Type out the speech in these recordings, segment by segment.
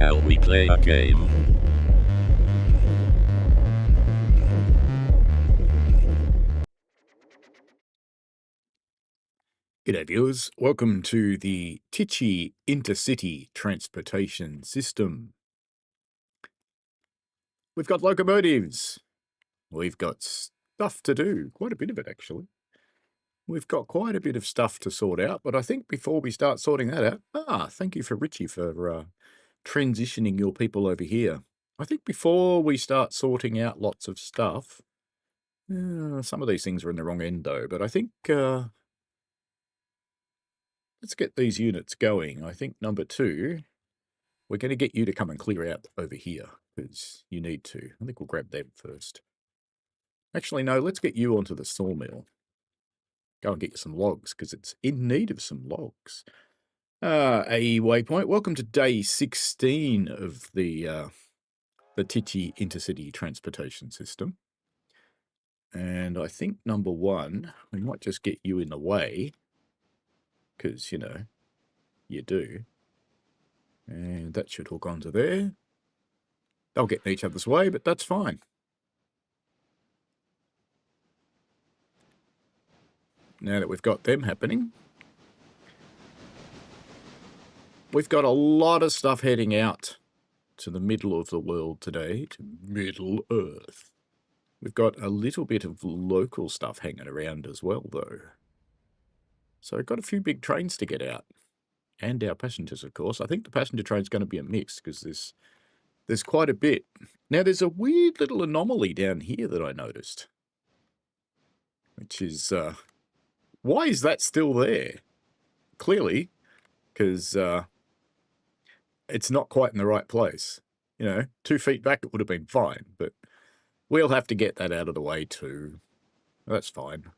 Shall we play a game? G'day viewers, welcome to the Titchy Intercity Transportation System. We've got locomotives. We've got stuff to do, quite a bit of it actually. We've got quite a bit of stuff to sort out, but I think before we start sorting that out, thank you for Richie for transitioning your people over here. I think before we start sorting out lots of stuff, some of these things are in the wrong end though, but I think let's get these units going. I think number 2, we're going to get you to come and clear out over here, because you need to. I think we'll grab them first. Actually, no, let's get you onto the sawmill. Go and get you some logs, because it's in need of some logs. A waypoint. Welcome to day 16 of the Titchy Intercity Transportation System. And I think number 1, we might just get you in the way, because, you know, you do. And that should hook onto there. They'll get in each other's way, but that's fine. Now that we've got them happening, we've got a lot of stuff heading out to the middle of the world today, to Middle Earth. We've got a little bit of local stuff hanging around as well, though. So I've got a few big trains to get out. And our passengers, of course. I think the passenger train's going to be a mix, because there's quite a bit. Now, there's a weird little anomaly down here that I noticed. Which is, why is that still there? Clearly, because it's not quite in the right place. You know, 2 feet back it would have been fine, but we'll have to get that out of the way too. That's fine.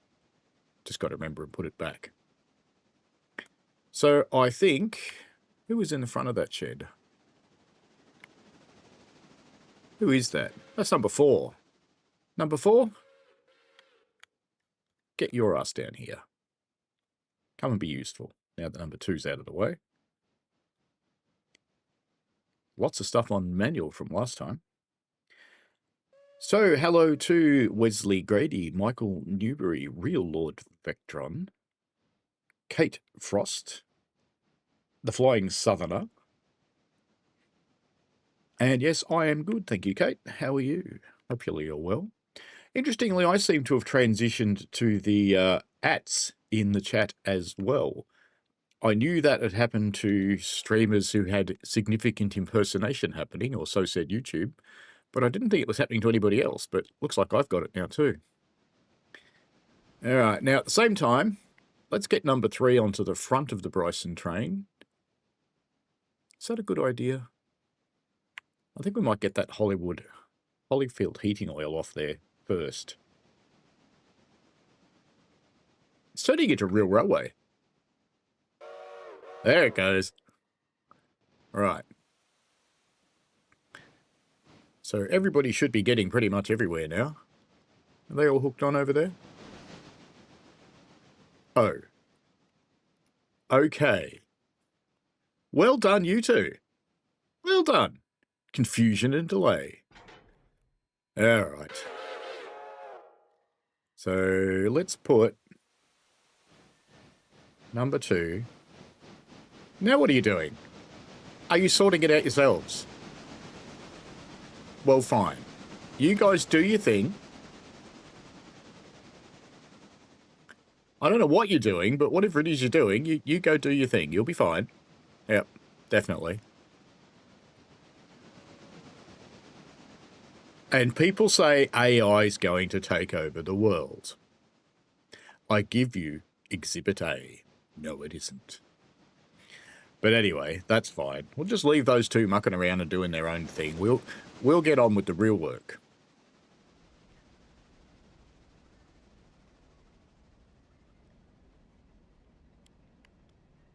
Just got to remember and put it back. So I think, who was in the front of that shed? Who is that? That's number 4. Number 4? Get your ass down here. Come and be useful, now that number 2's out of the way. Lots of stuff on manual from last time. So, hello to Wesley Grady, Michael Newbury, Real Lord Vectron, Kate Frost, the Flying Southerner. And yes, I am good, thank you, Kate. How are you? Hopefully you're well. Interestingly, I seem to have transitioned to the ats in the chat as well. I knew that had happened to streamers who had significant impersonation happening, or so said YouTube, but I didn't think it was happening to anybody else, but looks like I've got it now too. All right, now at the same time, let's get number 3 onto the front of the Bryson train. Is that a good idea? I think we might get that Holyfield heating oil off there first. It's turning into a real railway. There it goes. All right. So everybody should be getting pretty much everywhere now. Are they all hooked on over there? Oh. Okay. Well done, you two. Well done. Confusion and delay. All right. So let's put number 2. Now what are you doing? Are you sorting it out yourselves? Well, fine. You guys do your thing. I don't know what you're doing, but whatever it is you're doing, you go do your thing. You'll be fine. Yep, definitely. And people say AI is going to take over the world. I give you Exhibit A. No, it isn't. But anyway, that's fine. We'll just leave those 2 mucking around and doing their own thing. We'll get on with the real work.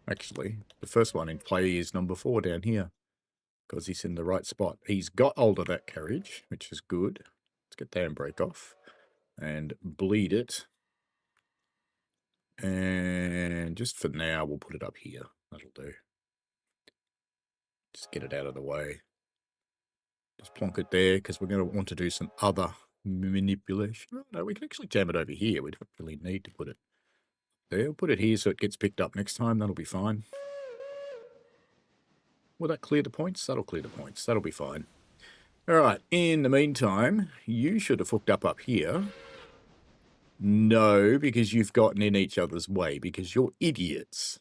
Actually, the first one in play is number 4 down here, because he's in the right spot. He's got hold of that carriage, which is good. Let's get the handbrake off and bleed it. And just for now, we'll put it up here. That'll do. Just get it out of the way. Just plonk it there, because we're going to want to do some other manipulation. Oh, no, we can actually jam it over here. We don't really need to put it there. We'll put it here so it gets picked up next time. That'll be fine. Will that clear the points? That'll clear the points. That'll be fine. All right. In the meantime, you should have hooked up here. No, because you've gotten in each other's way, because you're idiots.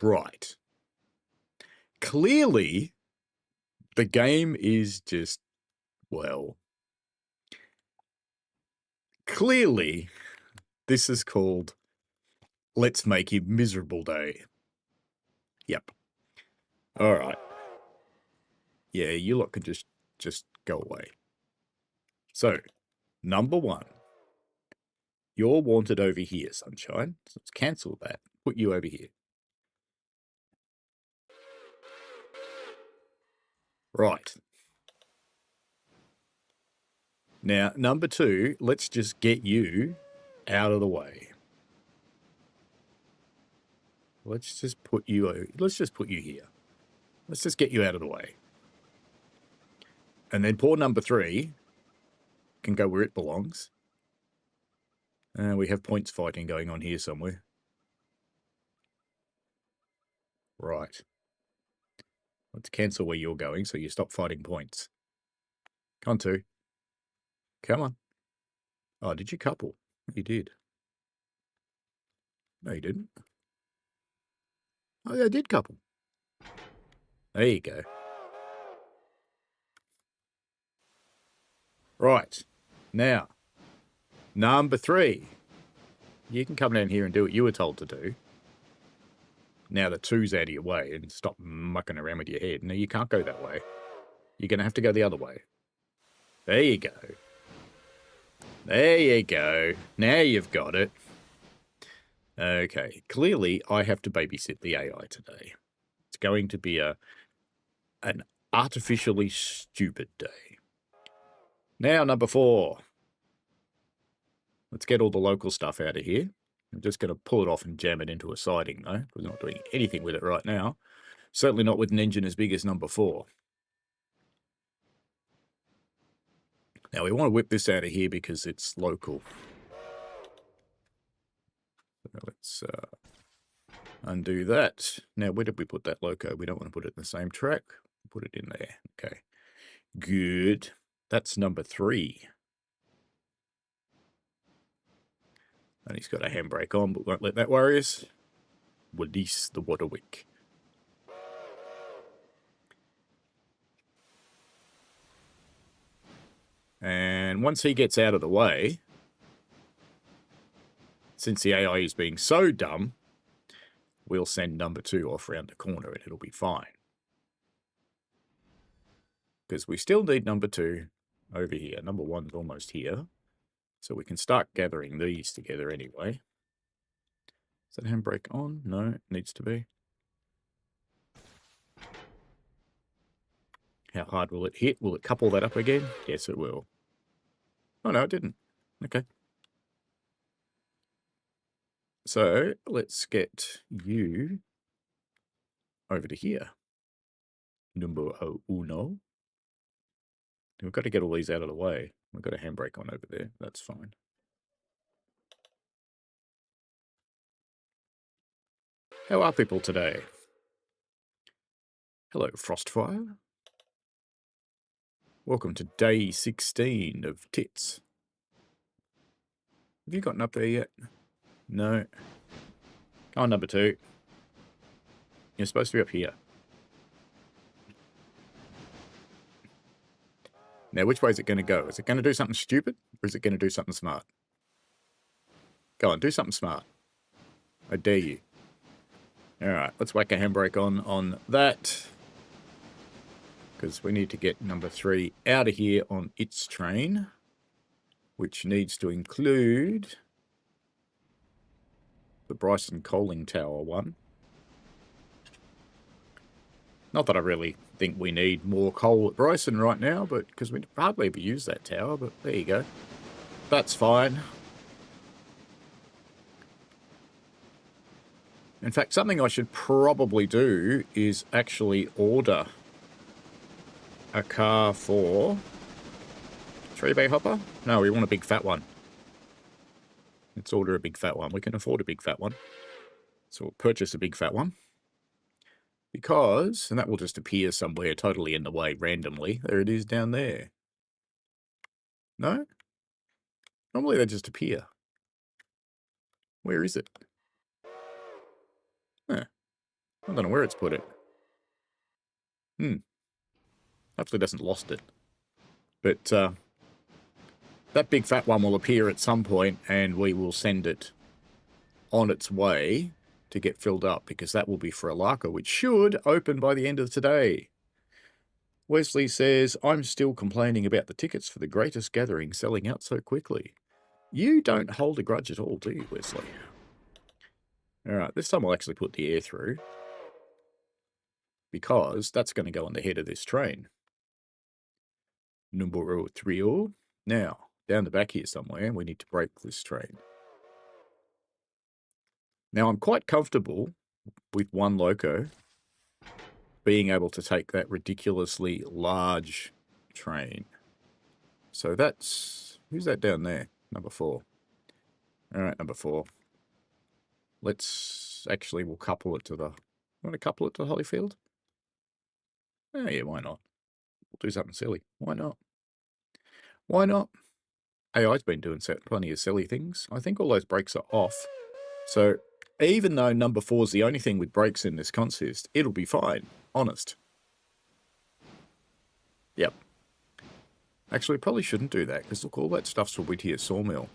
Right. Clearly, the game is just, well, clearly, this is called Let's Make Him Miserable Day. Yep. All right. Yeah, you lot can just go away. So, number 1. You're wanted over here, Sunshine. So let's cancel that. Put you over here. Right. Now, number 2, let's just get you out of the way. Let's just put you here. Let's just get you out of the way. And then poor number 3 can go where it belongs. We have points fighting going on here somewhere. Right. Let's cancel where you're going so you stop fighting points. Come on, 2. Come on. Oh, did you couple? You did. No, you didn't. Oh, yeah, I did couple. There you go. Right. Now, number 3. You can come down here and do what you were told to do. Now the 2's out of your way and stop mucking around with your head. No, you can't go that way. You're going to have to go the other way. There you go. There you go. Now you've got it. Okay. Clearly, I have to babysit the AI today. It's going to be an artificially stupid day. Now, number 4. Let's get all the local stuff out of here. I'm just going to pull it off and jam it into a siding, though. We're not doing anything with it right now. Certainly not with an engine as big as number 4. Now, we want to whip this out of here because it's local. So let's undo that. Now, where did we put that loco? We don't want to put it in the same track. Put it in there. Okay. Good. That's number 3. And he's got a handbrake on, but won't let that worry us. Release the water wick. And once he gets out of the way, since the AI is being so dumb, we'll send number 2 off around the corner and it'll be fine. Because we still need number 2 over here. Number 1's almost here. So we can start gathering these together anyway. Is that handbrake on? No, it needs to be. How hard will it hit? Will it couple that up again? Yes, it will. Oh, no, it didn't. Okay. So let's get you over to here. Number 1. We've got to get all these out of the way. We've got a handbrake on over there. That's fine. How are people today? Hello, Frostfire. Welcome to day 16 of TITS. Have you gotten up there yet? No. Come on, number 2. You're supposed to be up here. Now, which way is it going to go? Is it going to do something stupid, or is it going to do something smart? Go on, do something smart. I dare you. All right, let's whack a handbrake on that. Because we need to get number 3 out of here on its train, which needs to include the Bryson Coaling Tower one. Not that I really think we need more coal at Bryson right now, but because we hardly ever use that tower, but there you go. That's fine. In fact, something I should probably do is actually order a car for 3-bay hopper. No, we want a big fat one. Let's order a big fat one. We can afford a big fat one. So we'll purchase a big fat one. Because, and that will just appear somewhere totally in the way randomly. There it is down there. No? Normally they just appear. Where is it? Huh. I don't know where it's put it. Hopefully it doesn't lost it. But that big fat one will appear at some point and we will send it on its way to get filled up because that will be for Alarka, which should open by the end of today. Wesley says, I'm still complaining about the tickets for the greatest gathering selling out so quickly. You don't hold a grudge at all, do you, Wesley? Alright, this time I'll actually put the air through because that's going to go on the head of this train. Numero 3. Now, down the back here somewhere, we need to brake this train. Now, I'm quite comfortable with one loco being able to take that ridiculously large train. So that's... Who's that down there? Number 4. Alright, number 4. Let's... Actually, we'll couple it to the... Want to couple it to Holyfield? Oh, yeah, why not? We'll do something silly. Why not? Why not? AI's been doing plenty of silly things. I think all those brakes are off. So, even though number 4 is the only thing with brakes in this consist, it'll be fine. Honest. Yep. Actually, probably shouldn't do that, because look, all that stuff's for Whittier Sawmill.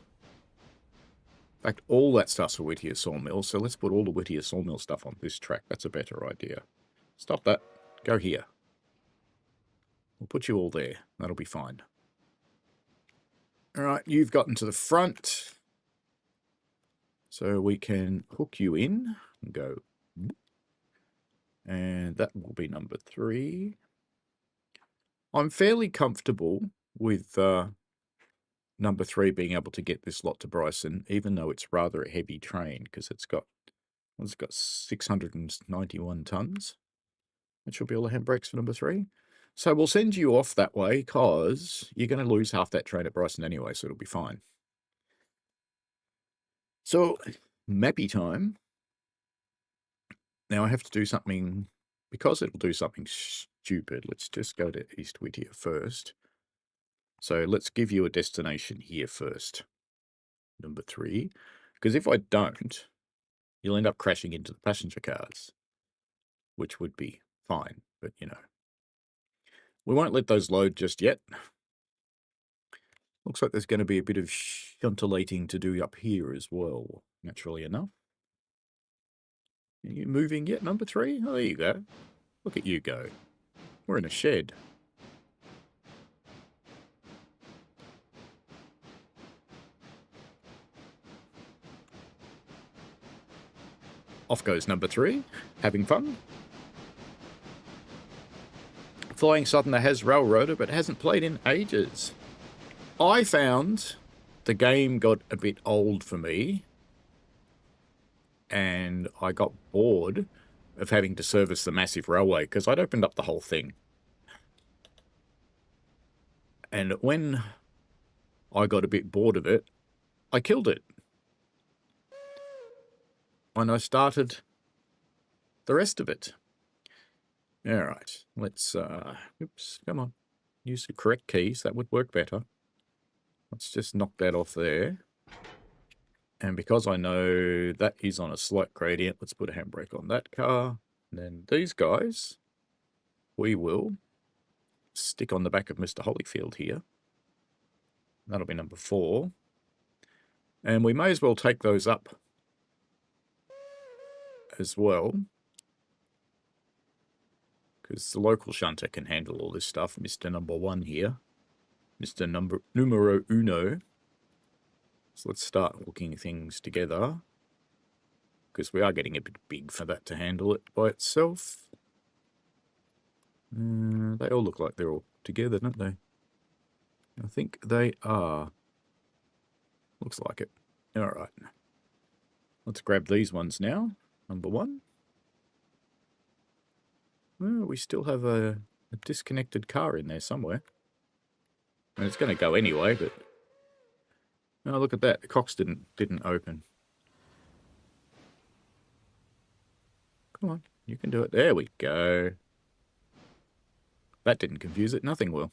In fact, all that stuff's for Whittier Sawmill, so let's put all the Whittier Sawmill stuff on this track. That's a better idea. Stop that. Go here. We'll put you all there. That'll be fine. Alright, you've gotten to the front. So we can hook you in and go. And that will be number 3. I'm fairly comfortable with number 3 being able to get this lot to Bryson, even though it's rather a heavy train, because it's got 691 tons. That should be all the handbrakes for number 3. So we'll send you off that way, because you're going to lose half that train at Bryson anyway, so it'll be fine. So, mappy time. Now I have to do something, because it'll do something stupid. Let's just go to East Whittier first. So let's give you a destination here first. Number 3. Because if I don't, you'll end up crashing into the passenger cars. Which would be fine, but you know. We won't let those load just yet. Looks like there's going to be a bit of shuntulating to do up here as well, naturally enough. Are you moving yet, number 3? Oh, there you go. Look at you go. We're in a shed. Off goes number 3. Having fun. Flying Southerner has Railroader, but hasn't played in ages. I found the game got a bit old for me. And I got bored of having to service the massive railway, because I'd opened up the whole thing. And when I got a bit bored of it, I killed it. And I started the rest of it. Alright, let's, oops, come on. Use the correct keys, that would work better. Let's just knock that off there. And because I know that is on a slight gradient, let's put a handbrake on that car. And then these guys, we will stick on the back of Mr. Holyfield here. That'll be number 4. And we may as well take those up as well, because the local shunter can handle all this stuff. Mr. Number 1 here. Mr. Numero Uno. So let's start hooking things together, because we are getting a bit big for that to handle it by itself. They all look like they're all together, don't they? I think they are. Looks like it. Alright. Let's grab these ones now. Number 1. Well, we still have a disconnected car in there somewhere. And it's going to go anyway, but... Oh, look at that. The cocks didn't open. Come on, you can do it. There we go. That didn't confuse it. Nothing will.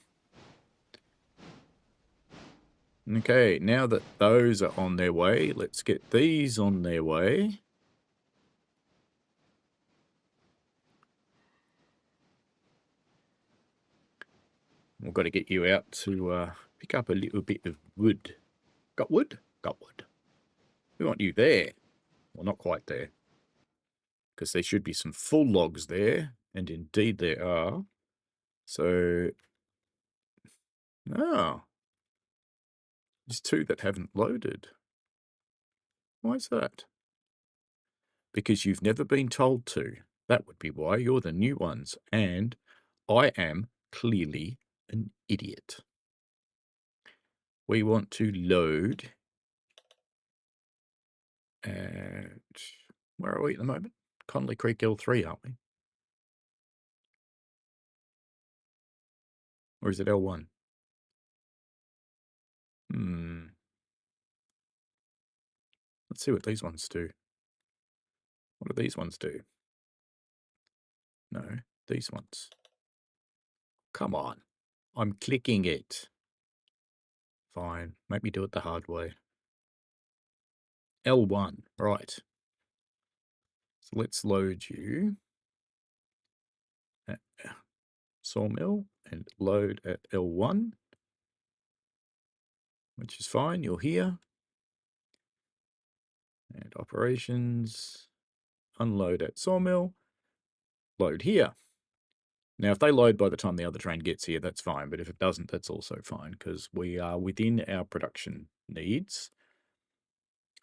Okay, now that those are on their way, let's get these on their way. We've got to get you out to pick up a little bit of wood. Got wood? Got wood. We want you there. Well, not quite there. Because there should be some full logs there. And indeed there are. So... Oh. There's 2 that haven't loaded. Why is that? Because you've never been told to. That would be why. You're the new ones. And I am clearly an idiot. We want to load at... Where are we at the moment? Conley Creek L3, aren't we? Or is it L1? Let's see what these ones do. What do these ones do? No, these ones. Come on. I'm clicking it. Fine. Make me do it the hard way. L1. Right. So let's load you at Sawmill and load at L1, which is fine. You're here. And operations. Unload at Sawmill. Load here. Now, if they load by the time the other train gets here, that's fine. But if it doesn't, that's also fine because we are within our production needs.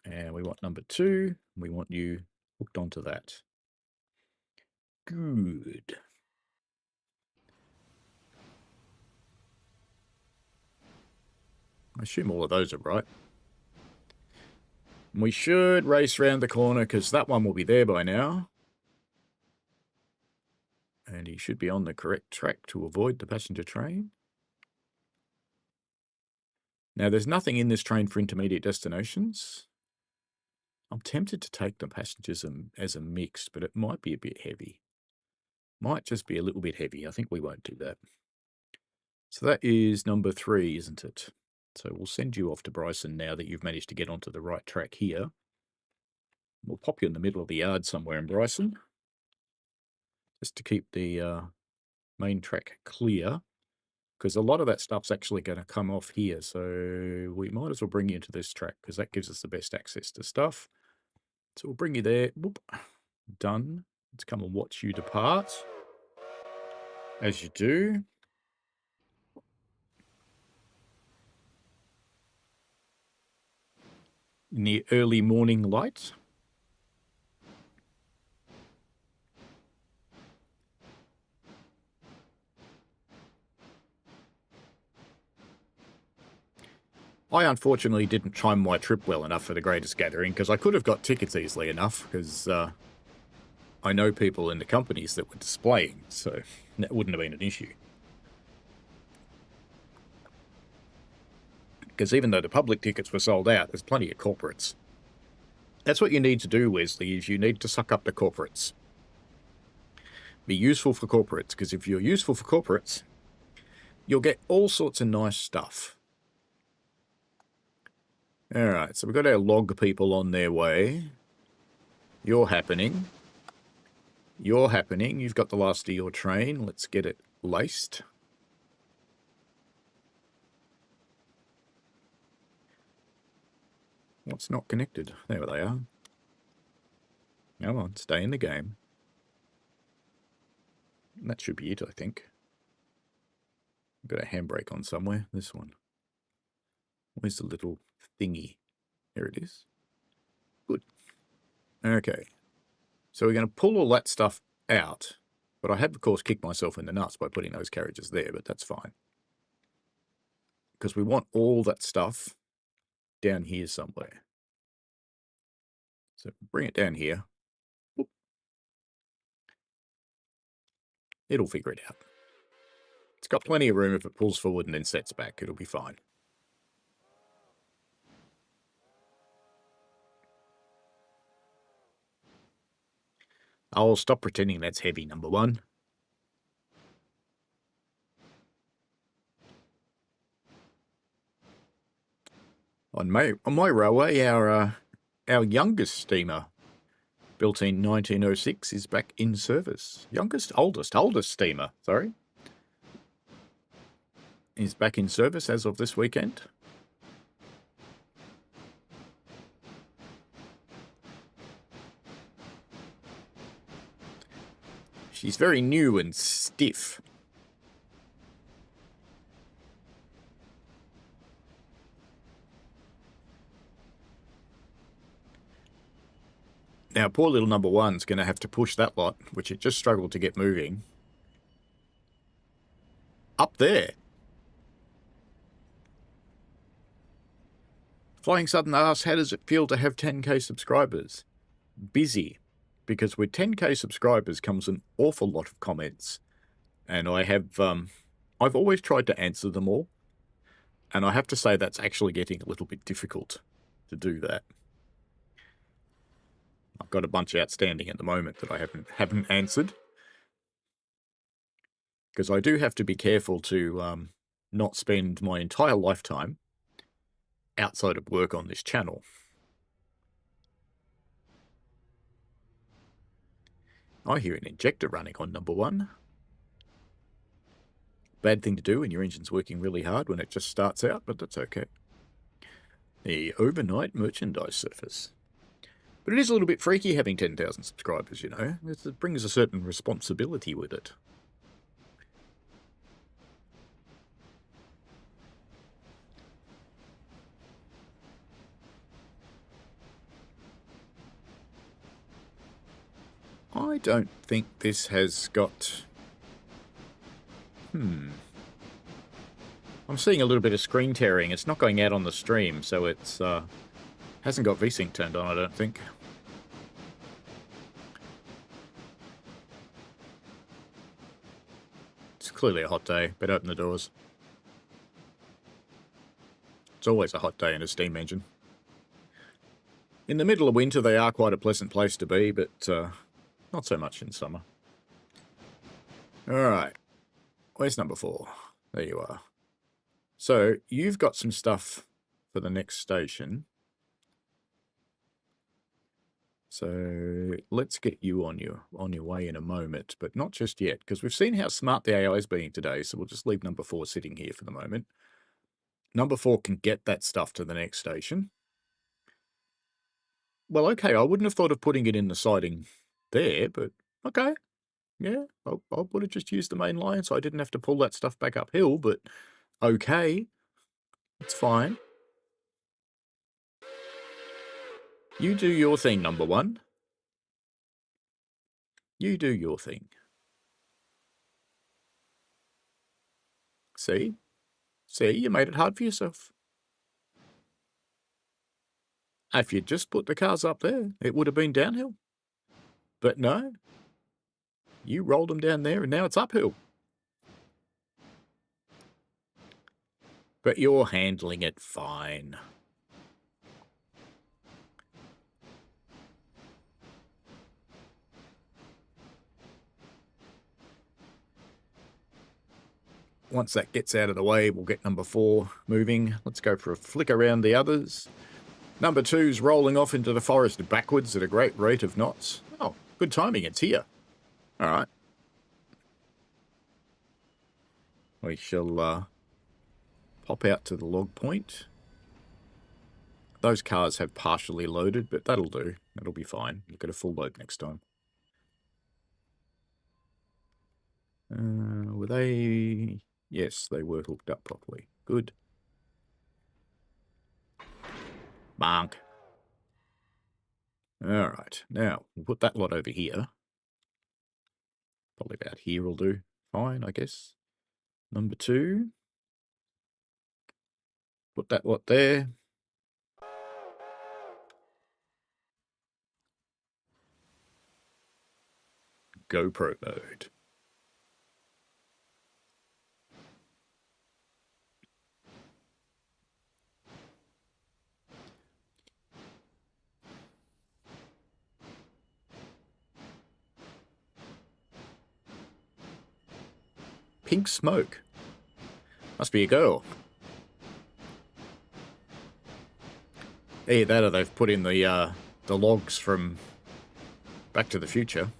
And we want number 2. We want you hooked onto that. Good. I assume all of those are right. We should race around the corner because that one will be there by now. And he should be on the correct track to avoid the passenger train. Now, there's nothing in this train for intermediate destinations. I'm tempted to take the passengers as a mix, but it might be a bit heavy. Might just be a little bit heavy. I think we won't do that. So that is number 3, isn't it? So we'll send you off to Bryson now that you've managed to get onto the right track here. We'll pop you in the middle of the yard somewhere in Bryson, just to keep the main track clear, because a lot of that stuff's actually going to come off here. So we might as well bring you into this track because that gives us the best access to stuff. So we'll bring you there. Boop. Done. Let's come and watch you depart. As you do. In the early morning light. I unfortunately didn't time my trip well enough for the greatest gathering because I could have got tickets easily enough because I know people in the companies that were displaying, so that wouldn't have been an issue. Because even though the public tickets were sold out, there's plenty of corporates. That's what you need to do, Wesley, is you need to suck up the corporates. Be useful for corporates, because if you're useful for corporates, you'll get all sorts of nice stuff. Alright, so we've got our log people on their way. You're happening. You're happening. You've got the last of your train. Let's get it laced. What's not connected? There they are. Come on, stay in the game. That should be it, I think. I've got a handbrake on somewhere. This one. Where's the little thingy? Here it is. Good. Okay. So we're going to pull all that stuff out. But I have, of course, kicked myself in the nuts by putting those carriages there, but that's fine. Because we want all that stuff down here somewhere. So bring it down here. Whoop. It'll figure it out. It's got plenty of room if it pulls forward and then sets back. It'll be fine. I'll stop pretending that's heavy, number one. On my railway, our youngest steamer, built in 1906, is back in service. Oldest steamer, sorry, is back in service as of this weekend. She's very new and stiff. Now, poor little number one's going to have to push that lot, which it just struggled to get moving, up there. Flying Southern asks, how does it feel to have 10k subscribers? Busy, because with 10k subscribers comes an awful lot of comments, and I've always tried to answer them all, and I have to say that's actually getting a little bit difficult to do that. I've got a bunch outstanding at the moment that I haven't answered, because I do have to be careful to not spend my entire lifetime outside of work on this channel. I hear an injector running on number one. Bad thing to do when your engine's working really hard when it just starts out, but that's okay. The overnight merchandise surface. But it is a little bit freaky having 10,000 subscribers, you know. It brings a certain responsibility with it. I don't think this has got... I'm seeing a little bit of screen tearing. It's not going out on the stream, so it's hasn't got VSync turned on, I don't think. It's clearly a hot day. Better open the doors. It's always a hot day in a steam engine. In the middle of winter, they are quite a pleasant place to be, but not so much in summer. Alright. Where's number 4? There you are. So, you've got some stuff for the next station. So, let's get you on your way in a moment, but not just yet, because we've seen how smart the AI is being today, so we'll just leave number 4 sitting here for the moment. Number 4 can get that stuff to the next station. Well, okay, I wouldn't have thought of putting it in the siding there, but okay. Yeah, I would have just used the main line so I didn't have to pull that stuff back uphill, but okay, it's fine. You do your thing, number 1. You do your thing. See? See, you made it hard for yourself. If you just put the cars up there, it would have been downhill. But no, you rolled them down there and now it's uphill. But you're handling it fine. Once that gets out of the way, we'll get number 4 moving. Let's go for a flick around the others. Number 2's rolling off into the forest backwards at a great rate of knots. Oh, good timing, it's here. All right. We shall pop out to the log point. Those cars have partially loaded, but that'll do. That'll be fine. You'll get a full load next time. Were they... Yes, they were hooked up properly. Good. Bonk. All right. Now, we'll put that lot over here. Probably about here will do. Fine, I guess. Number 2. Put that lot there. GoPro mode. Pink smoke. Must be a girl. Either that or they've put in the logs from Back to the Future.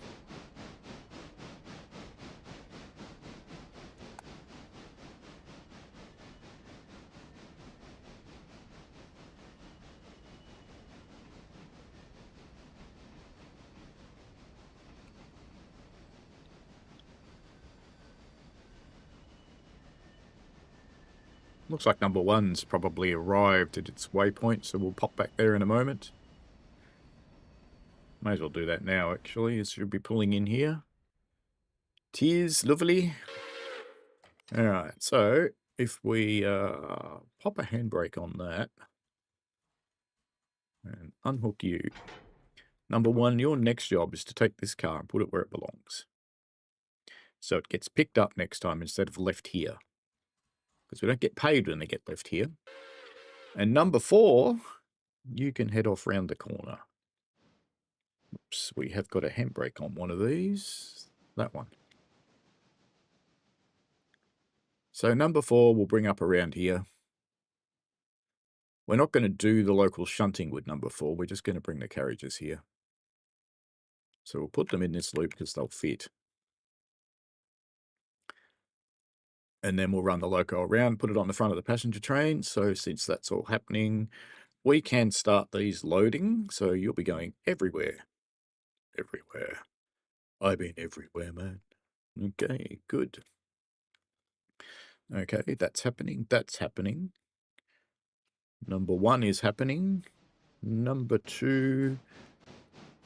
Looks like number one's probably arrived at its waypoint, so we'll pop back there in a moment. May as well do that now, actually. It should be pulling in here. Tears, lovely. Alright, so if we pop a handbrake on that and unhook you. Number one, your next job is to take this car and put it where it belongs. So it gets picked up next time instead of left here. Because we don't get paid when they get left here. And number four, you can head off round the corner. Oops, we have got a handbrake on one of these. That one. So number four we'll bring up around here. We're not going to do the local shunting with number four. We're just going to bring the carriages here. So we'll put them in this loop because they'll fit. And then we'll run the loco around, put it on the front of the passenger train. So since that's all happening, we can start these loading. So you'll be going everywhere. Everywhere. I've been everywhere, man. Okay, good. Okay, that's happening. That's happening. Number one is happening. Number two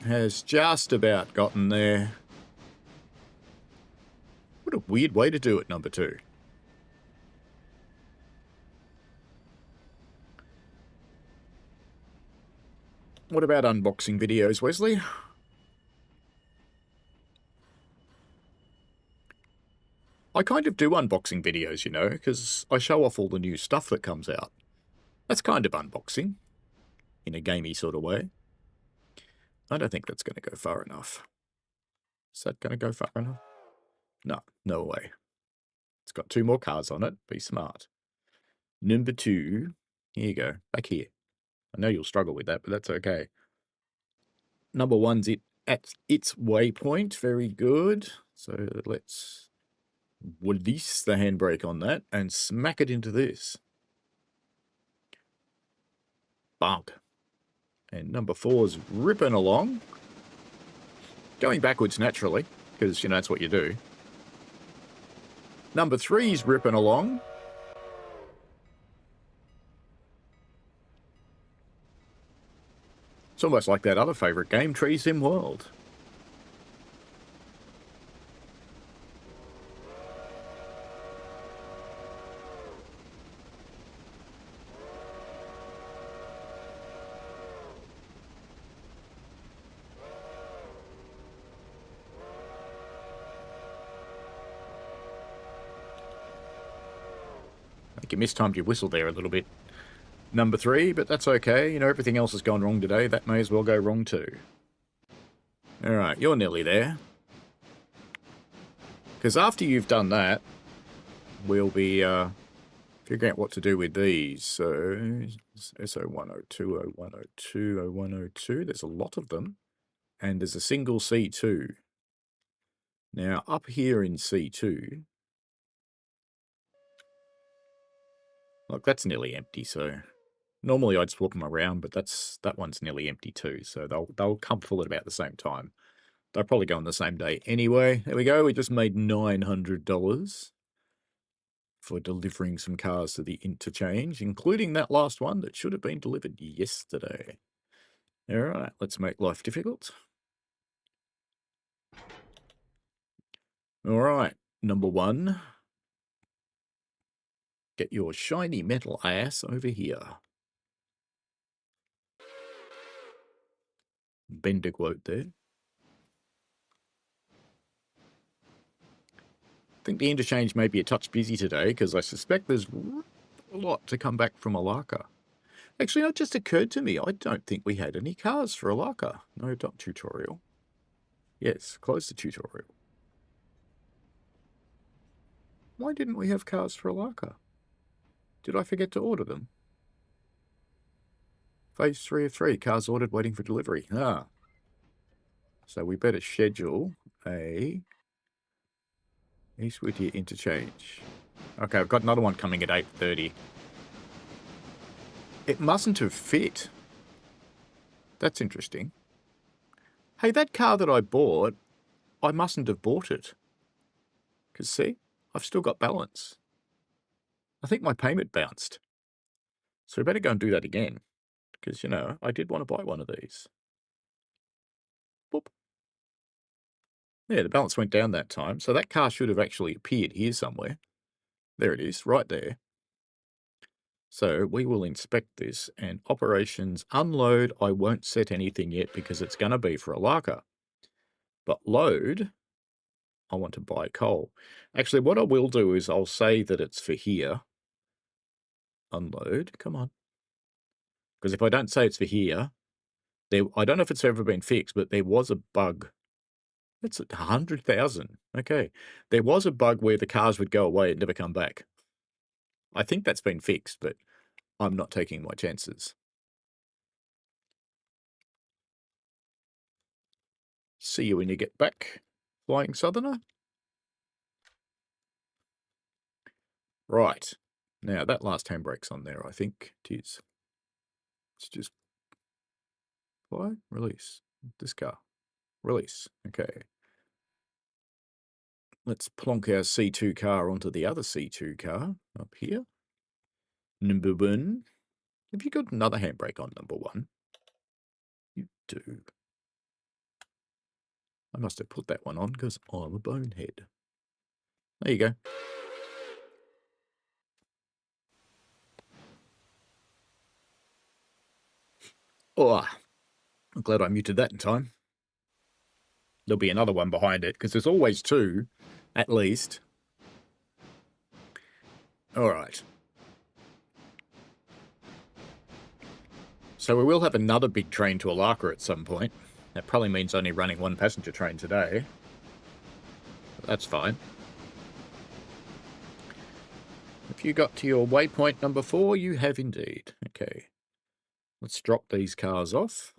has just about gotten there. What a weird way to do it, number two. What about unboxing videos, Wesley? I kind of do unboxing videos, you know, because I show off all the new stuff that comes out. That's kind of unboxing, in a gamey sort of way. I don't think that's going to go far enough. Is that going to go far enough? No, no way. It's got two more cars on it. Be smart. Number two. Here you go. Back here. I know you'll struggle with that, but that's okay. Number one's at its waypoint. Very good. So let's release the handbrake on that and smack it into this. Bunk. And number four's ripping along. Going backwards naturally, because, you know, that's what you do. Number three's ripping along. It's almost like that other favourite game, Tree Sim World. I think you mistimed your whistle there a little bit. Number three, but that's okay. You know, everything else has gone wrong today. That may as well go wrong too. Alright, you're nearly there. Because after you've done that, we'll be figuring out what to do with these. So, SO102, 0102, 0102. There's a lot of them. And there's a single C2. Now, up here in C2... Look, that's nearly empty, so... Normally I'd swap them around, but that one's nearly empty too, so they'll come full at about the same time. They'll probably go on the same day anyway. There we go, we just made $900 for delivering some cars to the interchange, including that last one that should have been delivered yesterday. Alright, let's make life difficult. Alright, number one. Get your shiny metal ass over here. Bend a quote there. I think the interchange may be a touch busy today because I suspect there's a lot to come back from Alarka. Actually, it just occurred to me, I don't think we had any cars for Alarka. No dot tutorial. Yes, close the tutorial. Why didn't we have cars for Alarka? Did I forget to order them? Phase 3 of 3, cars ordered waiting for delivery. Ah. So we better schedule a East Whittier interchange. Okay, I've got another one coming at 8:30. It mustn't have fit. That's interesting. Hey, that car that I bought, I mustn't have bought it. Because see, I've still got balance. I think my payment bounced. So we better go and do that again. Because, you know, I did want to buy one of these. Boop. Yeah, the balance went down that time. So that car should have actually appeared here somewhere. There it is, right there. So we will inspect this, and operations unload, I won't set anything yet because it's going to be for Alarka. But load, I want to buy coal. Actually, what I will do is I'll say that it's for here. Unload, come on. Because if I don't say it's for here, I don't know if it's ever been fixed, but there was a bug. It's 100,000. Okay. There was a bug where the cars would go away and never come back. I think that's been fixed, but I'm not taking my chances. See you when you get back, Flying Southerner. Right. Now, that last handbrake's on there, I think it is. Let's just fly, release. This car. Release. Okay. Let's plonk our C2 car onto the other C2 car up here. Number 1. Have you got another handbrake on number 1? You do. I must have put that one on because I'm a bonehead. There you go. Oh, I'm glad I muted that in time. There'll be another one behind it because there's always 2, at least. All right. So we will have another big train to Alarka at some point. That probably means only running 1 passenger train today. But that's fine. If you got to your waypoint number 4, you have indeed. Okay. Let's drop these cars off.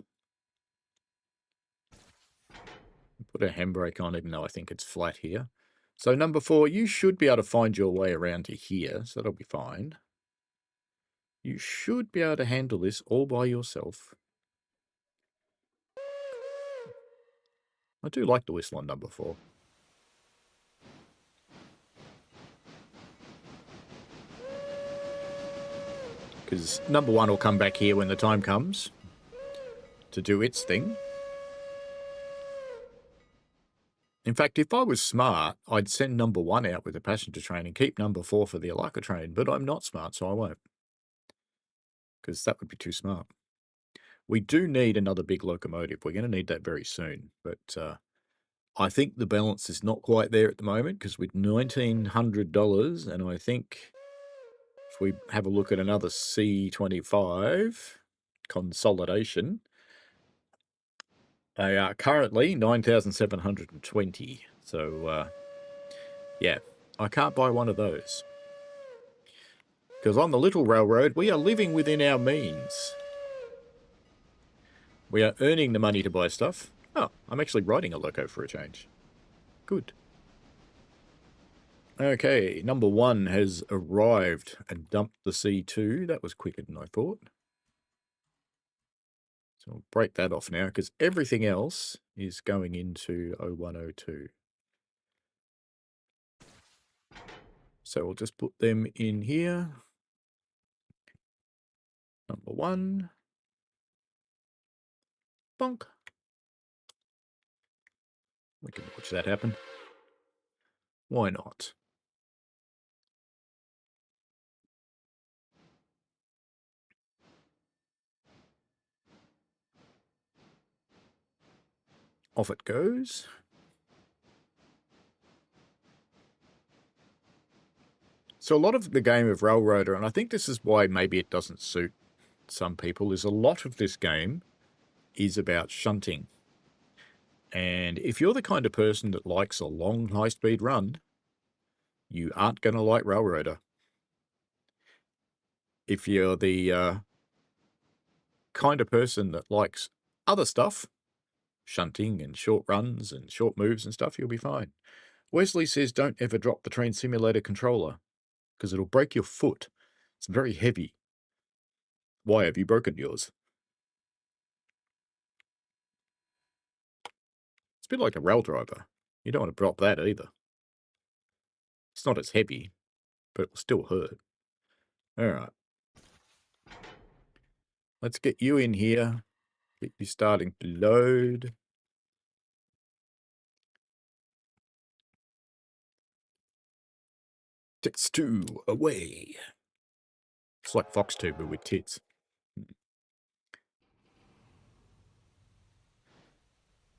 Put a handbrake on, even though I think it's flat here. So number 4, you should be able to find your way around to here, so that'll be fine. You should be able to handle this all by yourself. I do like the whistle on number 4. Because number 1 will come back here when the time comes to do its thing. In fact, if I was smart, I'd send number 1 out with the passenger train and keep number 4 for the Alarka train, but I'm not smart, so I won't. Because that would be too smart. We do need another big locomotive. We're going to need that very soon, but I think the balance is not quite there at the moment because with $1,900, and I think if we have a look at another C25 consolidation, they are currently 9,720. So, yeah, I can't buy one of those. Because on the little railroad, we are living within our means. We are earning the money to buy stuff. Oh, I'm actually riding a loco for a change. Good. Okay, number 1 has arrived and dumped the C2. That was quicker than I thought. So I'll break that off now because everything else is going into 0102. So we'll just put them in here. Number 1. Bonk. We can watch that happen. Why not? Off it goes. So a lot of the game of Railroader, and I think this is why maybe it doesn't suit some people, is a lot of this game is about shunting. And if you're the kind of person that likes a long high-speed run, You aren't going to like Railroader. If you're the kind of person that likes other stuff, shunting and short runs and short moves and stuff, you'll be fine. Wesley says don't ever drop the Train Simulator controller because it'll break your foot. It's very heavy. Why have you broken yours? It's a bit like a rail driver. You don't want to drop that either. It's not as heavy, but it will still hurt. All right. Let's get you in here. Get you starting to load. TITS 2 away. It's like FoxTube, but with tits.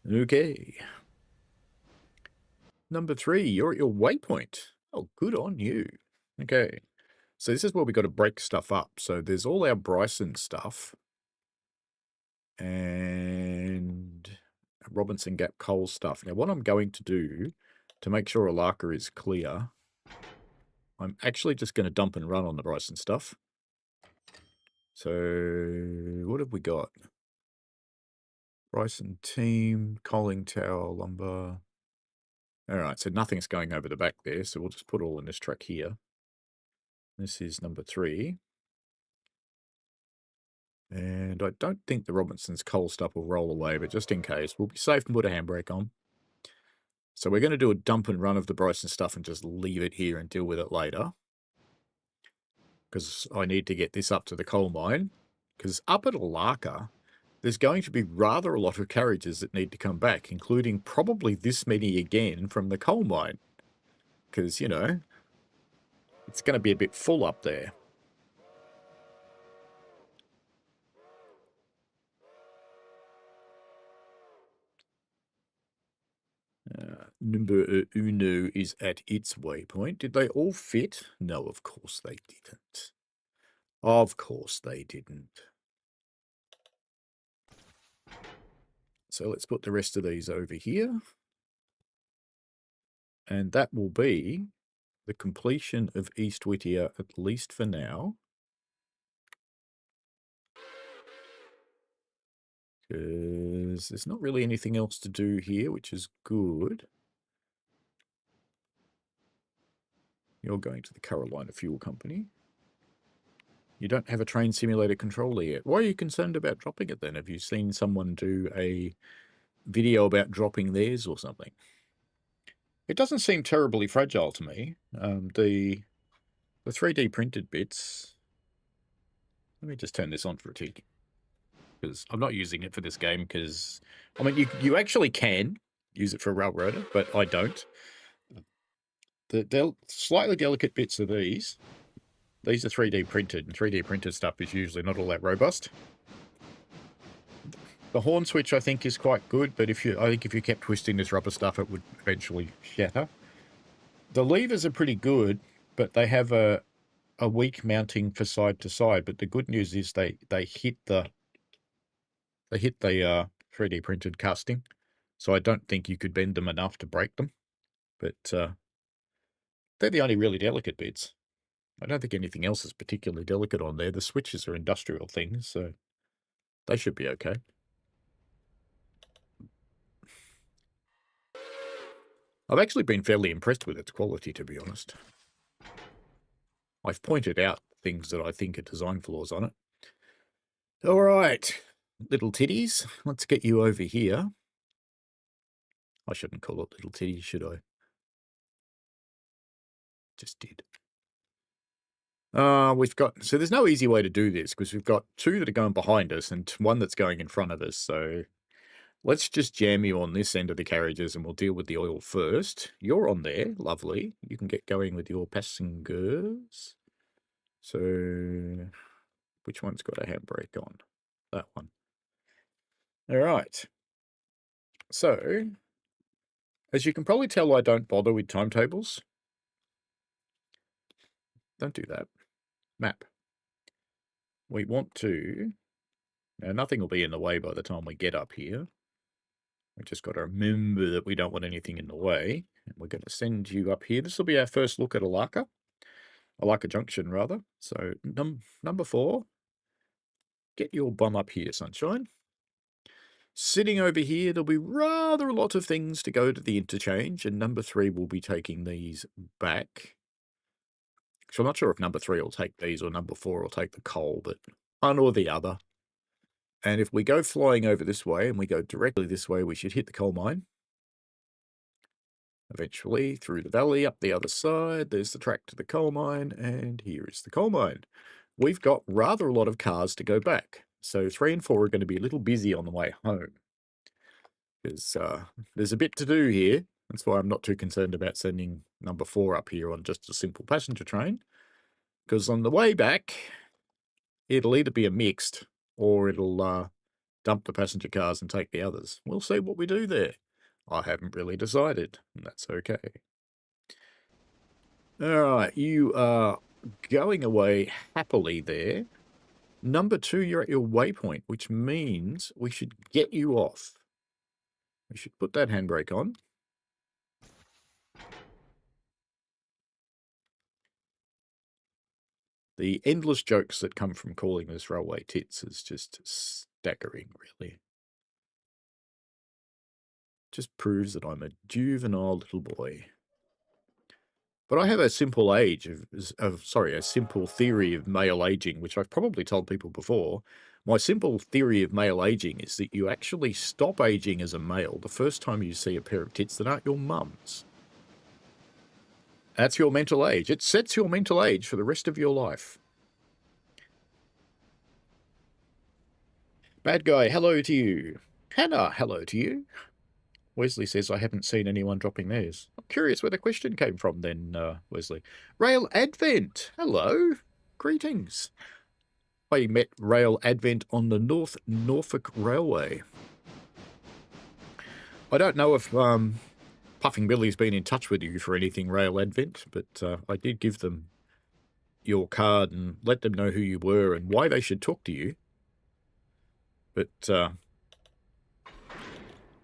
Okay. Number 3, you're at your waypoint. Oh, good on you. Okay. So this is where we got to break stuff up. So there's all our Bryson stuff. And Robinson Gap coal stuff. Now, what I'm going to do to make sure Alarka is clear, I'm actually just going to dump and run on the Bryson stuff. So what have we got? Bryson team, coaling tower, lumber. All right, so nothing's going over the back there, so we'll just put all in this truck here. This is number 3. And I don't think the Robinson's coal stuff will roll away, but just in case, we'll be safe and put a handbrake on. So we're going to do a dump and run of the Bryson stuff and just leave it here and deal with it later. Because I need to get this up to the coal mine. Because up at Alarka, there's going to be rather a lot of carriages that need to come back, including probably this many again from the coal mine. Because, you know, it's going to be a bit full up there. Number uno is at its waypoint. Did they all fit? No, of course they didn't. Of course they didn't. So let's put the rest of these over here. And that will be the completion of East Whittier, at least for now. Because there's not really anything else to do here, which is good. You're going to the Carolina Fuel Company. You don't have a train simulator controller yet. Why are you concerned about dropping it then? Have you seen someone do a video about dropping theirs or something? It doesn't seem terribly fragile to me. The 3D printed bits... Let me just turn this on for a tick. Because I'm not using it for this game because... I mean, you actually can use it for a railroader, but I don't. The slightly delicate bits of these are 3D printed, and 3D printed stuff is usually not all that robust. The horn switch, I think, is quite good, but I think if you kept twisting this rubber stuff, it would eventually shatter. The levers are pretty good, but they have a weak mounting for side to side. But the good news is they hit the 3D printed casting, so I don't think you could bend them enough to break them. But they're the only really delicate bits. I don't think anything else is particularly delicate on there. The switches are industrial things, so they should be okay. I've actually been fairly impressed with its quality, to be honest. I've pointed out things that I think are design flaws on it. All right, little titties, let's get you over here. I shouldn't call it little titties, should I? Just did. So there's no easy way to do this because we've got 2 that are going behind us and 1 that's going in front of us. So let's just jam you on this end of the carriages and we'll deal with the oil first. You're on there, lovely. You can get going with your passengers. So which one's got a handbrake on? That one. All right. So as you can probably tell, I don't bother with timetables. Don't do that. Map. We want to... Now, nothing will be in the way by the time we get up here. We just got to remember that we don't want anything in the way. And we're going to send you up here. This will be our first look at Alarka. Alarka Junction, rather. So, number 4. Get your bum up here, sunshine. Sitting over here, there'll be rather a lot of things to go to the interchange, and number 3 will be taking these back. So I'm not sure if number 3 will take these or number 4 will take the coal, but one or the other. And if we go flying over this way and we go directly this way, we should hit the coal mine. Eventually, through the valley, up the other side, there's the track to the coal mine, and here is the coal mine. We've got rather a lot of cars to go back. So 3 and 4 are going to be a little busy on the way home. There's a bit to do here. That's why I'm not too concerned about sending number 4 up here on just a simple passenger train. Because on the way back, it'll either be a mixed or it'll dump the passenger cars and take the others. We'll see what we do there. I haven't really decided, and that's okay. Alright, you are going away happily there. Number 2, you're at your waypoint, which means we should get you off. We should put that handbrake on. The endless jokes that come from calling this railway TITS is just staggering, really. Just proves that I'm a juvenile little boy. But I have a simple a simple theory of male aging, which I've probably told people before. My simple theory of male aging is that you actually stop aging as a male the first time you see a pair of tits that aren't your mum's. That's your mental age. It sets your mental age for the rest of your life. Bad guy, hello to you. Hannah, hello to you. Wesley says, I haven't seen anyone dropping theirs. I'm curious where the question came from then, Wesley. Rail Advent, hello. Greetings. I met Rail Advent on the North Norfolk Railway. I don't know if Puffing Billy's been in touch with you for anything Rail Advent, but I did give them your card and let them know who you were and why they should talk to you. But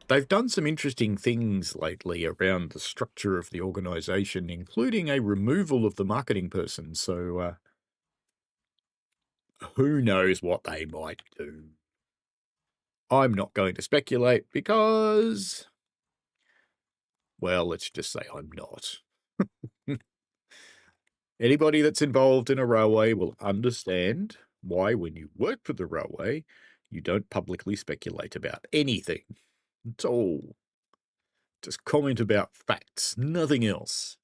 they've done some interesting things lately around the structure of the organisation, including a removal of the marketing person. So who knows what they might do. I'm not going to speculate because, well, let's just say I'm not. Anybody that's involved in a railway will understand why, when you work for the railway, you don't publicly speculate about anything. At all. Just comment about facts, nothing else.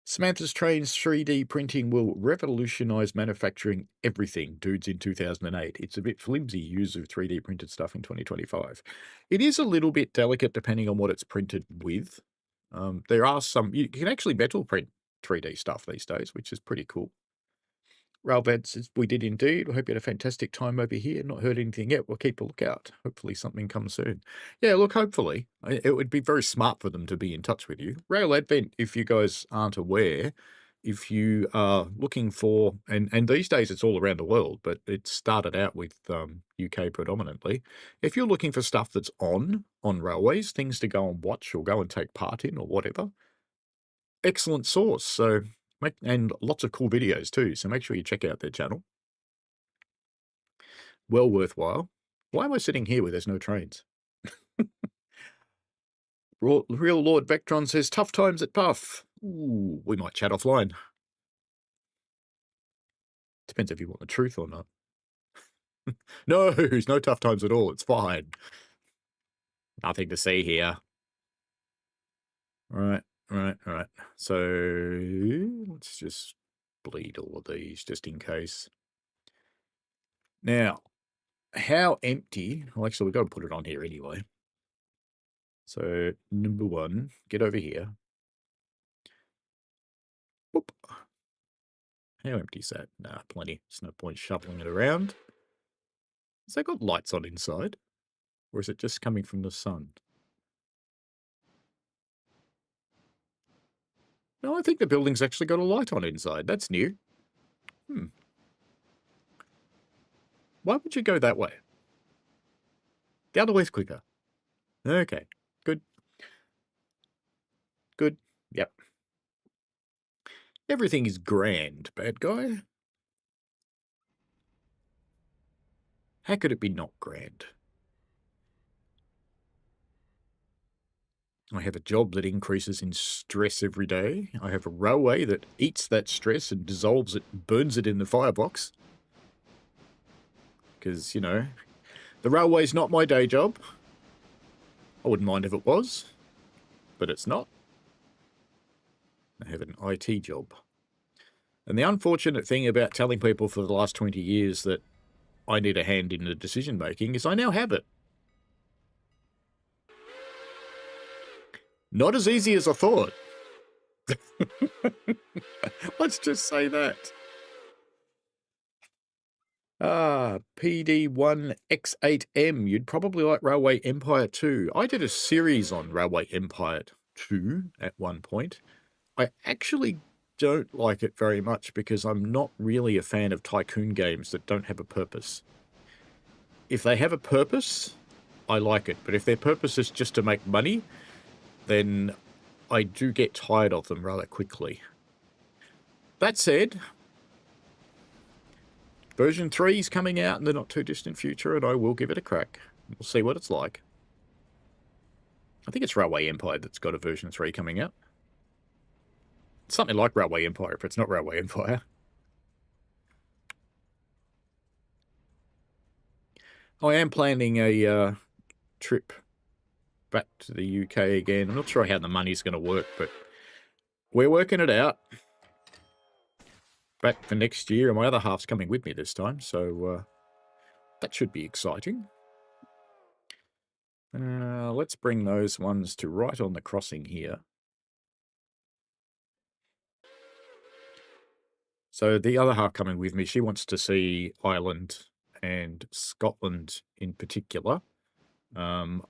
Samantha's Trains 3D printing will revolutionise manufacturing everything, dudes, in 2008. It's a bit flimsy use of 3D printed stuff in 2025. It is a little bit delicate depending on what it's printed with. There are some, you can actually metal print 3D stuff these days, which is pretty cool. Railvad says, we did indeed. I hope you had a fantastic time over here. Not heard anything yet. We'll keep a lookout. Hopefully something comes soon. Yeah, look, hopefully. It would be very smart for them to be in touch with you. Rail Advent, if you guys aren't aware, if you are looking for, and these days it's all around the world, but it started out with UK predominantly. If you're looking for stuff that's on railways, things to go and watch or go and take part in or whatever, excellent source. So, and lots of cool videos too, so make sure you check out their channel. Well worthwhile. Why am I sitting here where there's no trains? Real Lord Vectron says, tough times at Puff. Ooh, we might chat offline. Depends if you want the truth or not. No, there's no tough times at all. It's fine. Nothing to see here. Right. So let's just bleed all of these just in case. Now, how empty? Well, actually, we've got to put it on here anyway. So, number 1, get over here. Whoop. How empty is that? Nah, plenty. There's no point shuffling it around. Has that got lights on inside? Or is it just coming from the sun? No, I think the building's actually got a light on inside. That's new. Why would you go that way? The other way's quicker. Okay, good. Good. Yep. Everything is grand, bad guy. How could it be not grand? I have a job that increases in stress every day. I have a railway that eats that stress and dissolves it, burns it in the firebox. Because, you know, the railway's not my day job. I wouldn't mind if it was, but it's not. I have an IT job. And the unfortunate thing about telling people for the last 20 years that I need a hand in the decision making is I now have it. Not as easy as I thought. Let's just say that. PD1X8M. You'd probably like Railway Empire 2. I did a series on Railway Empire 2 at one point. I actually don't like it very much because I'm not really a fan of tycoon games that don't have a purpose. If they have a purpose, I like it. But if their purpose is just to make money, then I do get tired of them rather quickly. That said, version 3 is coming out in the not-too-distant future, and I will give it a crack. We'll see what it's like. I think it's Railway Empire that's got a version 3 coming out. Something like Railway Empire, if it's not Railway Empire. I am planning a trip back to the UK again. I'm not sure how the money's going to work, but we're working it out. Back for next year, and my other half's coming with me this time, so that should be exciting. Let's bring those ones to right on the crossing here. So the other half coming with me, she wants to see Ireland and Scotland in particular. It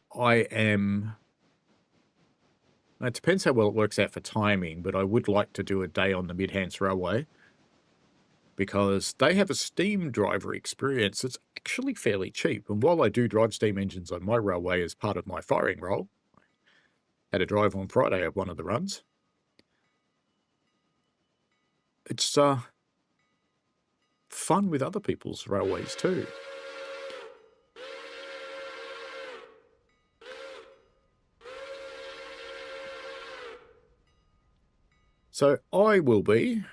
depends how well it works out for timing, but I would like to do a day on the Midhants Railway because they have a steam driver experience that's actually fairly cheap. And while I do drive steam engines on my railway as part of my firing role, I had a drive on Friday of one of the runs. It's fun with other people's railways too. So I will be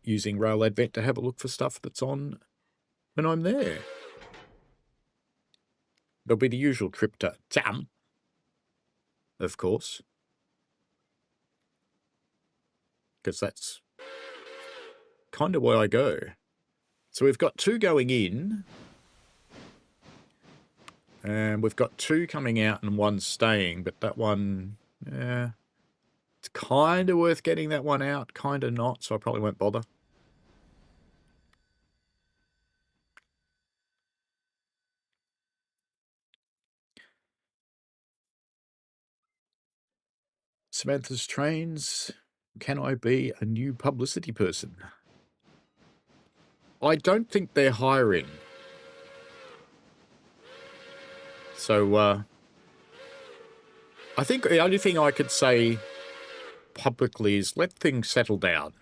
using Rail Advent to have a look for stuff that's on when I'm there. There'll be the usual trip to Tam, of course, because that's kind of where I go. So we've got 2 going in, and we've got 2 coming out and 1 staying, but that one, it's kind of worth getting that one out, kind of not, so I probably won't bother. Samantha's Trains. Can I be a new publicity person? I don't think they're hiring. So, I think the only thing I could say publicly is let things settle down,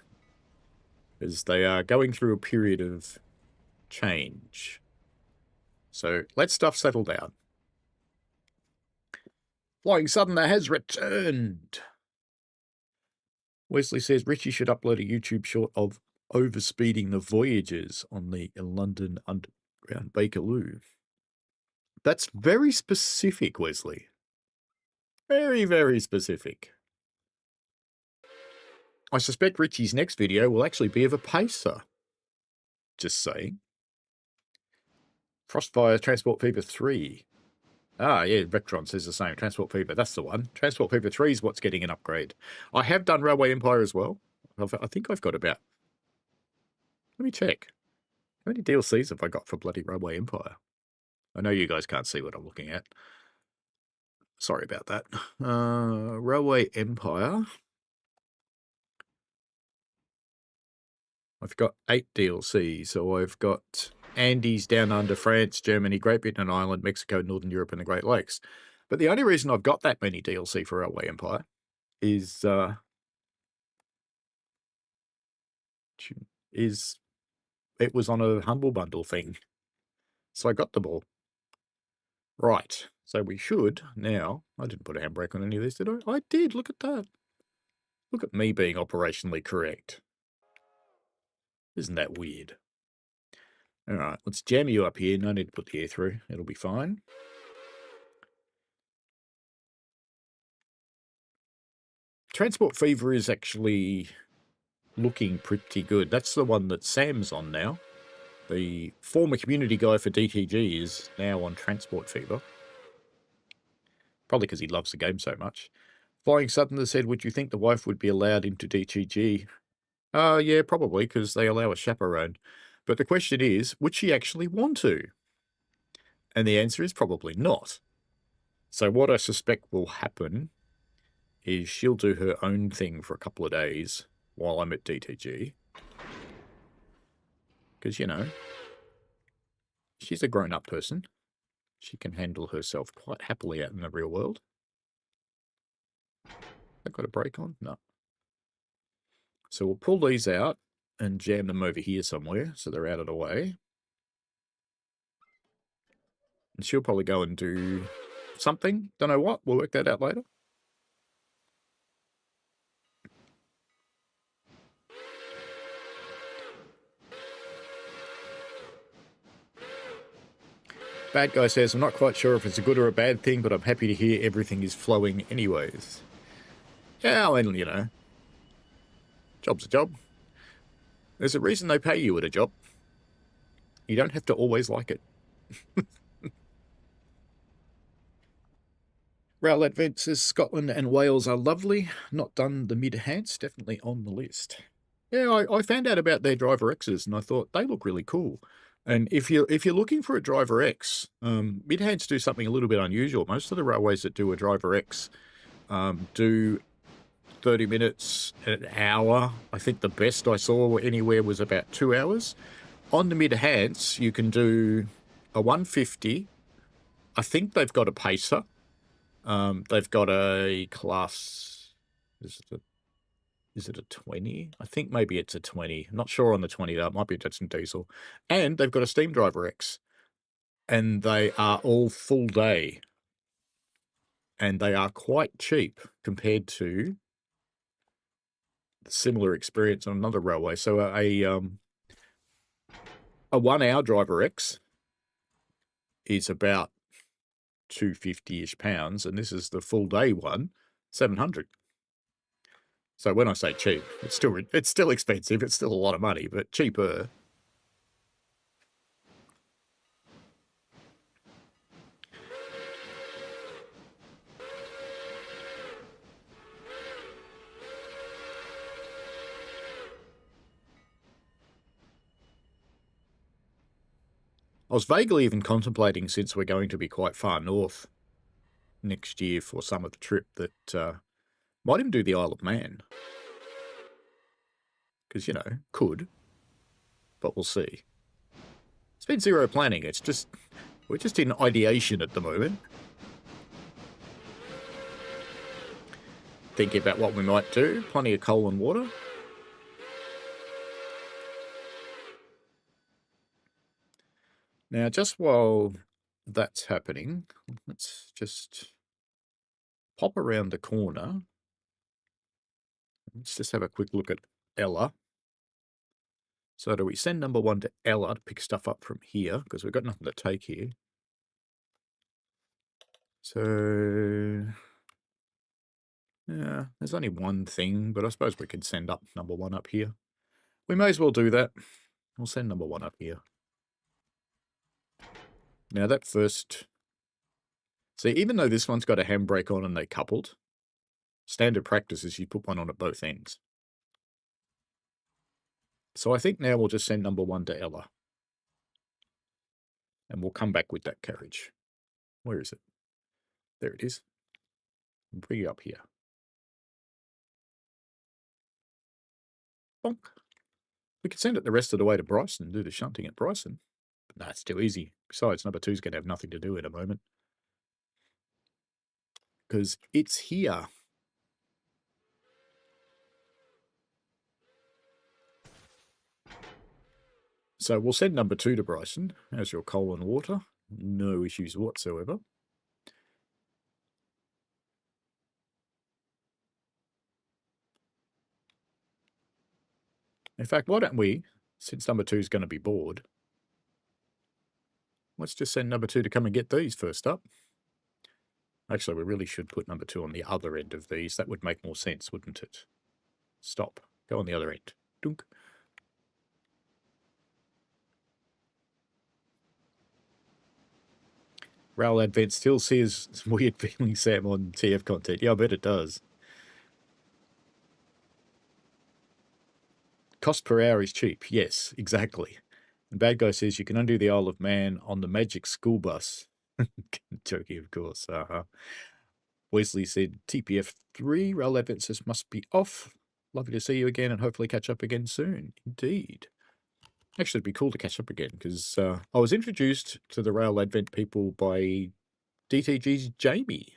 as they are going through a period of change. So let stuff settle down. Flying Southerner has returned. Wesley says Richie should upload a YouTube short of overspeeding the voyages on the London Underground Bakerloo. That's very specific, Wesley. Very, very specific. I suspect Richie's next video will actually be of a pacer. Just saying. Frostfire Transport Fever 3. Ah, yeah, Vectron says the same. Transport Fever, that's the one. Transport Fever 3 is what's getting an upgrade. I have done Railway Empire as well. I think I've got about... Let me check. How many DLCs have I got for bloody Railway Empire? I know you guys can't see what I'm looking at. Sorry about that. Railway Empire. I've got 8 DLCs, so I've got Andes down under France, Germany, Great Britain and Ireland, Mexico, Northern Europe and the Great Lakes. But the only reason I've got that many DLC for Railway Empire is it was on a Humble Bundle thing. So I got them all. Right. So we should now... I didn't put a handbrake on any of these, did I? I did. Look at that. Look at me being operationally correct. Isn't that weird? All right. Let's jam you up here. No need to put the air through. It'll be fine. Transport Fever is actually looking pretty good. That's the one that Sam's on now. The former community guy for DTG is now on Transport Fever. Probably because he loves the game so much. Flying Southerner said, would you think the wife would be allowed into DTG? Yeah, probably, because they allow a chaperone. But the question is, would she actually want to? And the answer is probably not. So what I suspect will happen is she'll do her own thing for a couple of days while I'm at DTG. Because, you know, she's a grown-up person. She can handle herself quite happily out in the real world. I've got a brake on? No. So we'll pull these out and jam them over here somewhere so they're out of the way. And she'll probably go and do something. Don't know what. We'll work that out later. Bad Guy says, I'm not quite sure if it's a good or a bad thing, but I'm happy to hear everything is flowing anyways. Yeah, well, you know, job's a job. There's a reason they pay you at a job. You don't have to always like it. Rowlett Vent says, Scotland and Wales are lovely. Not done the mid-hants, definitely on the list. Yeah, I found out about their Driver X's and I thought they look really cool. And if you're looking for a Driver X, mid-hants do something a little bit unusual. Most of the railways that do a Driver X do 30 minutes, an hour. I think the best I saw anywhere was about 2 hours. On the mid-hants, you can do a 150. I think they've got a pacer. They've got a class... Is it a 20? I think maybe it's a 20. I'm not sure on the 20, though. It might be a Datsun diesel. And they've got a Steam Driver X. And they are all full day. And they are quite cheap compared to the similar experience on another railway. So a 1 hour Driver X is about 250-ish pounds. And this is the full day one, 700. So when I say cheap, it's still expensive. It's still a lot of money, but cheaper. I was vaguely even contemplating, since we're going to be quite far north next year for some of the trip, that might even do the Isle of Man. Because, you know, could. But we'll see. It's been zero planning. It's just... We're just in ideation at the moment. Thinking about what we might do. Plenty of coal and water. Now, just while that's happening, let's just pop around the corner. Let's just have a quick look at Ella. So do we send number 1 to Ella to pick stuff up from here? Because we've got nothing to take here. So... yeah, there's only one thing, but I suppose we could send up number 1 up here. We may as well do that. We'll send number 1 up here. Now that first... See, even though this one's got a handbrake on and they coupled, standard practice is you put one on at both ends. So I think now we'll just send number 1 to Ella. And we'll come back with that carriage. Where is it? There it is. I'll bring you up here. Bonk. We could send it the rest of the way to Bryson and do the shunting at Bryson. But That's too easy. Besides, number 2's going to have nothing to do in a moment. Because it's here. So we'll send number 2 to Bryson as your coal and water. No issues whatsoever. In fact, why don't we, since number 2 is going to be bored, let's just send number 2 to come and get these first up. Actually, we really should put number 2 on the other end of these. That would make more sense, wouldn't it? Stop. Go on the other end. Dunk. Rail Advent still says weird feeling Sam on TF content. Yeah, I bet it does. Cost per hour is cheap. Yes, exactly. And Bad Guy says you can undo the Isle of Man on the Magic School Bus. Joking, of course. Wesley said TPF3. Rail Advent says must be off. Lovely to see you again and hopefully catch up again soon. Indeed. Actually, it'd be cool to catch up again because I was introduced to the Rail Advent people by DTG's Jamie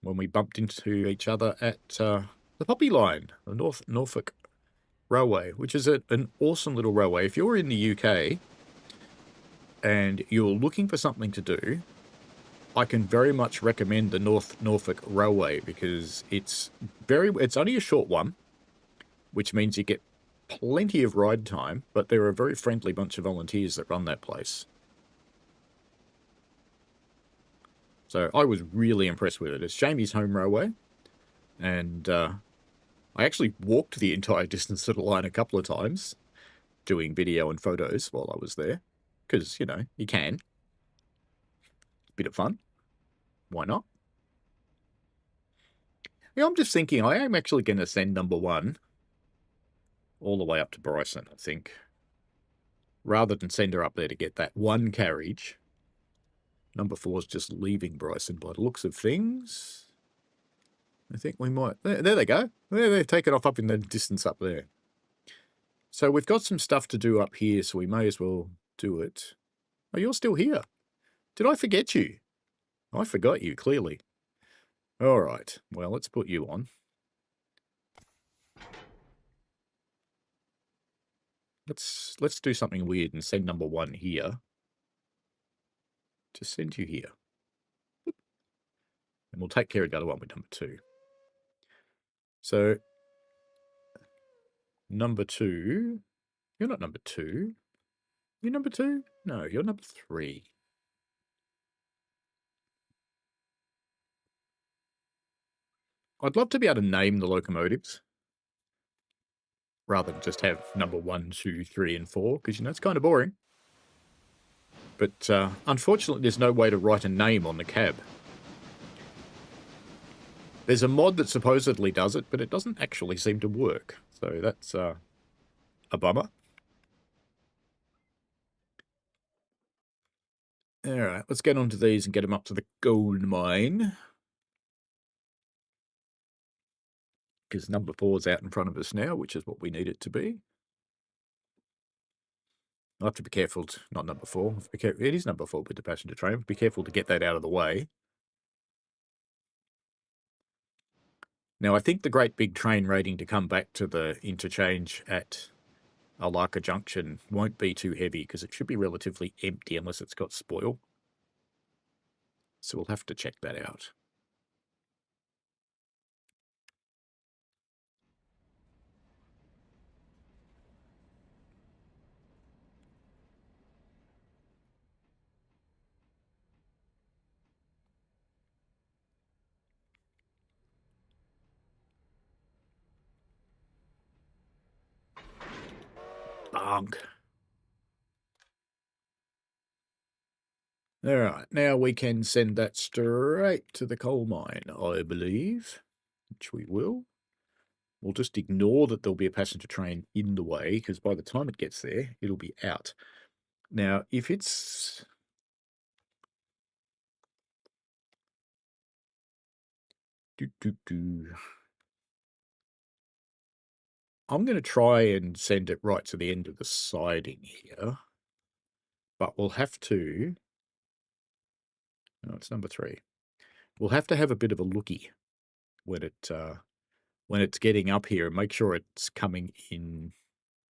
when we bumped into each other at the Poppy Line, the Norfolk Railway, which is an awesome little railway. If you're in the UK and you're looking for something to do, I can very much recommend the Norfolk Railway because it's only a short one, which means you get plenty of ride time, but they're a very friendly bunch of volunteers that run that place. So I was really impressed with it. It's Jamie's home railway, and I actually walked the entire distance of the line a couple of times, doing video and photos while I was there, because, you know, you can. Bit of fun. Why not? Yeah, I'm just thinking I am actually going to send number 1 all the way up to Bryson, I think. Rather than send her up there to get that one carriage. Number 4 is just leaving Bryson by the looks of things. I think we might... There they go. They've taken off up in the distance up there. So we've got some stuff to do up here, so we may as well do it. Oh, you're still here. Did I forget you? I forgot you, clearly. All right. Well, let's put you on. Let's do something weird and send number 1 here. To send you here. And we'll take care of the other one with number 2. So, number 2. You're not number 2. You're number 2? No, you're number 3. I'd love to be able to name the locomotives rather than just have number 1, 2, 3, and 4, because, you know, it's kind of boring. But unfortunately, there's no way to write a name on the cab. There's a mod that supposedly does it, but it doesn't actually seem to work. So that's a bummer. All right, let's get onto these and get them up to the gold mine. Because number 4 is out in front of us now, which is what we need it to be. I'll have to be careful, not number 4. It is number 4 with the passenger train. Be careful to get that out of the way. Now, I think the great big train rating to come back to the interchange at Alarka Junction won't be too heavy because it should be relatively empty unless it's got spoil. So we'll have to check that out. Bonk. All right, now we can send that straight to the coal mine, I believe, which we will. We'll just ignore that there'll be a passenger train in the way, because by the time it gets there, it'll be out. Now, if it's... I'm going to try and send it right to the end of the siding here. but we'll have to... No, it's number 3. We'll have to have a bit of a looky when it's getting up here and make sure it's coming in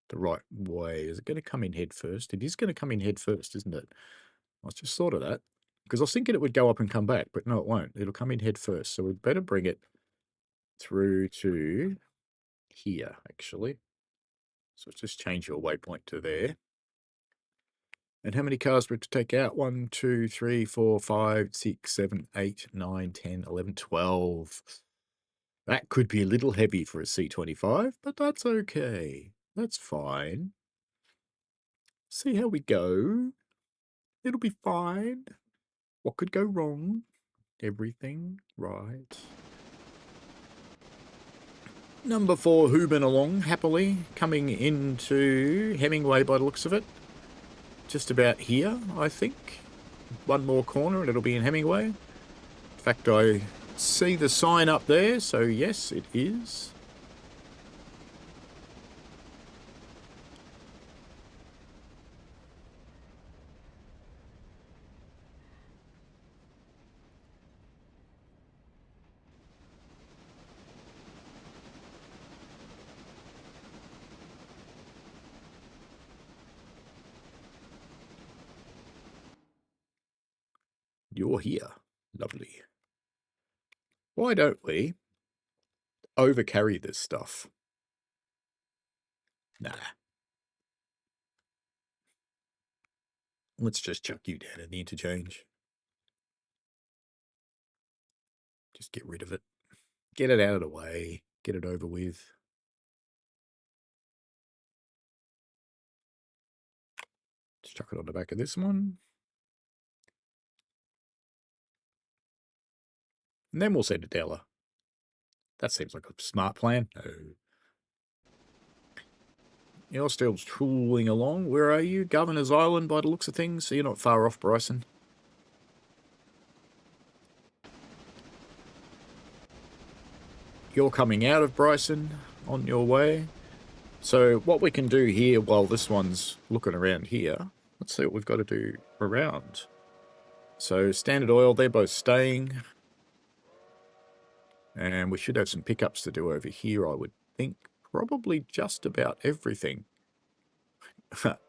the right way. Is it going to come in head first? It is going to come in head first, isn't it? I just thought of that because I was thinking it would go up and come back, but no, it won't. It'll come in head first. So we'd better bring it through to here, actually. So let's just change your waypoint to there. And how many cars would it take out? 1, 2, 3, 4, 5, 6, 7, 8, 9, 10, 11, 12. That could be a little heavy for a C25, but that's okay. That's fine. See how we go. It'll be fine. What could go wrong? Everything right. Number 4 hoobing along happily, coming into Hemingway by the looks of it. Just about here, I think. One more corner and it'll be in Hemingway. In fact, I see the sign up there, so yes, it is. You're here. Lovely. Why don't we overcarry this stuff? Nah. Let's just chuck you down in the interchange. Just get rid of it. Get it out of the way. Get it over with. Just chuck it on the back of this one. And then we'll send it to Ella. That seems like a smart plan. No. You're still tooling along. Where are you? Governor's Island by the looks of things. So you're not far off, Bryson. You're coming out of Bryson on your way. So what we can do here while this one's looking around here, let's see what we've got to do around. So Standard Oil, they're both staying. And we should have some pickups to do over here, I would think. Probably just about everything.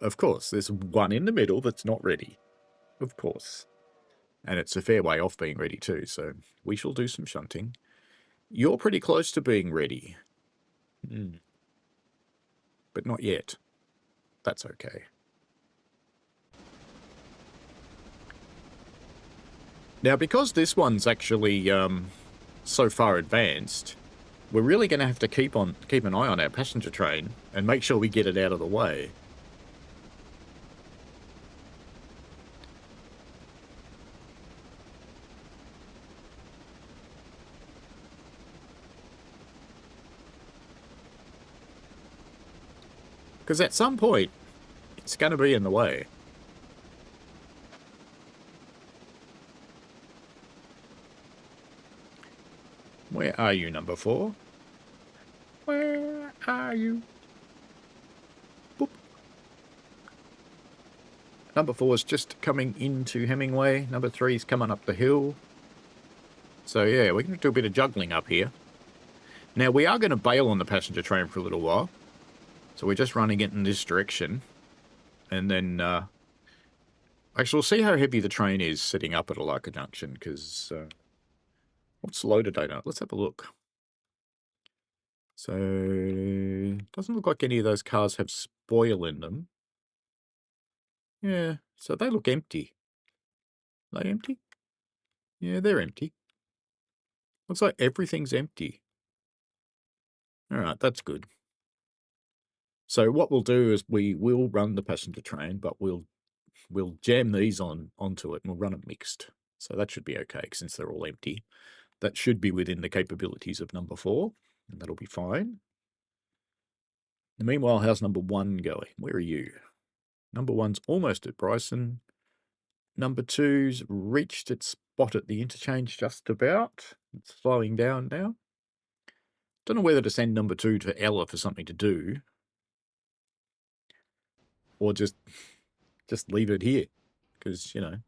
Of course, there's one in the middle that's not ready. Of course. And it's a fair way off being ready too, so we shall do some shunting. You're pretty close to being ready. But not yet. That's okay. Now, because this one's actually so far advanced, we're really going to have to keep an eye on our passenger train and make sure we get it out of the way. Because at some point, it's going to be in the way. Where are you, number 4? Where are you? Boop. Number 4 is just coming into Hemingway. Number 3 is coming up the hill. So yeah, we're going to do a bit of juggling up here. Now, we are going to bail on the passenger train for a little while. So we're just running it in this direction. And then, actually, we'll see how heavy the train is sitting up at Alarka Junction, because what's the loader date on it? Let's have a look. So, doesn't look like any of those cars have spoil in them. Yeah, so they look empty. Are they empty? Yeah, they're empty. Looks like everything's empty. All right, that's good. So what we'll do is we will run the passenger train, but we'll jam these onto it and we'll run it mixed. So that should be okay since they're all empty. That should be within the capabilities of number 4, and that'll be fine. And meanwhile, how's number 1 going? Where are you? Number 1's almost at Bryson. Number 2's reached its spot at the interchange just about. It's slowing down now. Don't know whether to send number 2 to Ella for something to do, or just just leave it here. Because, you know,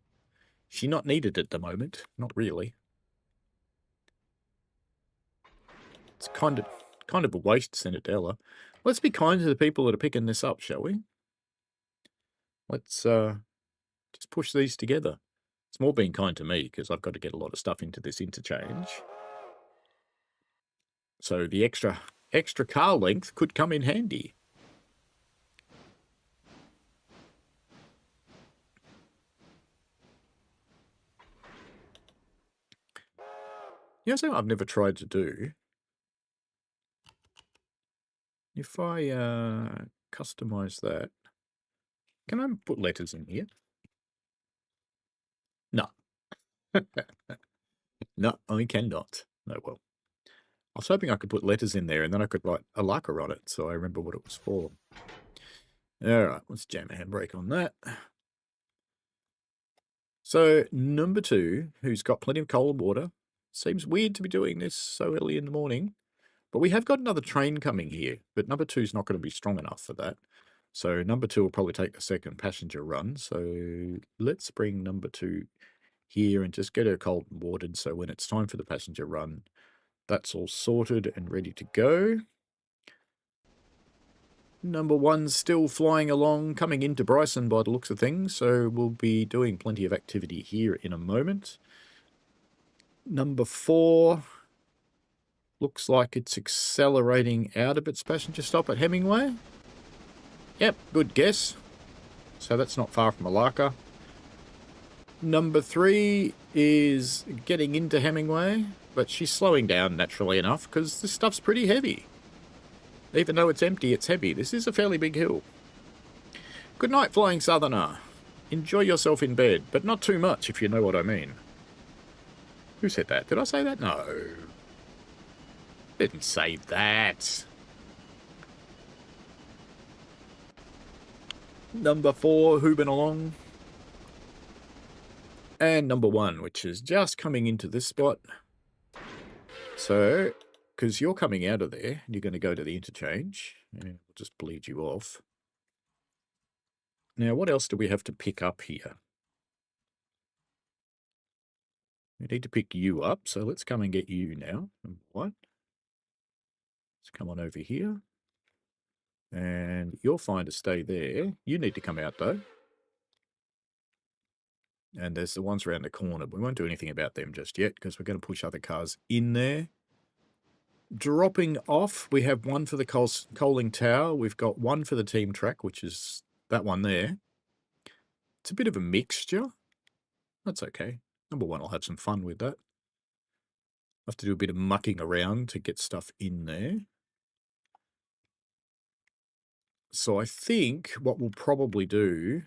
she not needed at the moment. Not really. It's kind of a waste to send it to Ella. Let's be kind to the people that are picking this up, shall we? Let's just push these together. It's more being kind to me because I've got to get a lot of stuff into this interchange. So the extra car length could come in handy. You know something I've never tried to do? If I customize that, can I put letters in here? No. No, I cannot. No, well. I was hoping I could put letters in there and then I could write Alarka on it so I remember what it was for. Alright, let's jam a handbrake on that. So, number 2, who's got plenty of coal and water. Seems weird to be doing this so early in the morning. But we have got another train coming here, but number 2's not going to be strong enough for that. So number 2 will probably take the second passenger run. So let's bring number 2 here and just get her cold and watered. So when it's time for the passenger run, that's all sorted and ready to go. Number 1's still flying along, coming into Bryson by the looks of things. So we'll be doing plenty of activity here in a moment. Number 4 looks like it's accelerating out of its passenger stop at Hemingway. Yep, good guess. So that's not far from Alarka. Number 3 is getting into Hemingway, but she's slowing down naturally enough because this stuff's pretty heavy. Even though it's empty, it's heavy. This is a fairly big hill. Good night, Flying Southerner. Enjoy yourself in bed, but not too much, if you know what I mean. Who said that? Did I say that? No. Didn't say that. Number 4, hoobing along. And number 1, which is just coming into this spot. So, because you're coming out of there, you're going to go to the interchange. And we'll just bleed you off. Now, what else do we have to pick up here? We need to pick you up, so let's come and get you now. Number 1. Let's come on over here. And you're fine to stay there. You need to come out, though. And there's the ones around the corner. We won't do anything about them just yet because we're going to push other cars in there. Dropping off, we have one for the coaling tower. We've got one for the team track, which is that one there. It's a bit of a mixture. That's okay. Number 1, I'll have some fun with that. Have to do a bit of mucking around to get stuff in there. So I think what we'll probably do,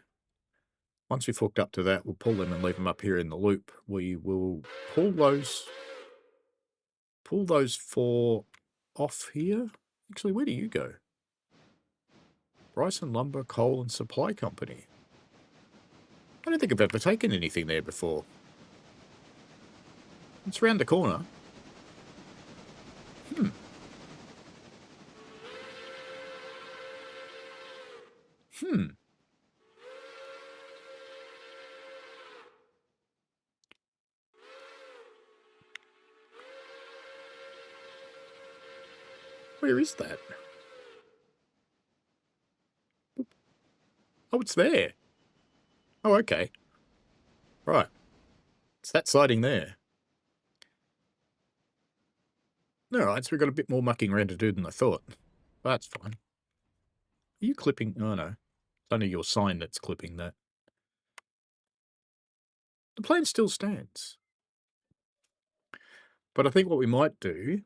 once we've hooked up to that, we'll pull them and leave them up here in the loop. We will pull those 4 off here. Actually, where do you go? Bryson Lumber, Coal and Supply Company. I don't think I've ever taken anything there before. It's round the corner. Where is that? Oh, it's there. Oh, okay. Right. It's that siding there. Alright, so we've got a bit more mucking around to do than I thought. That's fine. Are you clipping? Oh, no. It's only your sign that's clipping that. The plan still stands. But I think what we might do,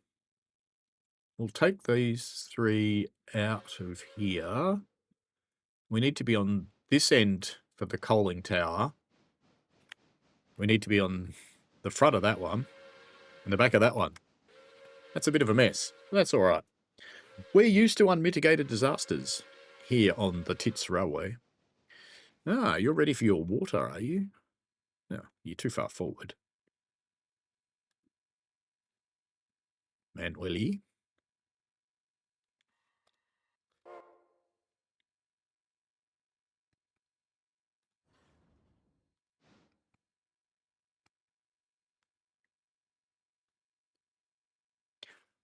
we'll take these 3 out of here. We need to be on this end for the coaling tower. We need to be on the front of that one and the back of that one. That's a bit of a mess. That's all right. We're used to unmitigated disasters here on the TITS Railway. Ah, you're ready for your water, are you? No, you're too far forward. Manually.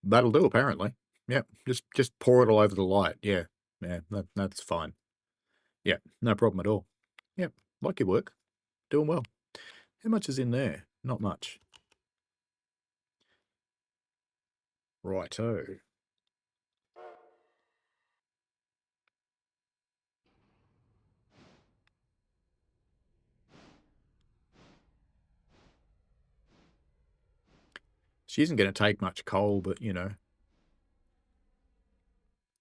That'll do, apparently. Yep, just pour it all over the light. Yeah, that's fine. Yeah, no problem at all. Yep, like your work. Doing well. How much is in there? Not much. Righto. She isn't going to take much coal, but, you know.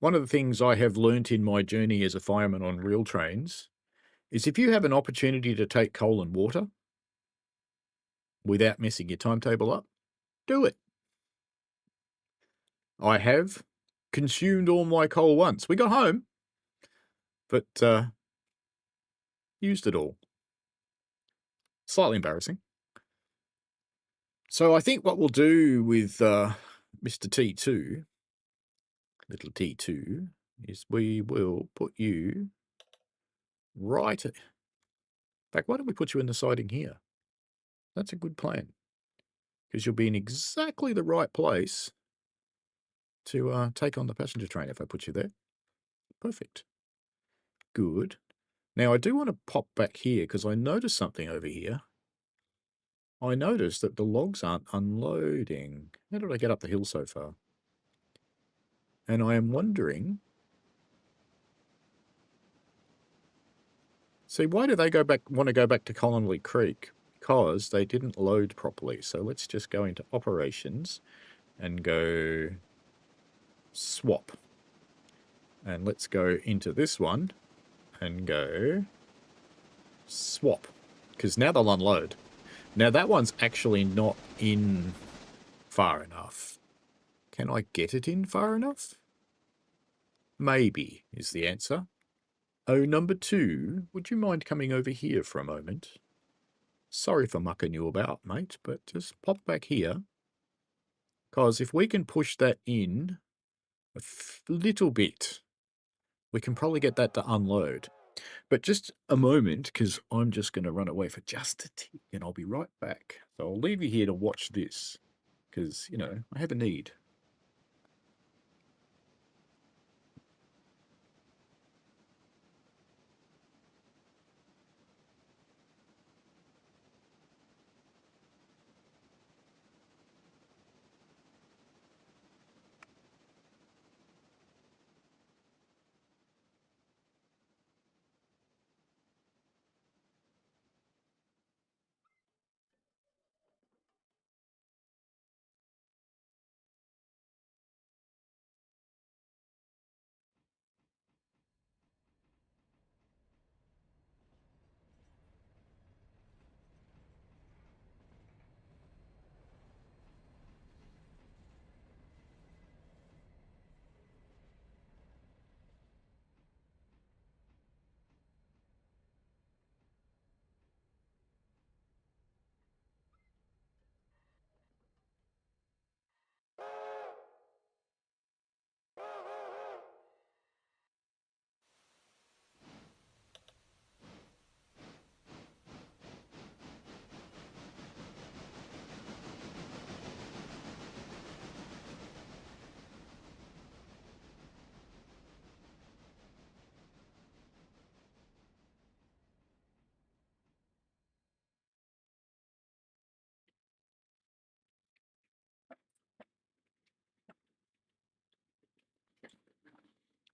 One of the things I have learnt in my journey as a fireman on rail trains is if you have an opportunity to take coal and water without messing your timetable up, do it. I have consumed all my coal once. We got home, but used it all. Slightly embarrassing. So I think what we'll do with Mr. T2, little T2, is we will put you right. In fact, why don't we put you in the siding here? That's a good plan, because you'll be in exactly the right place to take on the passenger train if I put you there. Perfect. Good. Now, I do want to pop back here because I noticed something over here. I noticed that the logs aren't unloading. How did I get up the hill so far? And I am wondering... See, why do they want to go back to Colony Creek? Because they didn't load properly. So let's just go into operations and go swap. And let's go into this one and go swap. Because now they'll unload. Now that one's actually not in far enough. Can I get it in far enough? Maybe is the answer. Oh, number 2, would you mind coming over here for a moment? Sorry for mucking you about, mate, but just pop back here. Because if we can push that in a little bit, we can probably get that to unload. But just a moment, because I'm just going to run away for just a tick, and I'll be right back. So I'll leave you here to watch this, because, you know, I have a need.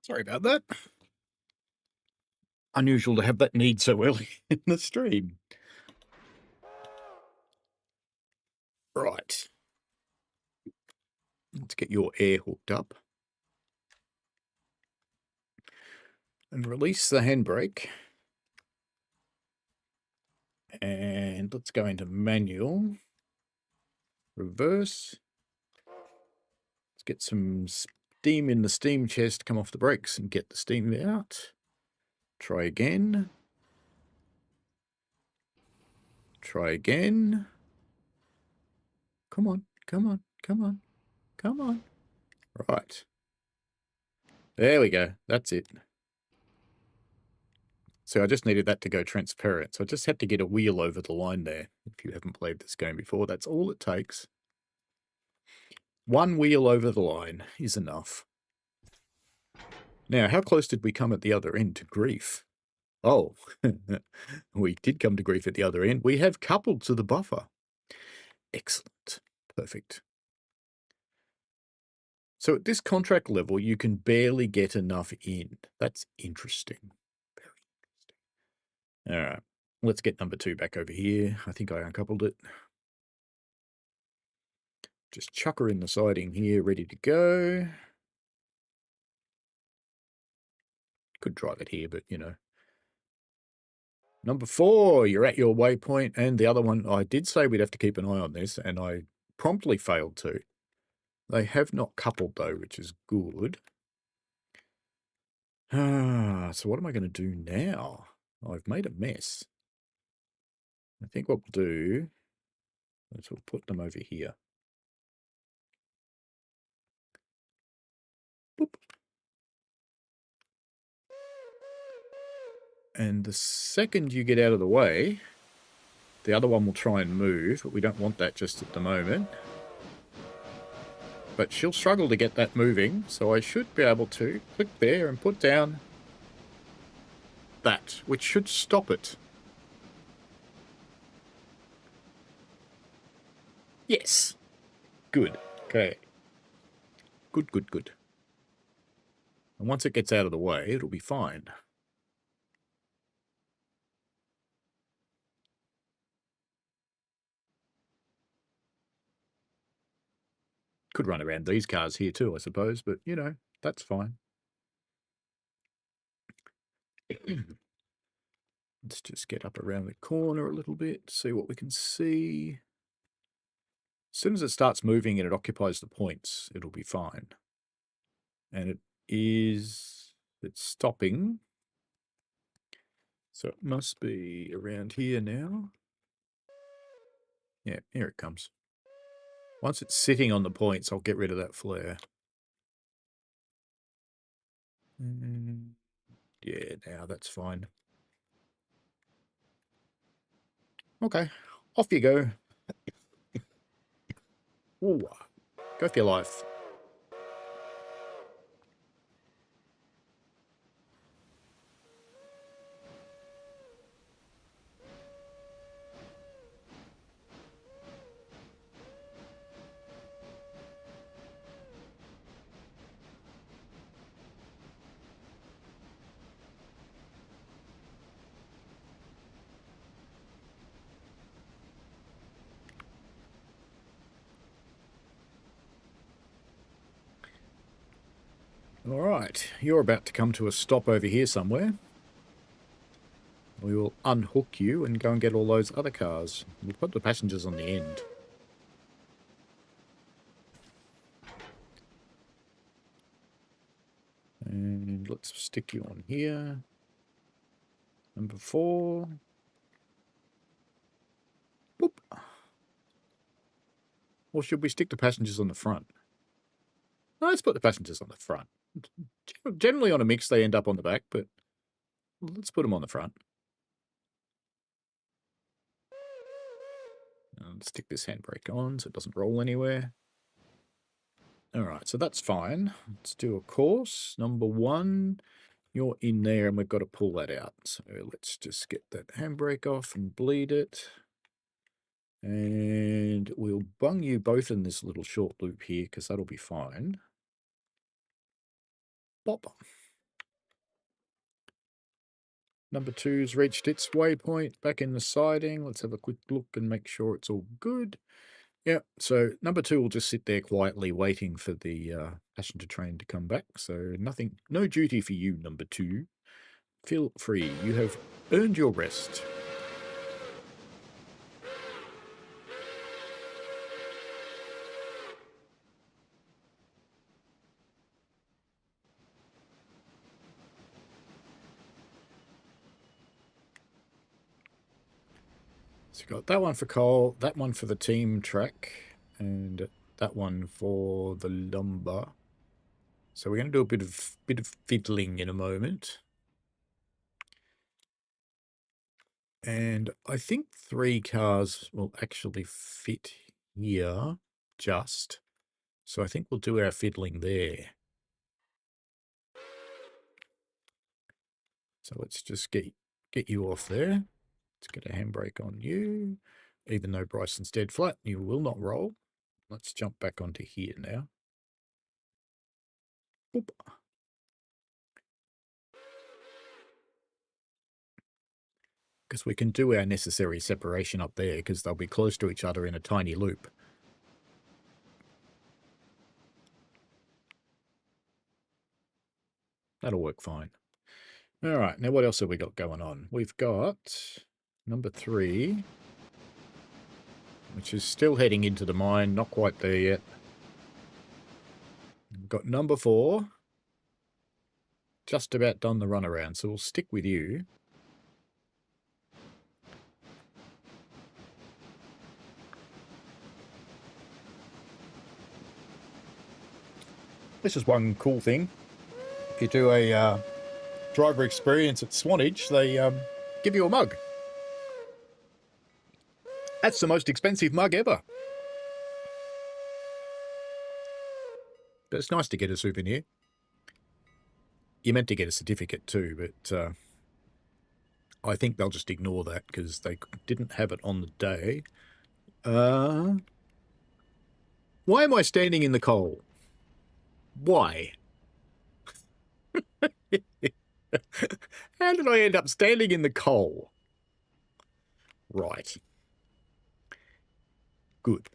Sorry about that. Unusual to have that need so early in the stream. Right. Let's get your air hooked up. And release the handbrake. And let's go into manual. Reverse. Let's get some steam in the steam chest, come off the brakes and get the steam out. Try again. Try again. Come on, come on, come on, come on. Right. There we go. That's it. So I just needed that to go transparent. So I just had to get a wheel over the line there. If you haven't played this game before, that's all it takes. One wheel over the line is enough. Now, how close did we come at the other end to grief? Oh, we did come to grief at the other end. We have coupled to the buffer. Excellent. Perfect. So at this contract level, you can barely get enough in. That's interesting. Very interesting. All right. Let's get number 2 back over here. I think I uncoupled it. Just chuck her in the siding here, ready to go. Could drive it here, but, you know. Number 4, you're at your waypoint, and the other one, I did say we'd have to keep an eye on this, and I promptly failed to. They have not coupled, though, which is good. So what am I going to do now? I've made a mess. I think what we'll do is we'll put them over here. Boop. And the second you get out of the way, the other one will try and move, but we don't want that just at the moment. But she'll struggle to get that moving, so I should be able to click there and put down that, which should stop it. Yes. Good. Okay. Good, good, good. And once it gets out of the way, it'll be fine. Could run around these cars here too, I suppose, but, you know, that's fine. Let's just get up around the corner a little bit, see what we can see. As soon as it starts moving and it occupies the points, it'll be fine. And it's stopping. So it must be around here now. Yeah, here it comes. Once it's sitting on the points, I'll get rid of that flare. Yeah, now that's fine. Okay, off you go. Ooh, go for your life. All right, you're about to come to a stop over here somewhere. We will unhook you and go and get all those other cars. We'll put the passengers on the end. And let's stick you on here. Number 4. Boop. Or should we stick the passengers on the front? No, let's put the passengers on the front. Generally on a mix they end up on the back, but let's put them on the front. Let's stick this handbrake on so it doesn't roll anywhere. Alright, so that's fine. Let's do a course. Number 1, you're in there and we've got to pull that out. So let's just get that handbrake off and bleed it. And we'll bung you both in this little short loop here because that'll be fine. Bop. Number 2's reached its waypoint, back in the siding. Let's have a quick look and make sure it's all good. Yeah, so number 2 will just sit there quietly waiting for the passenger train to come back. So no duty for you, number 2. Feel free. You have earned your rest. So you've got that one for coal, that one for the team track, and that one for the lumber. So we're going to do a bit of fiddling in a moment. And I think 3 cars will actually fit here just. So I think we'll do our fiddling there. So let's just get you off there. Let's get a handbrake on you. Even though Bryson's dead flat, you will not roll. Let's jump back onto here now. Boop. Because we can do our necessary separation up there because they'll be close to each other in a tiny loop. That'll work fine. All right, now what else have we got going on? We've got number 3, which is still heading into the mine, not quite there yet. We've got number 4, just about done the runaround, so we'll stick with you. This is one cool thing. If you do a driver experience at Swanage, they give you a mug. That's the most expensive mug ever. But it's nice to get a souvenir. You meant to get a certificate too, but I think they'll just ignore that because they didn't have it on the day. Why am I standing in the coal? Why? How did I end up standing in the coal? Right. Good.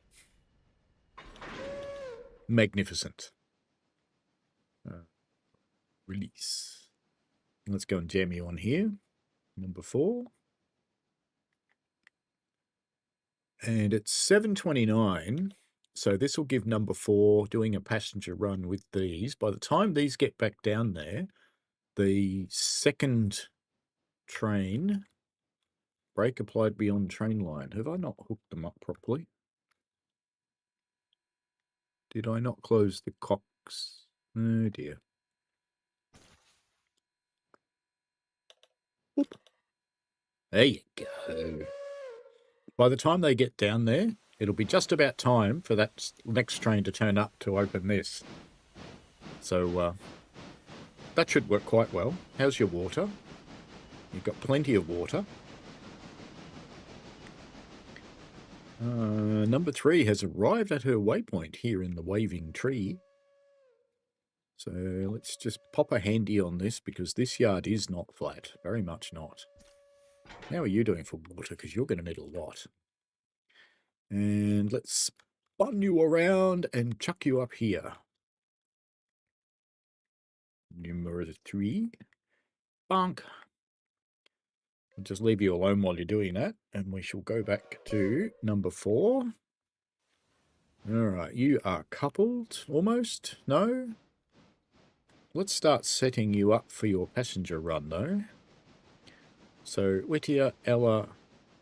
Magnificent. Release. Let's go and jam you on here. Number 4. And it's 7:29. So this will give number 4 doing a passenger run with these. By the time these get back down there, the second train, brake applied beyond train line. Have I not hooked them up properly? Did I not close the cocks? Oh dear. Oop. There you go. By the time they get down there, it'll be just about time for that next train to turn up to open this. So that should work quite well. How's your water? You've got plenty of water. Number 3 has arrived at her waypoint here in the waving tree. So let's just pop a handy on this because this yard is not flat. Very much not. How are you doing for water? Because you're going to need a lot. And let's spun you around and chuck you up here. Number 3. Bonk. I'll just leave you alone while you're doing that. And we shall go back to number 4. All right, you are coupled, almost. No? Let's start setting you up for your passenger run, though. So, Whittier, Ella,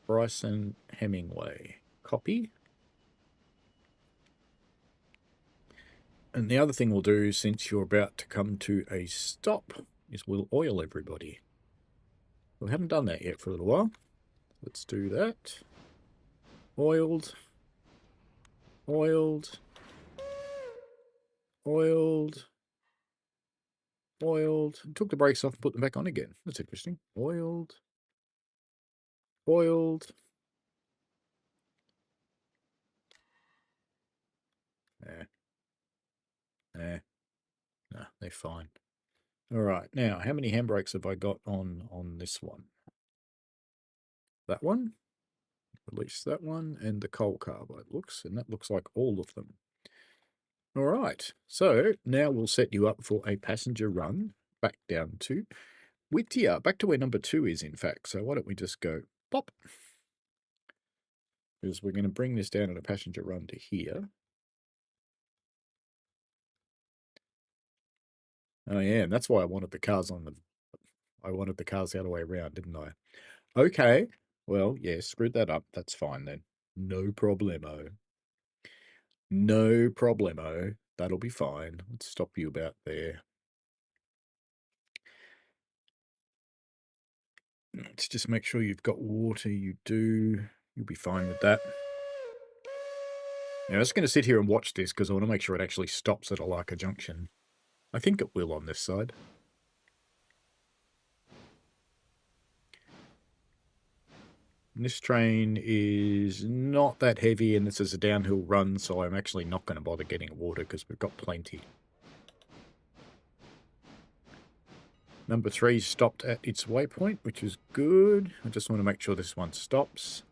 Bryson, Hemingway. Copy. And the other thing we'll do, since you're about to come to a stop, is we'll oil everybody. We haven't done that yet for a little while. Let's do that. Oiled. Oiled. Oiled. Oiled. Took the brakes off and put them back on again. That's interesting. Oiled. Oiled. No, they're fine. All right, now, how many handbrakes have I got on this one? That one, release that one, and the coal carbide looks, and that looks like all of them. All right, so now we'll set you up for a passenger run back down to Whittier, back to where number 2 is, in fact. So why don't we just go pop? Because we're going to bring this down at a passenger run to here. Oh yeah, and that's why I wanted the cars the other way around, didn't I? Okay, well, yeah, screwed that up. That's fine then. No problemo. No problemo. That'll be fine. Let's stop you about there. Let's just make sure you've got water. You do. You'll be fine with that. Now, I'm just going to sit here and watch this because I want to make sure it actually stops at Alarka Junction. I think it will on this side. And this train is not that heavy, and this is a downhill run, so I'm actually not going to bother getting water because we've got plenty. Number 3 stopped at its waypoint, which is good. I just want to make sure this one stops.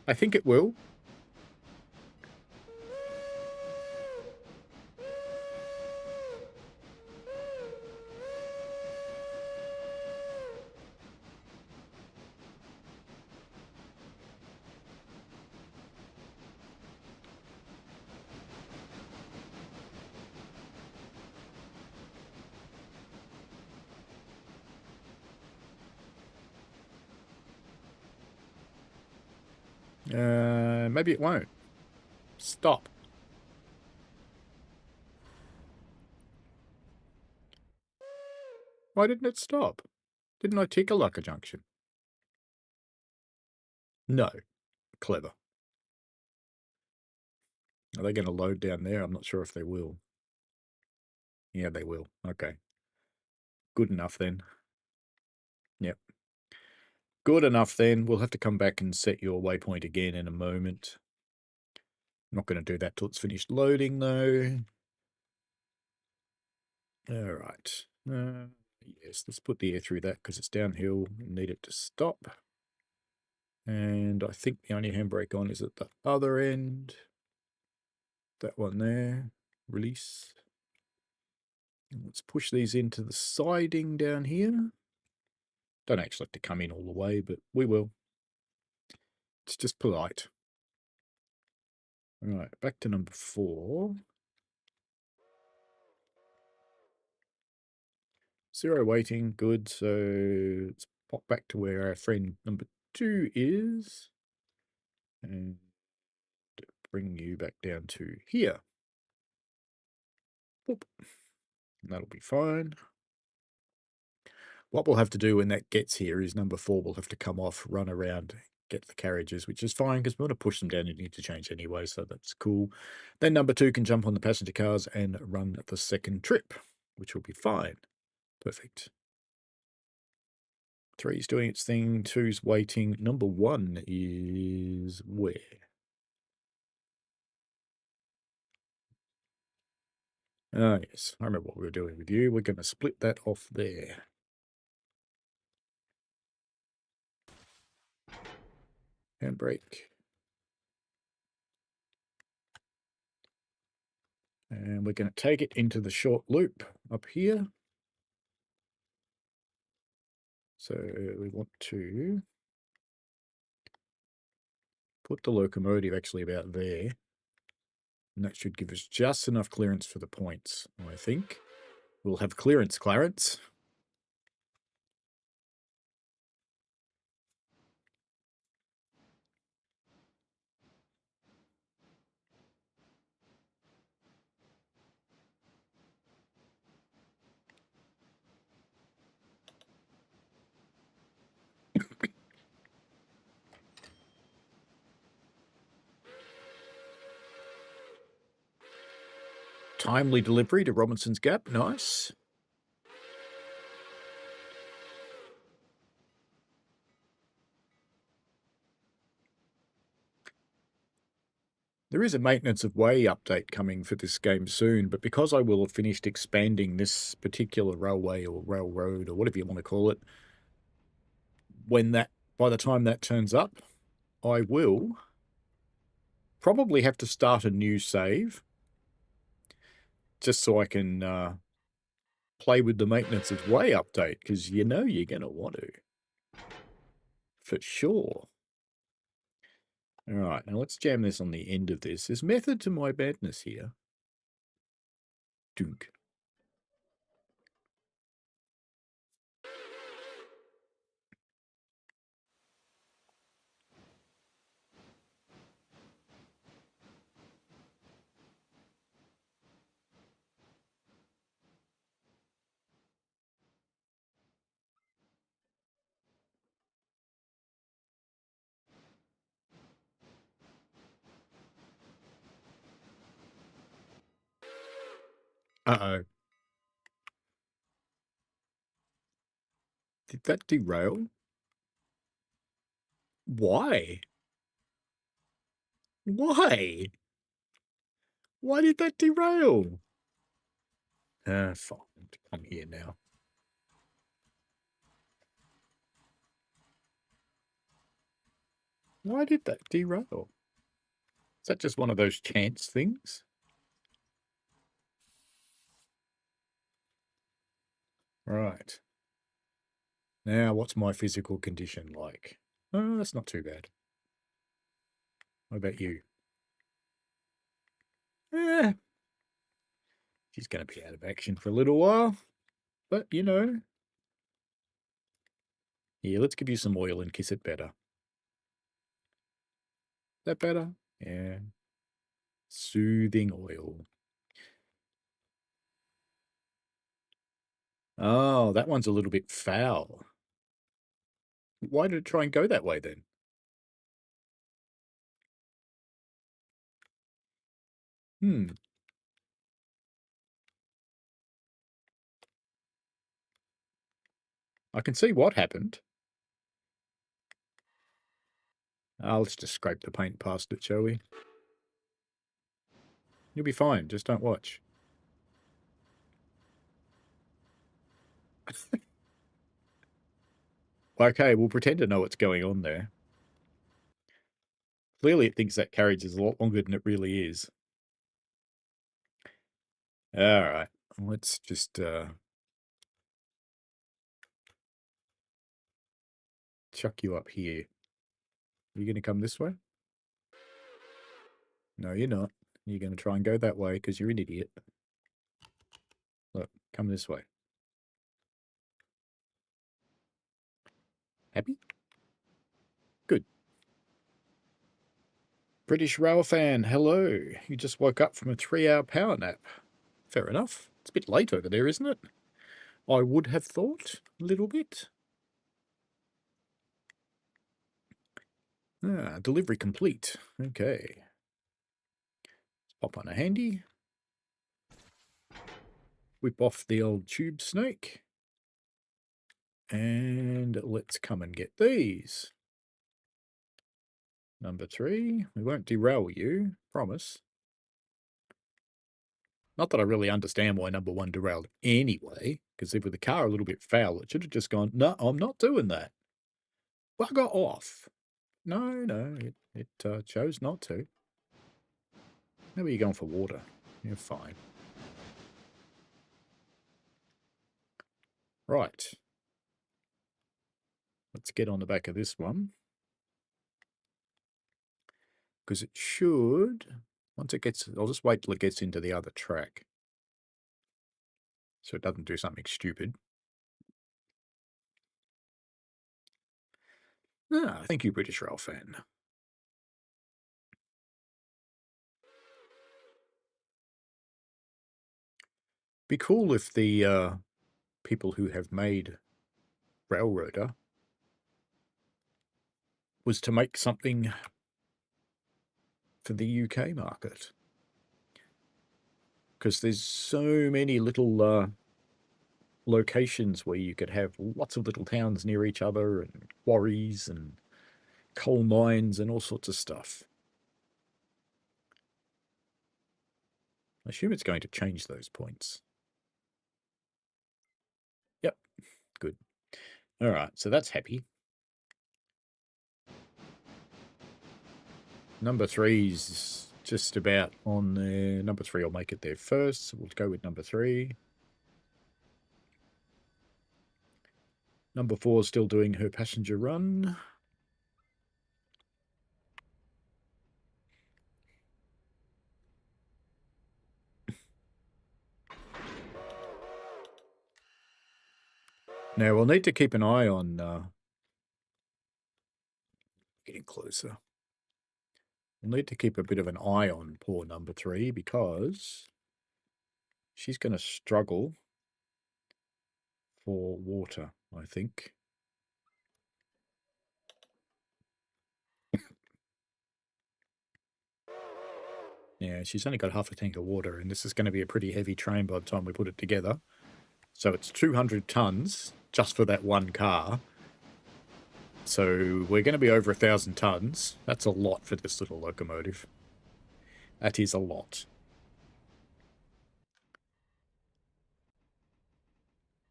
I think it will. Maybe it won't. Stop. Why didn't it stop? Didn't I tick Alarka Junction? No. Clever. Are they going to load down there? I'm not sure if they will. Yeah, they will. Okay. Good enough then. Yep. Good enough then. We'll have to come back and set your waypoint again in a moment. I'm not going to do that till it's finished loading though. All right. Yes, let's put the air through that because it's downhill. We need it to stop. And I think the only handbrake on is at the other end. That one there. Release. And let's push these into the siding down here. Don't actually have to come in all the way, but we will. It's just polite. All right, back to number 4. 0 waiting, good. So let's pop back to where our friend number 2 is. And bring you back down to here. Boop. And that'll be fine. What we'll have to do when that gets here is number 4 will have to come off, run around, get the carriages, which is fine because we want to push them down in interchange anyway, so that's cool. Then number 2 can jump on the passenger cars and run the second trip, which will be fine. Perfect. 3's doing its thing, 2's waiting. Number 1 is where? Ah, yes, I remember what we were doing with you. We're going to split that off there. Handbrake. And we're going to take it into the short loop up here. So we want to put the locomotive actually about there. And that should give us just enough clearance for the points, I think. We'll have clearance, Clarence. Timely delivery to Robinson's Gap. Nice. There is a maintenance of way update coming for this game soon, but because I will have finished expanding this particular railway or railroad or whatever you want to call it, by the time that turns up, I will probably have to start a new save just so I can play with the maintenance of way update, because you know you're going to want to. For sure. All right, now let's jam this on the end of this. There's method to my madness here. Dunk. Uh-oh. Did that derail? Why? Why? Why did that derail? Fine. I'm here now. Why did that derail? Is that just one of those chance things? Right. Now, what's my physical condition like? Oh, that's not too bad. What about you? Eh, she's going to be out of action for a little while. But, you know. Here, let's give you some oil and kiss it better. That better? Yeah. Soothing oil. Oh, that one's a little bit foul. Why did it try and go that way then? I can see what happened. Let's just scrape the paint past it, shall we? You'll be fine, just don't watch. Okay, we'll pretend to know what's going on there. Clearly it thinks that carriage is a lot longer than it really is. Alright, let's just chuck you up here. Are you going to come this way? No, you're not. You're going to try and go that way because you're an idiot. Look, come this way. Happy? Good. British Rail fan, hello. You just woke up from a 3-hour power nap. Fair enough. It's a bit late over there, isn't it? I would have thought. A little bit. Delivery complete. Okay. Let's pop on a handy. Whip off the old tube snake. And let's come and get these. Number 3. We won't derail you. Promise. Not that I really understand why number 1 derailed anyway, because if with the car a little bit foul, it should have just gone, no, I'm not doing that. Bugger off. No, it chose not to. Maybe you're going for water. You're fine. Right. Let's get on the back of this one. Because it should, once it gets, I'll just wait till it gets into the other track. So it doesn't do something stupid. Thank you, British Rail fan. Be cool if the people who have made Railroader was to make something for the UK market. Because there's so many little locations where you could have lots of little towns near each other and quarries and coal mines and all sorts of stuff. I assume it's going to change those points. Yep, good. All right, so that's happy. Number 3's just about on there. Number 3 will make it there first, so we'll go with number 3. Number 4 is still doing her passenger run. Now, we'll need to keep an eye on... getting closer. We'll need to keep a bit of an eye on poor number 3 because she's going to struggle for water, I think. Yeah, she's only got half a tank of water, and this is going to be a pretty heavy train by the time we put it together. So it's 200 tons just for that one car. So we're going to be over 1,000 tons. That's a lot for this little locomotive. That is a lot.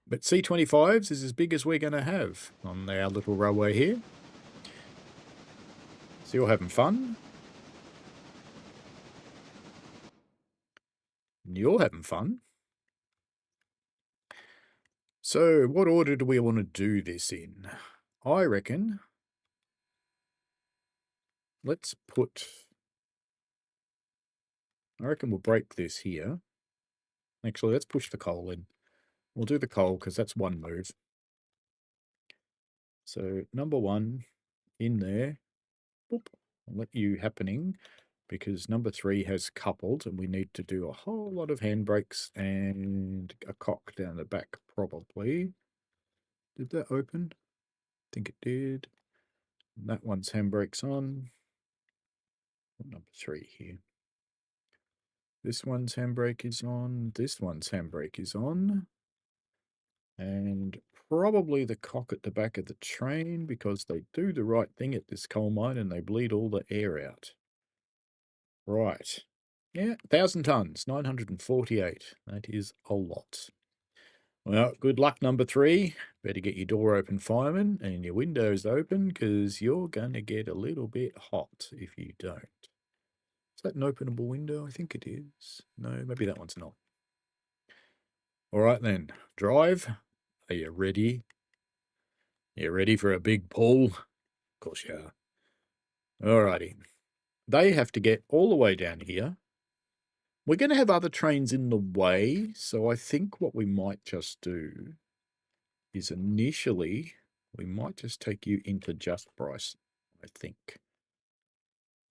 But C25s is as big as we're going to have on our little railway here. So you're having fun. You're having fun. So what order do we want to do this in? I reckon let's put... I reckon we'll break this here. Actually, let's push the coal in. We'll do the coal because that's one move. So number 1 in there. Boop. I'll let you happening because number 3 has coupled and we need to do a whole lot of handbrakes and a cock down the back probably. Did that open? I think it did. And that one's handbrakes on. Number 3 here. This one's handbrake is on. This one's handbrake is on. And probably the cock at the back of the train because they do the right thing at this coal mine and they bleed all the air out. Right. Yeah, 1,000 tons, 948. That is a lot. Well, good luck, number 3. Better get your door open, fireman, and your windows open because you're going to get a little bit hot if you don't. Is that an openable window? I think it is. No, maybe that one's not. All right then, drive. Are you ready? You ready for a big pull? Of course you are. All righty. They have to get all the way down here. We're going to have other trains in the way, so I think what we might just do is initially we might just take you into just Bryce, I think.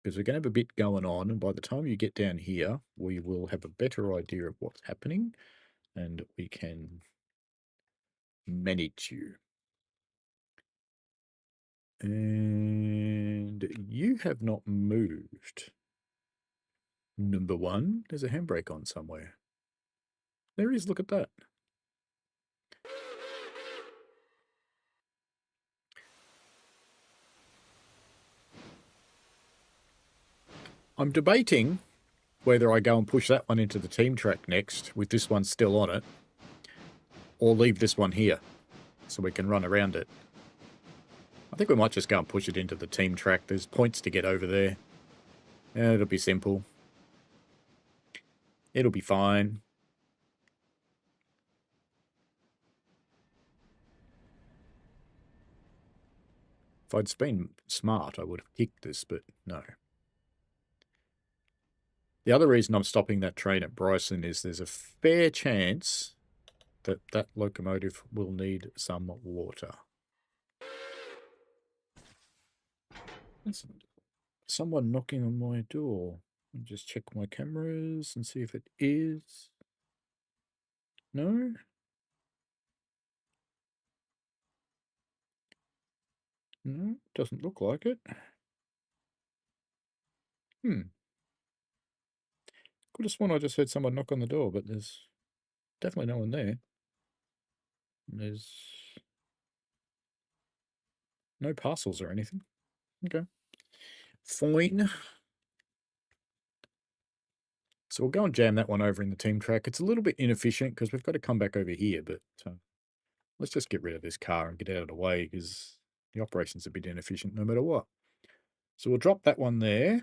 Because we're going to have a bit going on, and by the time you get down here, we will have a better idea of what's happening, and we can manage you. And you have not moved. Number 1, there's a handbrake on somewhere. There is, look at that. I'm debating whether I go and push that one into the team track next with this one still on it, or leave this one here so we can run around it. I think we might just go and push it into the team track. There's points to get over there. Yeah, it'll be simple. It'll be fine. If I'd been smart, I would have kicked this, but no. The other reason I'm stopping that train at Bryson is there's a fair chance that that locomotive will need some water. That's someone knocking on my door. I'll just check my cameras and see if it is. No? No, doesn't look like it. Could have sworn I just heard someone knock on the door, but there's definitely no one there. There's no parcels or anything. Okay. Fine. So we'll go and jam that one over in the team track. It's a little bit inefficient because we've got to come back over here, but let's just get rid of this car and get out of the way because the operation's a bit inefficient no matter what. So we'll drop that one there.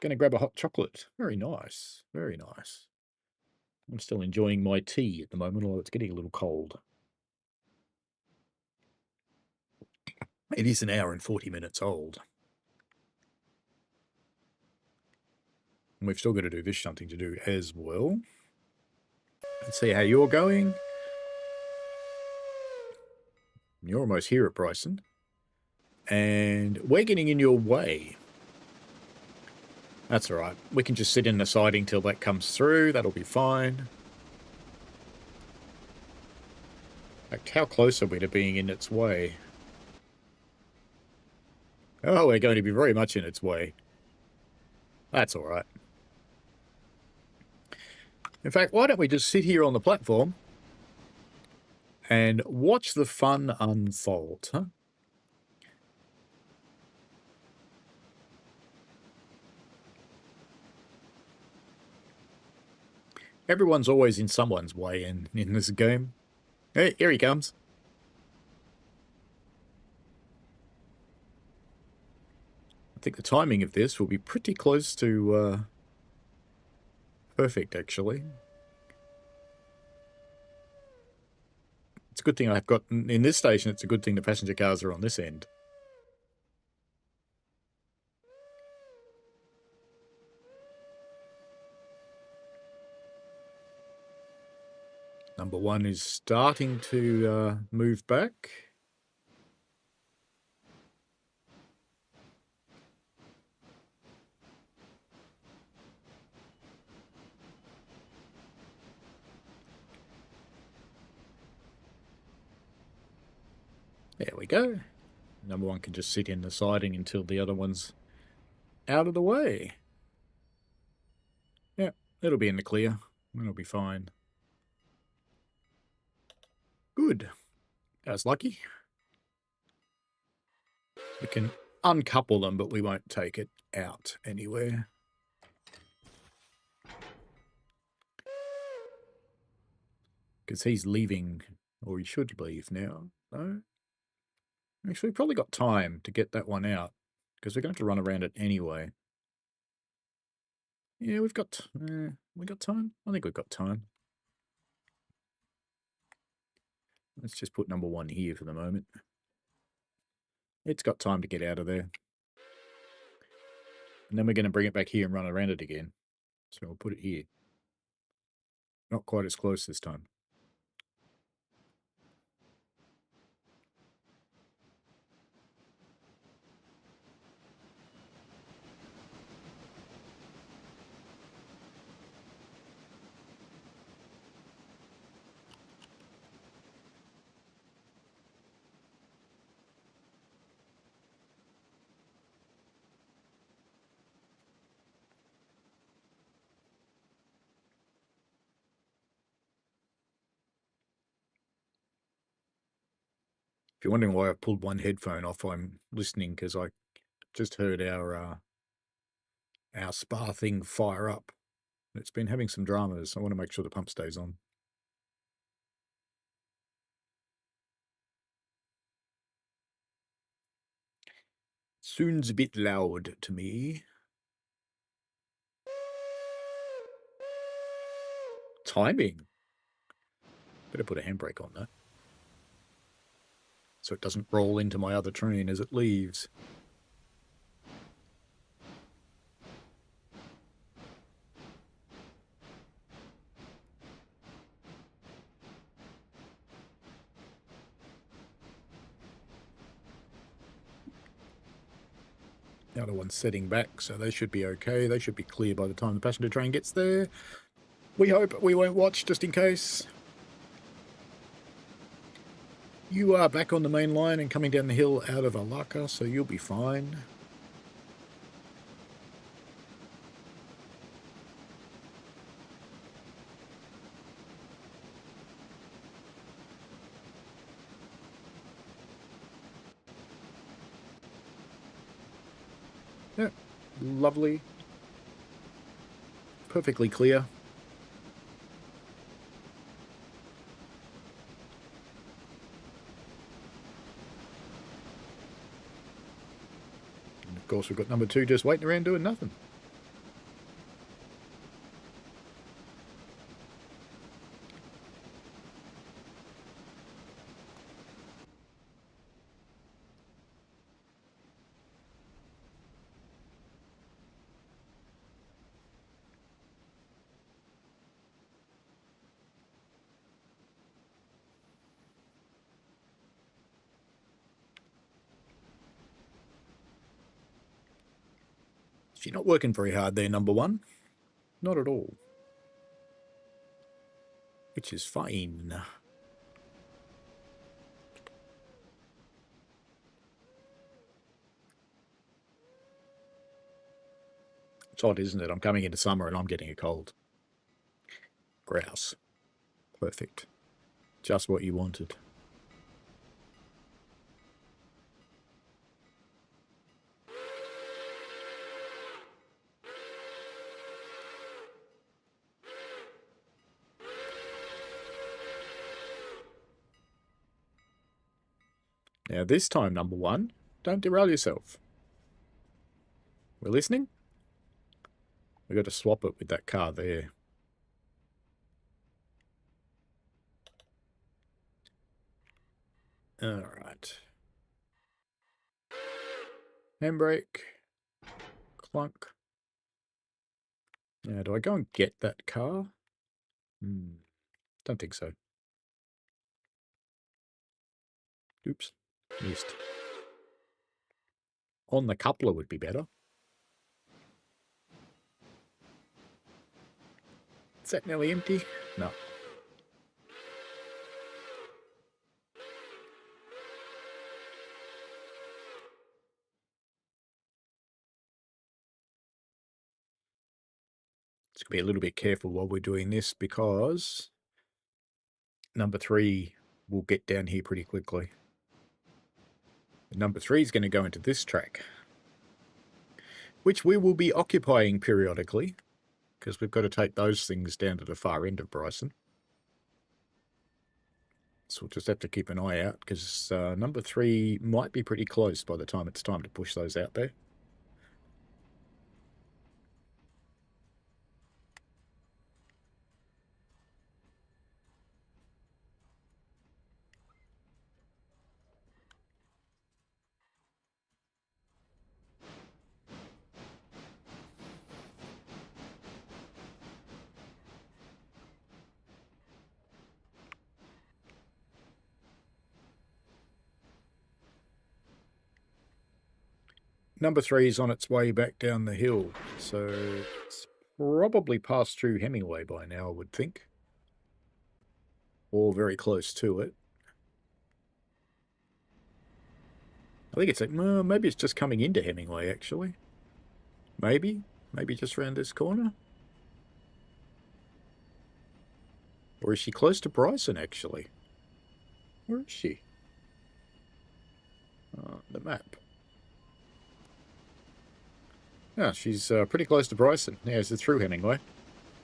Going to grab a hot chocolate. Very nice. Very nice. I'm still enjoying my tea at the moment, although it's getting a little cold. It is an hour and 40 minutes old. And we've still got to do this shunting to do as well. Let's see how you're going. You're almost here at Bryson. And we're getting in your way. That's all right. We can just sit in the siding till that comes through. That'll be fine. In fact, how close are we to being in its way? Oh, we're going to be very much in its way. That's all right. In fact, why don't we just sit here on the platform and watch the fun unfold, huh? Everyone's always in someone's way in this game. Hey, here he comes. I think the timing of this will be pretty close to perfect, actually. It's a good thing I've got, in this station, it's a good thing the passenger cars are on this end. Number one is starting to move back. There we go. Number one can just sit in the siding until the other one's out of the way. Yeah, it'll be in the clear. It'll be fine. Good. I was lucky. We can uncouple them, but we won't take it out anywhere. Because he's leaving, or he should leave now. No? Actually, we've probably got time to get that one out, because we're going to run around it anyway. Yeah, we got time? I think we've got time. Let's just put number one here for the moment. It's got time to get out of there. And then we're going to bring it back here and run around it again. So we'll put it here. Not quite as close this time. If you're wondering why I pulled one headphone off, I'm listening because I just heard our spa thing fire up. It's been having some dramas. I want to make sure the pump stays on. Soon's a bit loud to me. Timing. Better put a handbrake on that, so it doesn't roll into my other train as it leaves. The other one's setting back, so they should be okay. They should be clear by the time the passenger train gets there. We hope. We won't watch just in case. You are back on the main line and coming down the hill out of Alarka, so you'll be fine. Yeah, lovely. Perfectly clear. And of course, we've got number two just waiting around doing nothing. You're not working very hard there, number one. Not at all. Which is fine. It's odd, isn't it? I'm coming into summer and I'm getting a cold. Grouse. Perfect. Just what you wanted. Now this time, number one, don't derail yourself. We're listening? We've got to swap it with that car there. Alright. Handbrake. Clunk. Now, do I go and get that car? Don't think so. Oops. Missed. On the coupler would be better. Is that nearly empty? No. Just be a little bit careful while we're doing this because number 3 will get down here pretty quickly. Number 3 is going to go into this track, which we will be occupying periodically because we've got to take those things down to the far end of Bryson. So we'll just have to keep an eye out because number 3 might be pretty close by the time it's time to push those out there. Number 3 is on its way back down the hill, so it's probably passed through Hemingway by now, I would think. Or very close to it. I think it's like, well, maybe it's just coming into Hemingway, actually. Maybe just around this corner. Or is she close to Bryson, actually? Where is she? The map. Yeah, she's pretty close to Bryson. Yeah, it's through Hemingway.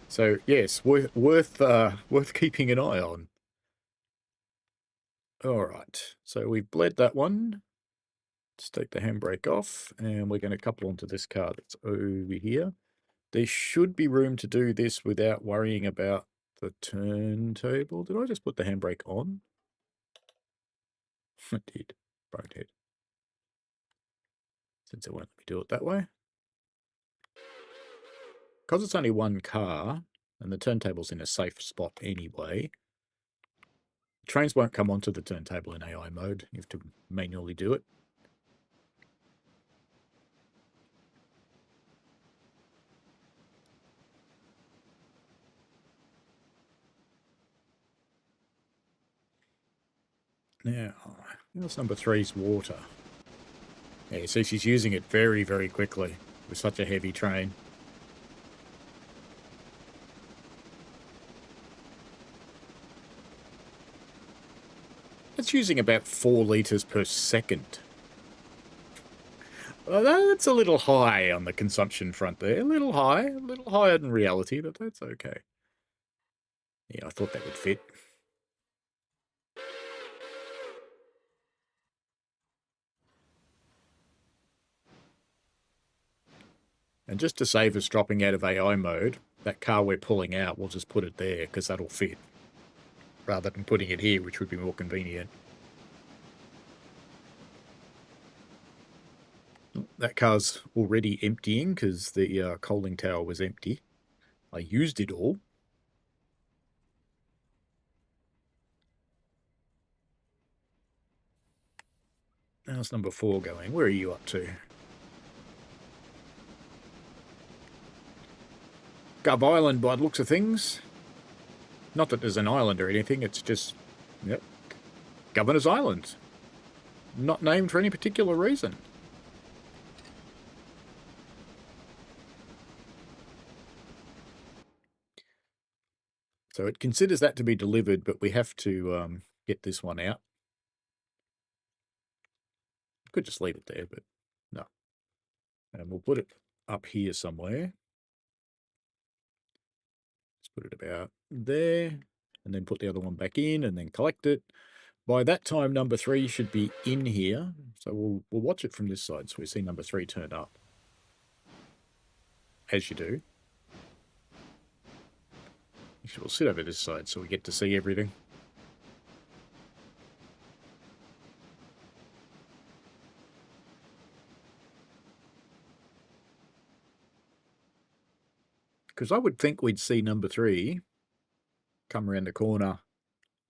So, yes, worth keeping an eye on. Alright, so we've bled that one. Let's take the handbrake off, and we're going to couple onto this car that's over here. There should be room to do this without worrying about the turntable. Did I just put the handbrake on? I did. Bonehead. Since it won't let me do it that way. Because it's only one car, and the turntable's in a safe spot anyway, trains won't come onto the turntable in AI mode. You have to manually do it. Now, that's number 3's water. Yeah, see, she's using it very, very quickly with such a heavy train. It's using about 4 litres per second. Well, that's a little high on the consumption front there. A little higher than reality, but that's okay. Yeah, I thought that would fit. And just to save us dropping out of AI mode, that car we're pulling out, we'll just put it there because that'll fit. Rather than putting it here, which would be more convenient. That car's already emptying because the coaling tower was empty. I used it all. How's number 4 going? Where are you up to? Gov Island by the looks of things. Not that there's an island or anything, it's just, yep, Governor's Island. Not named for any particular reason. So it considers that to be delivered, but we have to get this one out. Could just leave it there, but no. And we'll put it up here somewhere. Let's put it about there, and then put the other one back in, and then collect it. By that time, number 3 should be in here, so we'll watch it from this side, so we see number 3 turn up. As you do. Actually, we'll sit over this side so we get to see everything. Because I would think we'd see number 3 come around the corner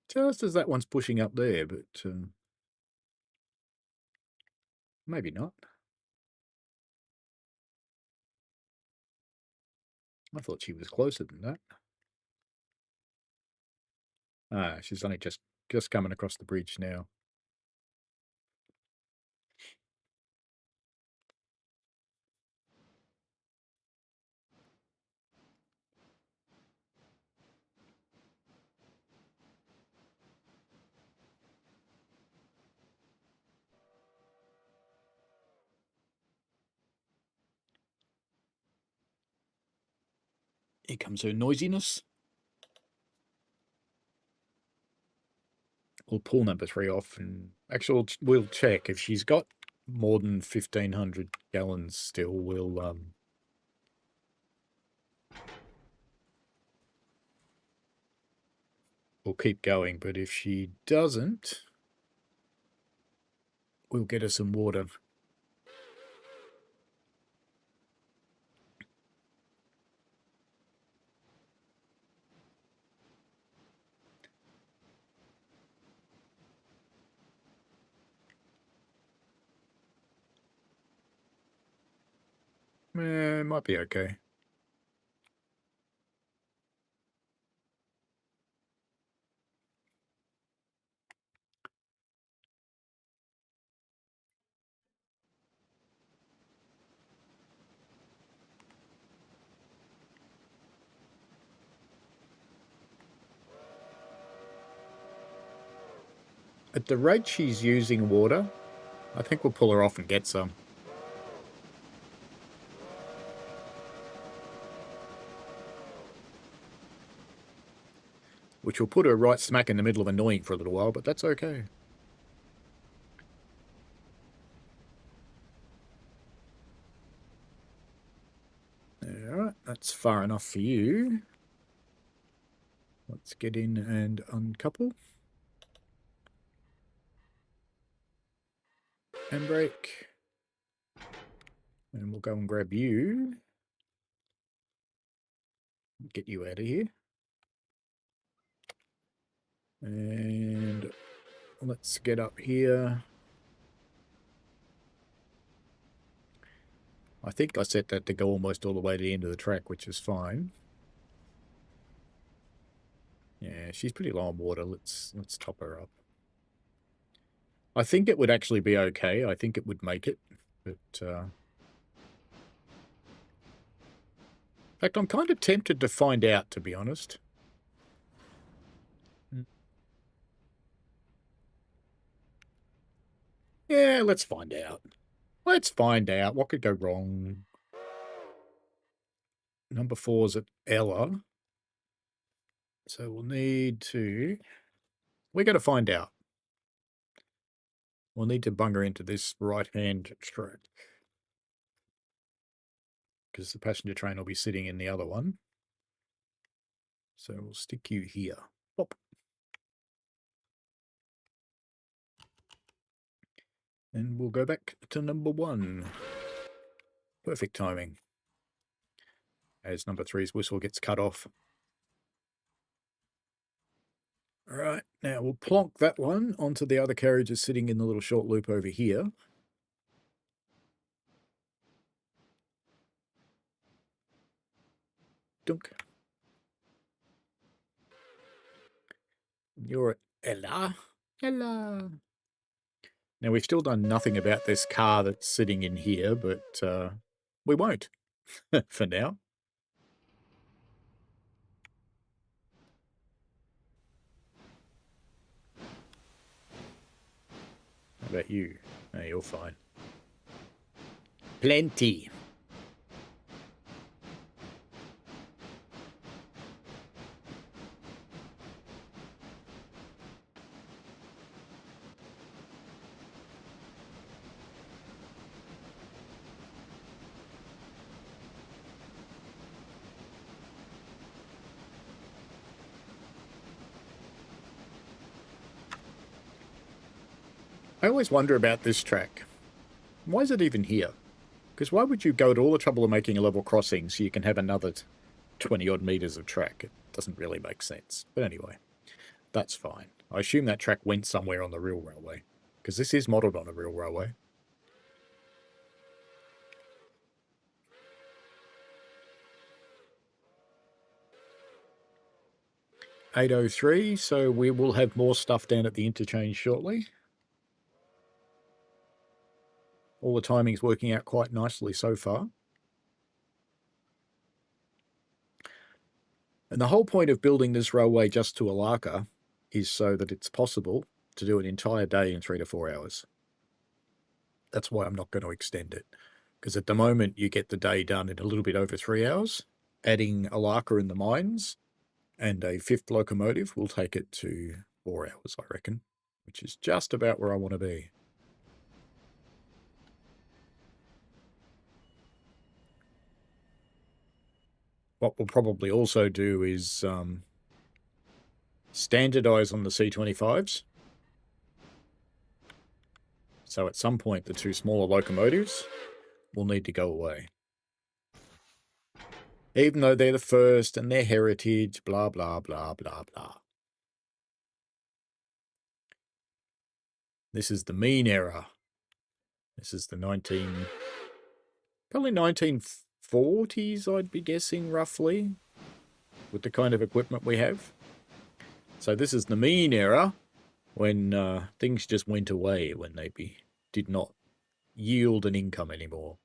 just as that one's pushing up there, but maybe not. I thought she was closer than that. Ah, she's only just coming across the bridge now. Here comes her noisiness. We'll pull number 3 off, and actually we'll check if she's got more than 1,500 gallons still. We'll keep going, but if she doesn't, we'll get her some water. Might be okay. At the rate she's using water, I think we'll pull her off and get some. Which will put her right smack in the middle of annoying for a little while, but that's okay. Alright, that's far enough for you. Let's get in and uncouple. Handbrake. And we'll go and grab you. Get you out of here. And let's get up here. I think I set that to go almost all the way to the end of the track, which is fine. Yeah, she's pretty low on water. Let's top her up. I think it would actually be okay. I think it would make it. But, in fact, I'm kind of tempted to find out, to be honest. Yeah, let's find out. Let's find out. What could go wrong? Number 4's at Ella. So we'll need to... We're going to find out. We'll need to bunger into this right-hand track. Because the passenger train will be sitting in the other one. So we'll stick you here. Pop. And we'll go back to number 1. Perfect timing. As number 3's whistle gets cut off. All right, now we'll plonk that one onto the other carriages sitting in the little short loop over here. Dunk. You're at Ella. Ella. Now, we've still done nothing about this car that's sitting in here, but we won't for now. about you? No, you're fine. Plenty. I always wonder about this track. Why is it even here? Because why would you go to all the trouble of making a level crossing so you can have another 20-odd meters of track? It doesn't really make sense. But anyway, that's fine. I assume that track went somewhere on the real railway, because this is modelled on a real railway. $8.03, so we will have more stuff down at the interchange shortly. All the timing's working out quite nicely so far. And the whole point of building this railway just to Alarka is so that it's possible to do an entire day in 3 to 4 hours. That's why I'm not going to extend it. Because at the moment, you get the day done in a little bit over 3 hours. Adding Alarka in the mines and a 5th locomotive will take it to 4 hours, I reckon, which is just about where I want to be. What we'll probably also do is standardise on the C25s. So at some point, the 2 smaller locomotives will need to go away. Even though they're the first and their heritage, blah, blah, blah, blah, blah. This is the mean era. This is the probably 1940s, I'd be guessing, roughly, with the kind of equipment we have. So this is the mean era, when things just went away, when they did not yield an income anymore.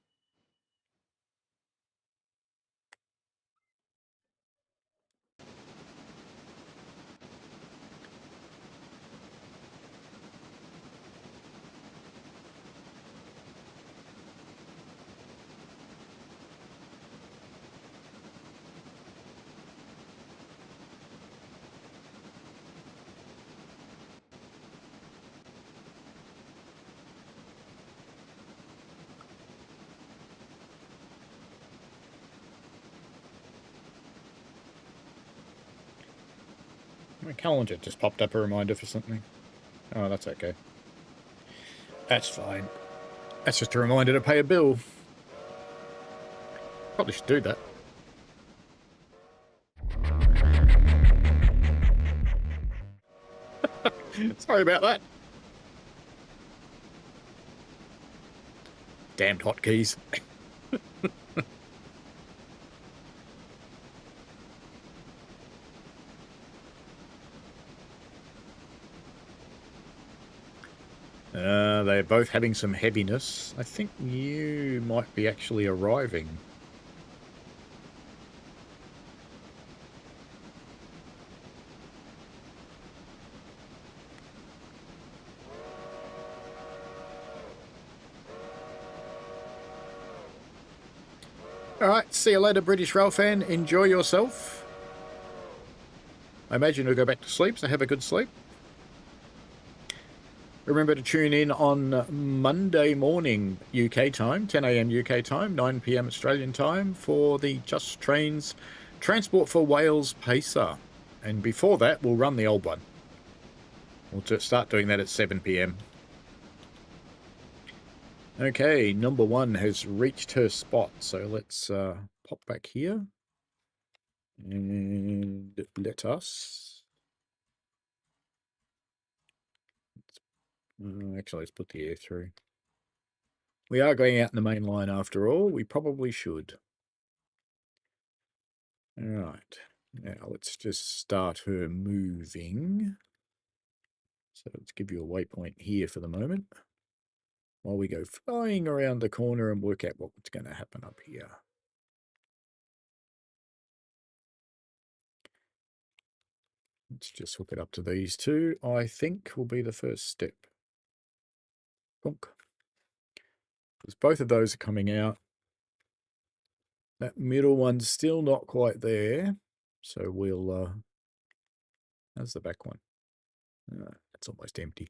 My calendar just popped up a reminder for something. Oh, that's okay. That's fine. That's just a reminder to pay a bill. Probably should do that. Sorry about that. Damned hotkeys. They're both having some heaviness. I think you might be actually arriving. Alright, see you later, British Rail fan. Enjoy yourself. I imagine you'll go back to sleep, so have a good sleep. Remember to tune in on Monday morning UK time, 10 a.m. UK time, 9 p.m. Australian time, for the Just Trains Transport for Wales Pacer. And before that, we'll run the old one. We'll just start doing that at 7 p.m. Okay, number 1 has reached her spot, so let's pop back here. And let us... actually, let's put the air through. We are going out in the main line after all. We probably should. All right. Now let's just start her moving. So let's give you a waypoint here for the moment, while we go flying around the corner and work out what's going to happen up here. Let's just hook it up to these two, I think will be the first step. Bonk. Because both of those are coming out. That middle one's still not quite there. So we'll... how's the back one? It's almost empty.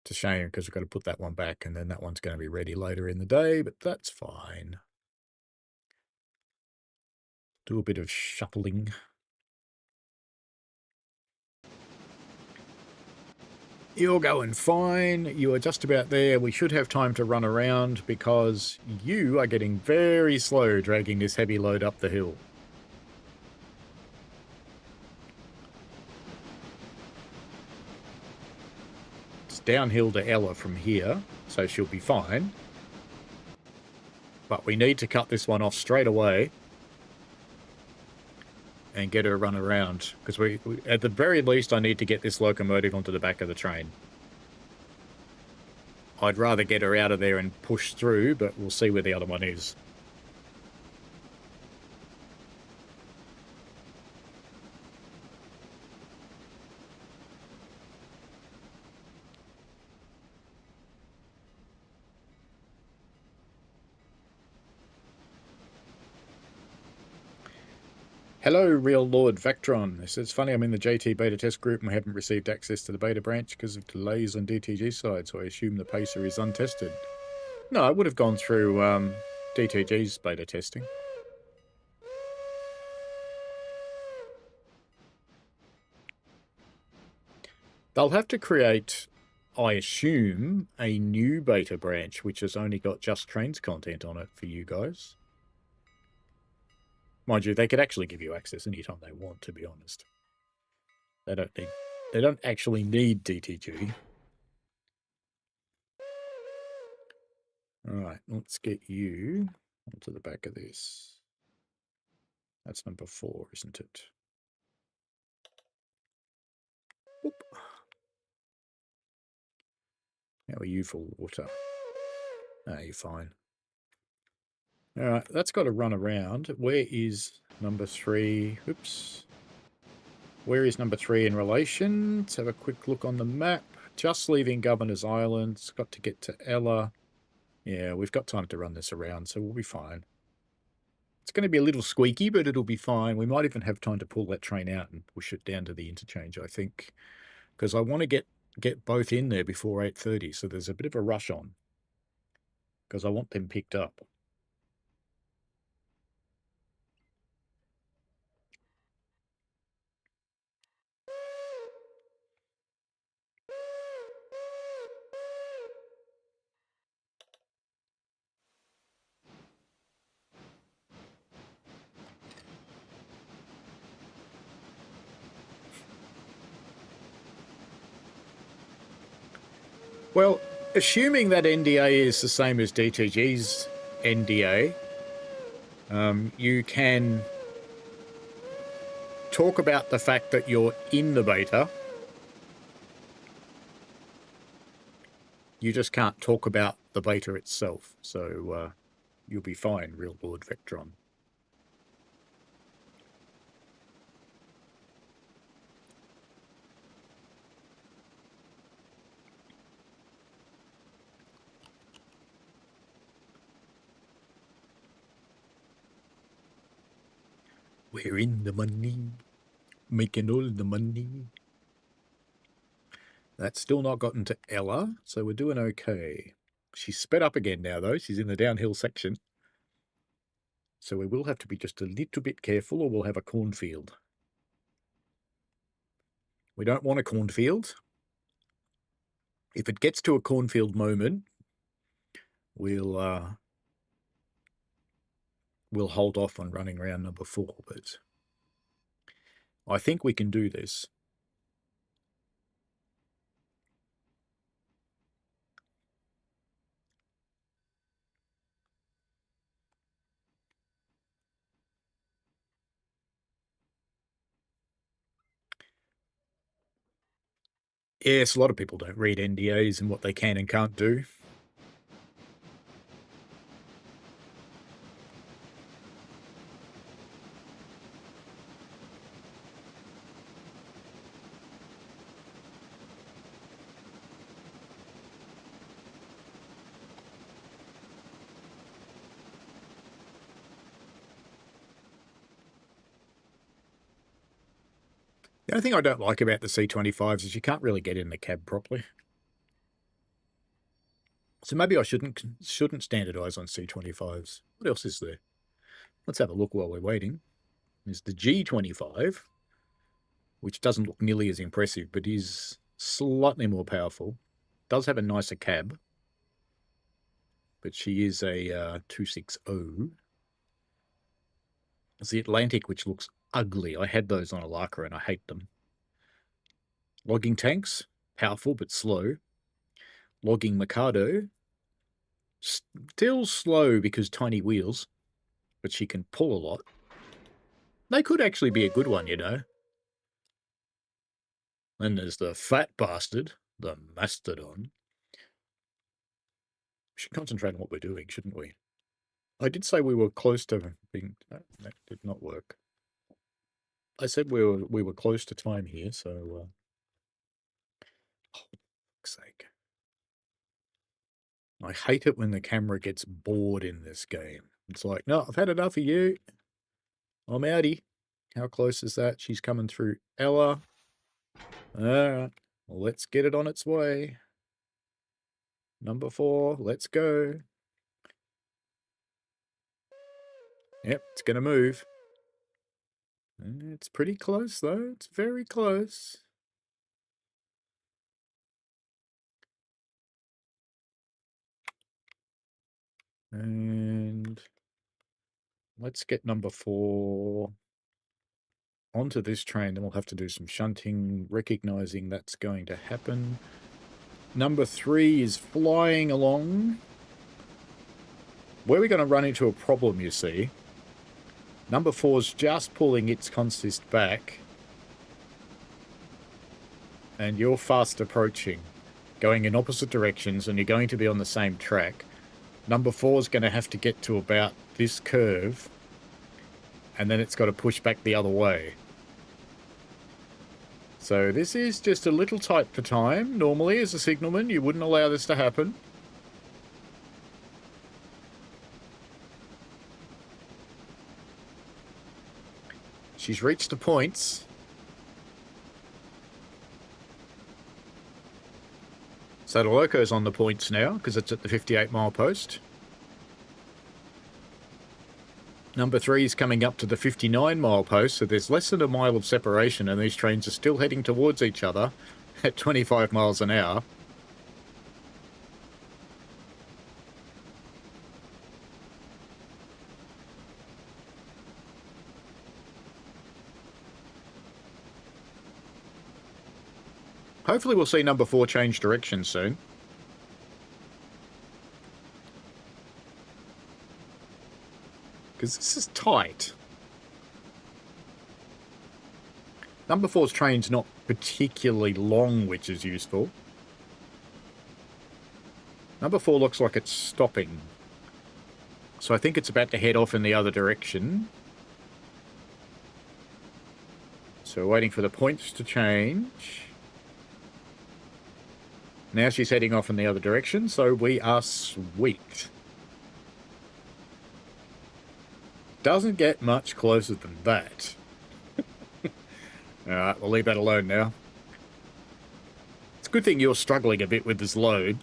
It's a shame because we've got to put that one back and then that one's going to be ready later in the day, but that's fine. Do a bit of shuffling. You're going fine. You are just about there. We should have time to run around because you are getting very slow dragging this heavy load up the hill. It's downhill to Ella from here, so she'll be fine. But we need to cut this one off straight away and get her run around because we at the very least I need to get this locomotive onto the back of the train. I'd rather get her out of there and push through, but we'll see where the other one is. Hello, Real Lord Vectron. It says, funny, I'm in the JT beta test group and I haven't received access to the beta branch because of delays on DTG's side, so I assume the pacer is untested. No, I would have gone through DTG's beta testing. They'll have to create, I assume, a new beta branch which has only got Just Trains content on it for you guys. Mind you, they could actually give you access anytime they want, to be honest. They don't actually need DTG. Alright, let's get you onto the back of this. That's number 4, isn't it? Oop. How are you for water? Ah, you're fine. Alright, that's got to run around. Where is number 3? Oops. Where is number 3 in relation? Let's have a quick look on the map. Just leaving Governor's Island. It's got to get to Ella. Yeah, we've got time to run this around, so we'll be fine. It's going to be a little squeaky, but it'll be fine. We might even have time to pull that train out and push it down to the interchange, I think. Because I want to get both in there before 8:30, so there's a bit of a rush on. Because I want them picked up. Well, assuming that NDA is the same as DTG's NDA, you can talk about the fact that you're in the beta. You just can't talk about the beta itself, so you'll be fine, Real Lord Vectron. We're in the money, making all the money. That's still not gotten to Ella, so we're doing okay. She's sped up again now, though. She's in the downhill section. So we will have to be just a little bit careful or we'll have a cornfield. We don't want a cornfield. If it gets to a cornfield moment, we'll hold off on running round number 4, but I think we can do this. Yes, a lot of people don't read NDAs and what they can and can't do. only thing I don't like about the C25s is you can't really get in the cab properly. So maybe I shouldn't standardise on C25s. What else is there? Let's have a look while we're waiting. There's the G25, which doesn't look nearly as impressive, but is slightly more powerful. Does have a nicer cab, but she is a 260. It's the Atlantic, which looks ugly. I had those on Alarka and I hate them. Logging tanks, powerful but slow. Logging Mikado, still slow because tiny wheels, but she can pull a lot. They could actually be a good one, you know. Then there's the fat bastard, the Mastodon. We should concentrate on what we're doing, shouldn't we? I did say we were close to being... That did not work. I said we were close to time here, so... oh, for fuck's sake. I hate it when the camera gets bored in this game. It's like, no, I've had enough of you. I'm outie. How close is that? She's coming through Ella. Alright, well, let's get it on its way. Number 4, let's go. Yep, it's going to move. It's pretty close, though. It's very close. And let's get number 4 onto this train. Then we'll have to do some shunting, recognizing that's going to happen. Number 3 is flying along. Where we're going to run into a problem, you see. Number 4's just pulling its consist back. And you're fast approaching, going in opposite directions, and you're going to be on the same track. Number 4's going to have to get to about this curve, and then it's got to push back the other way. So this is just a little tight for time. Normally, as a signalman, you wouldn't allow this to happen. She's reached the points. So the Loco's on the points now, because it's at the 58-mile post. Number 3 is coming up to the 59-mile post, so there's less than a mile of separation, and these trains are still heading towards each other at 25 miles an hour. Hopefully we'll see number 4 change direction soon. Because this is tight. Number 4's train's not particularly long, which is useful. Number 4 looks like it's stopping. So I think it's about to head off in the other direction. So we're waiting for the points to change. Now she's heading off in the other direction, so we are sweet. Doesn't get much closer than that. Alright, we'll leave that alone now. It's a good thing you're struggling a bit with this load.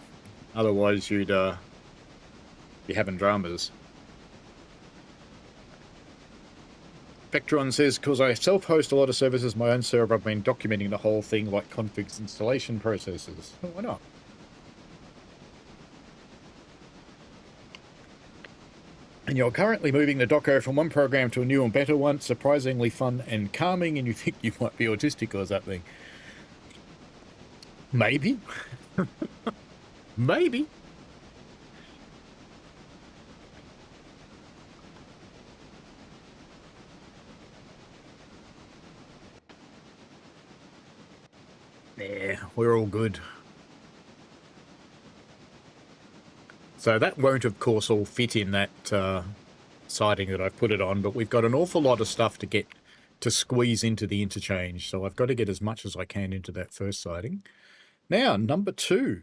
Otherwise you'd be having dramas. Vectron says, because I self-host a lot of services my own server, I've been documenting the whole thing like configs installation processes. Oh, why not? And you're currently moving the doco from one program to a new and better one, surprisingly fun and calming, and you think you might be autistic or something. Maybe. Maybe. Yeah, we're all good. So that won't, of course, all fit in that siding that I've put it on, but we've got an awful lot of stuff to get to squeeze into the interchange, so I've got to get as much as I can into that first siding. Now, number 2.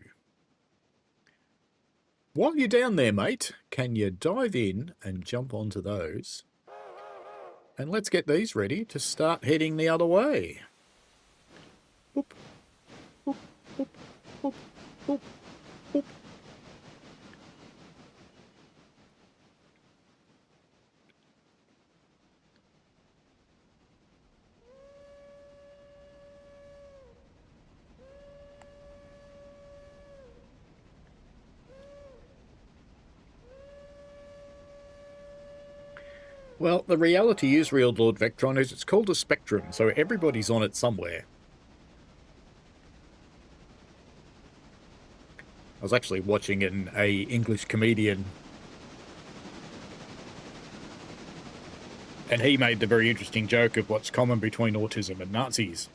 While you're down there, mate, can you dive in and jump onto those? And let's get these ready to start heading the other way. Boop, boop, boop, boop, boop, boop. Well, the reality is, real Lord Vectron, is it's called a spectrum, so everybody's on it somewhere. I was actually watching an English comedian, and he made the very interesting joke of what's common between autism and Nazis.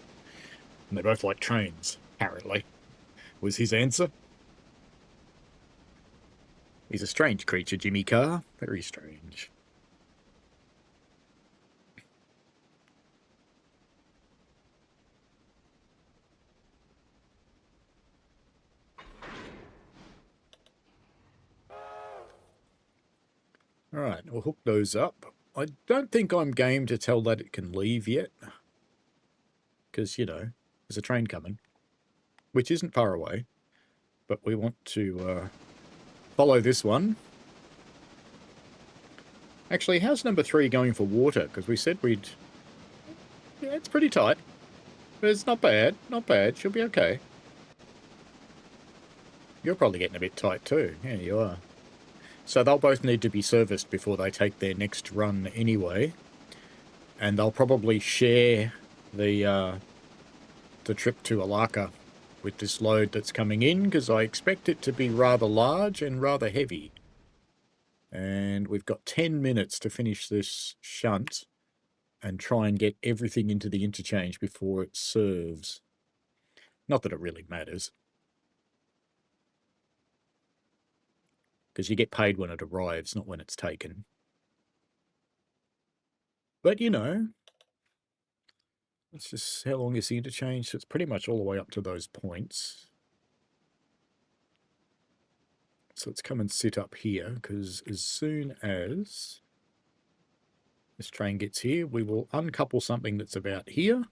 And they both like trains, apparently, was his answer. He's a strange creature, Jimmy Carr. Very strange. All right, we'll hook those up. I don't think I'm game to tell that it can leave yet. Because, you know, there's a train coming, which isn't far away. But we want to follow this one. Actually, how's number 3 going for water? Because we said we'd... Yeah, it's pretty tight. But it's not bad. Not bad. She'll be okay. You're probably getting a bit tight too. Yeah, you are. So they'll both need to be serviced before they take their next run anyway. And they'll probably share the trip to Alarka with this load that's coming in, because I expect it to be rather large and rather heavy. And we've got 10 minutes to finish this shunt and try and get everything into the interchange before it serves. Not that it really matters, because you get paid when it arrives, not when it's taken. But, you know, it's just how long is the interchange? So it's pretty much all the way up to those points. So let's come and sit up here, because as soon as this train gets here, we will uncouple something that's about here.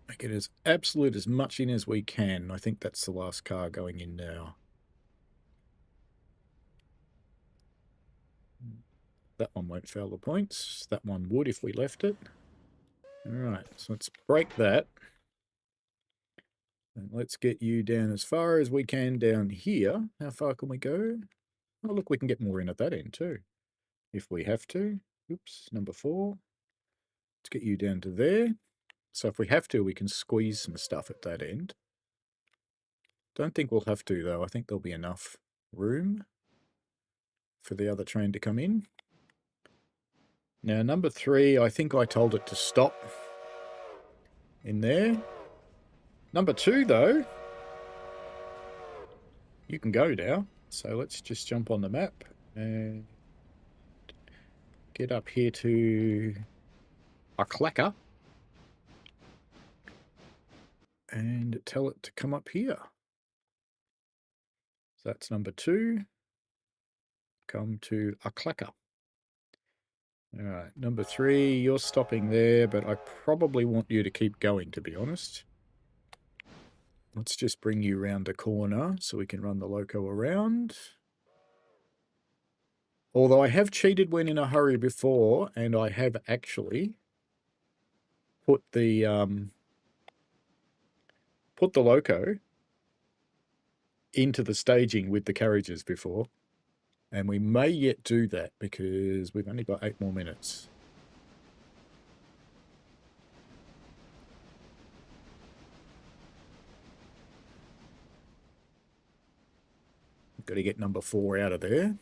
Make it as absolute as much in as we can. I think that's the last car going in now. That one won't fail the points. That one would if we left it. All right, so let's break that. And let's get you down as far as we can down here. How far can we go? Oh, look, we can get more in at that end too, if we have to. Oops, number 4. Let's get you down to there. So if we have to, we can squeeze some stuff at that end. Don't think we'll have to, though. I think there'll be enough room for the other train to come in. Now, number 3, I think I told it to stop in there. Number 2, though, you can go now. So let's just jump on the map and get up here to Alarka and tell it to come up here. So that's number 2. Come to Alarka. All right, number 3, you're stopping there, but I probably want you to keep going, to be honest. Let's just bring you around the corner so we can run the loco around. Although I have cheated when in a hurry before, and I have actually put the loco into the staging with the carriages before. And we may yet do that because we've only got 8 more minutes. We've got to get number 4 out of there.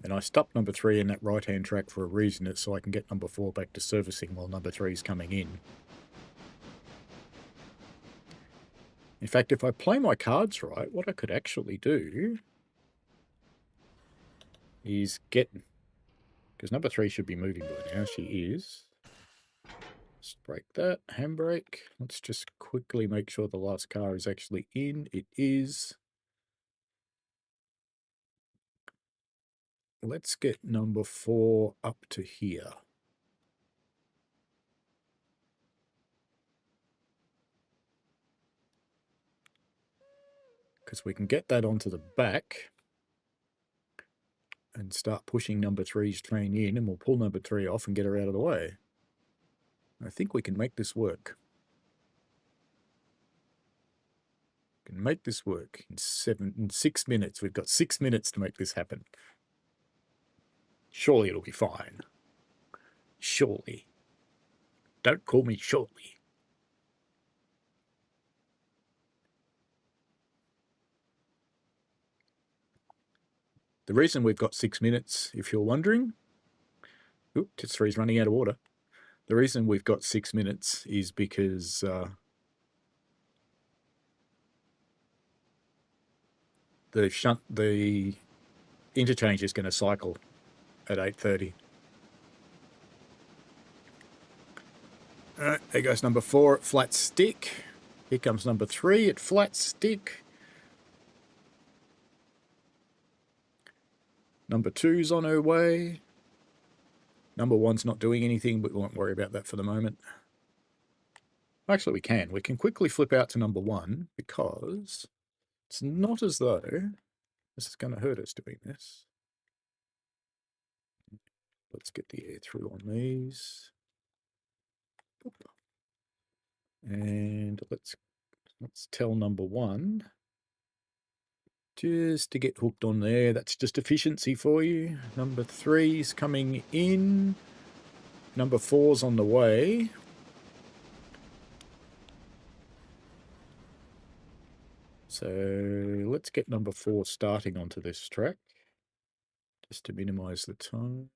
And I stopped number 3 in that right-hand track for a reason. It's so I can get number 4 back to servicing while number 3 is coming in. In fact, if I play my cards right, what I could actually do is getting... Because number 3 should be moving by now. She is. Let's break that. Handbrake. Let's just quickly make sure the last car is actually in. It is. Let's get number 4 up to here. Because we can get that onto the back and start pushing number 3's train in, and we'll pull number 3 off and get her out of the way. I think we can make this work. Can make this work in 6 minutes. We've got 6 minutes to make this happen. Surely it'll be fine. Surely. Don't call me surely. The reason we've got 6 minutes, if you're wondering... Oop, TITS 3 is running out of water. The reason we've got 6 minutes is because... the interchange is going to cycle at 8:30. All right, there goes number 4 at flat stick. Here comes number 3 at flat stick. Number 2's on her way. Number 1's not doing anything, but we won't worry about that for the moment. Actually, we can. We can quickly flip out to number 1 because it's not as though this is going to hurt us doing this. Let's get the air through on these. And let's tell number 1 just to get hooked on there. That's just efficiency for you. Number 3's coming in. Number 4's on the way. So let's get number 4 starting onto this track just to minimize the time.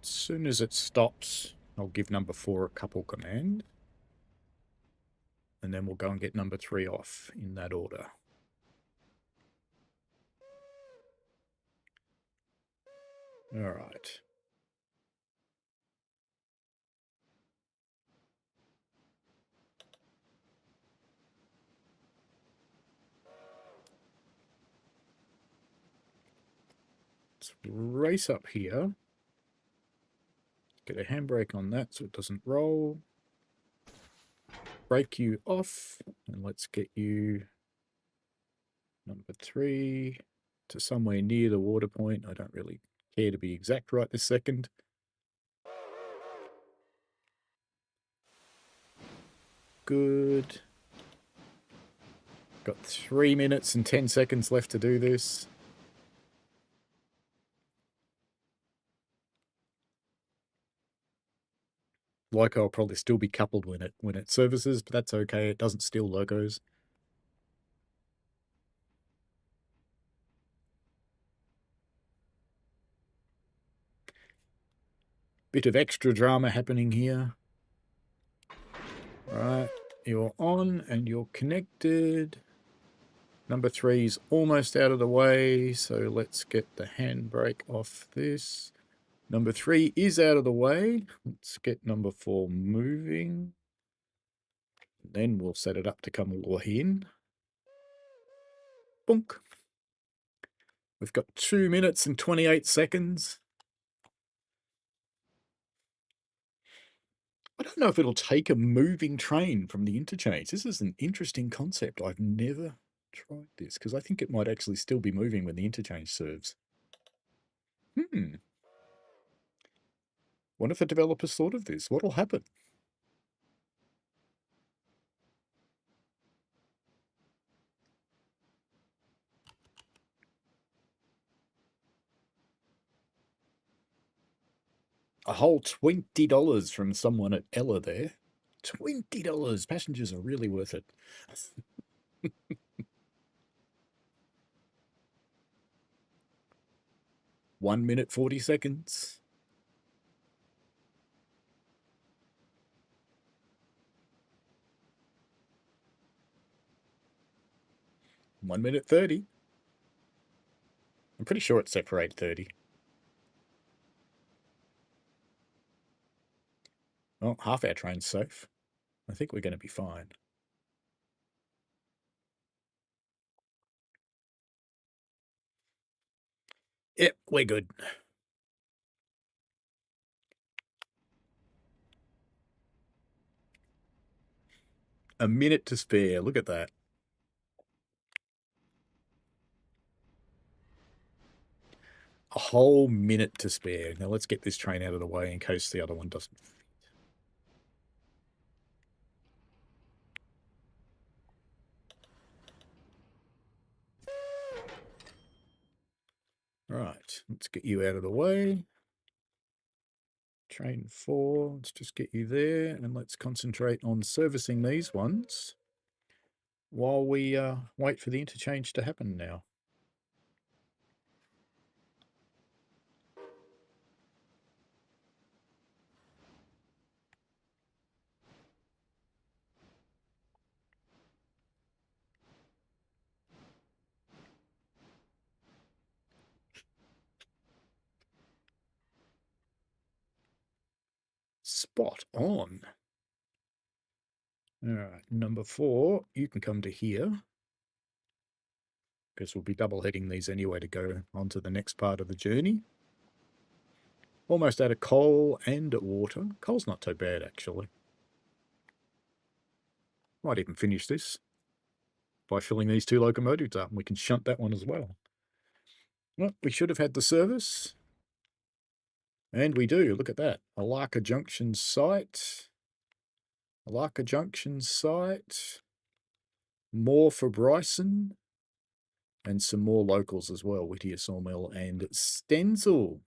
As soon as it stops, I'll give number 4 a couple command. And then we'll go and get number 3 off in that order. All right. Let's race up here. Get a handbrake on that so it doesn't roll. Break you off, and let's get you number 3 to somewhere near the water point. I don't really care to be exact right this second. Good. Got 3 minutes and 10 seconds left to do this. Loco will probably still be coupled when it services, but that's okay. It doesn't steal locos. Bit of extra drama happening here. All right, you're on and you're connected. Number 3's almost out of the way, so let's get the handbrake off this. Number 3 is out of the way. Let's get number 4 moving. Then we'll set it up to come all in. Bonk. We've got 2 minutes and 28 seconds. I don't know if it'll take a moving train from the interchange. This is an interesting concept. I've never tried this because I think it might actually still be moving when the interchange serves. What if the developers thought of this? What'll happen? A whole $20 from someone at Ella there. $20. Passengers are really worth it. 1 minute 40 seconds. 1 minute 30. I'm pretty sure it's set for 8:30. Well, half our train's safe. I think we're going to be fine. Yep, we're good. A minute to spare. Look at that. A whole minute to spare. Now let's get this train out of the way in case the other one doesn't fit. Right, let's get you out of the way. Train 4, let's just get you there, and let's concentrate on servicing these ones while we wait for the interchange to happen now. Spot on. All right, number 4, you can come to here, because we'll be double heading these anyway to go on to the next part of the journey. Almost out of coal and water. Coal's not too bad, actually. Might even finish this by filling these 2 locomotives up, and we can shunt that one as well. Well, we should have had the service. And we do, look at that. Alarka Junction site. Alarka Junction site. More for Bryson. And some more locals as well. Whittier Sawmill and Stenzel.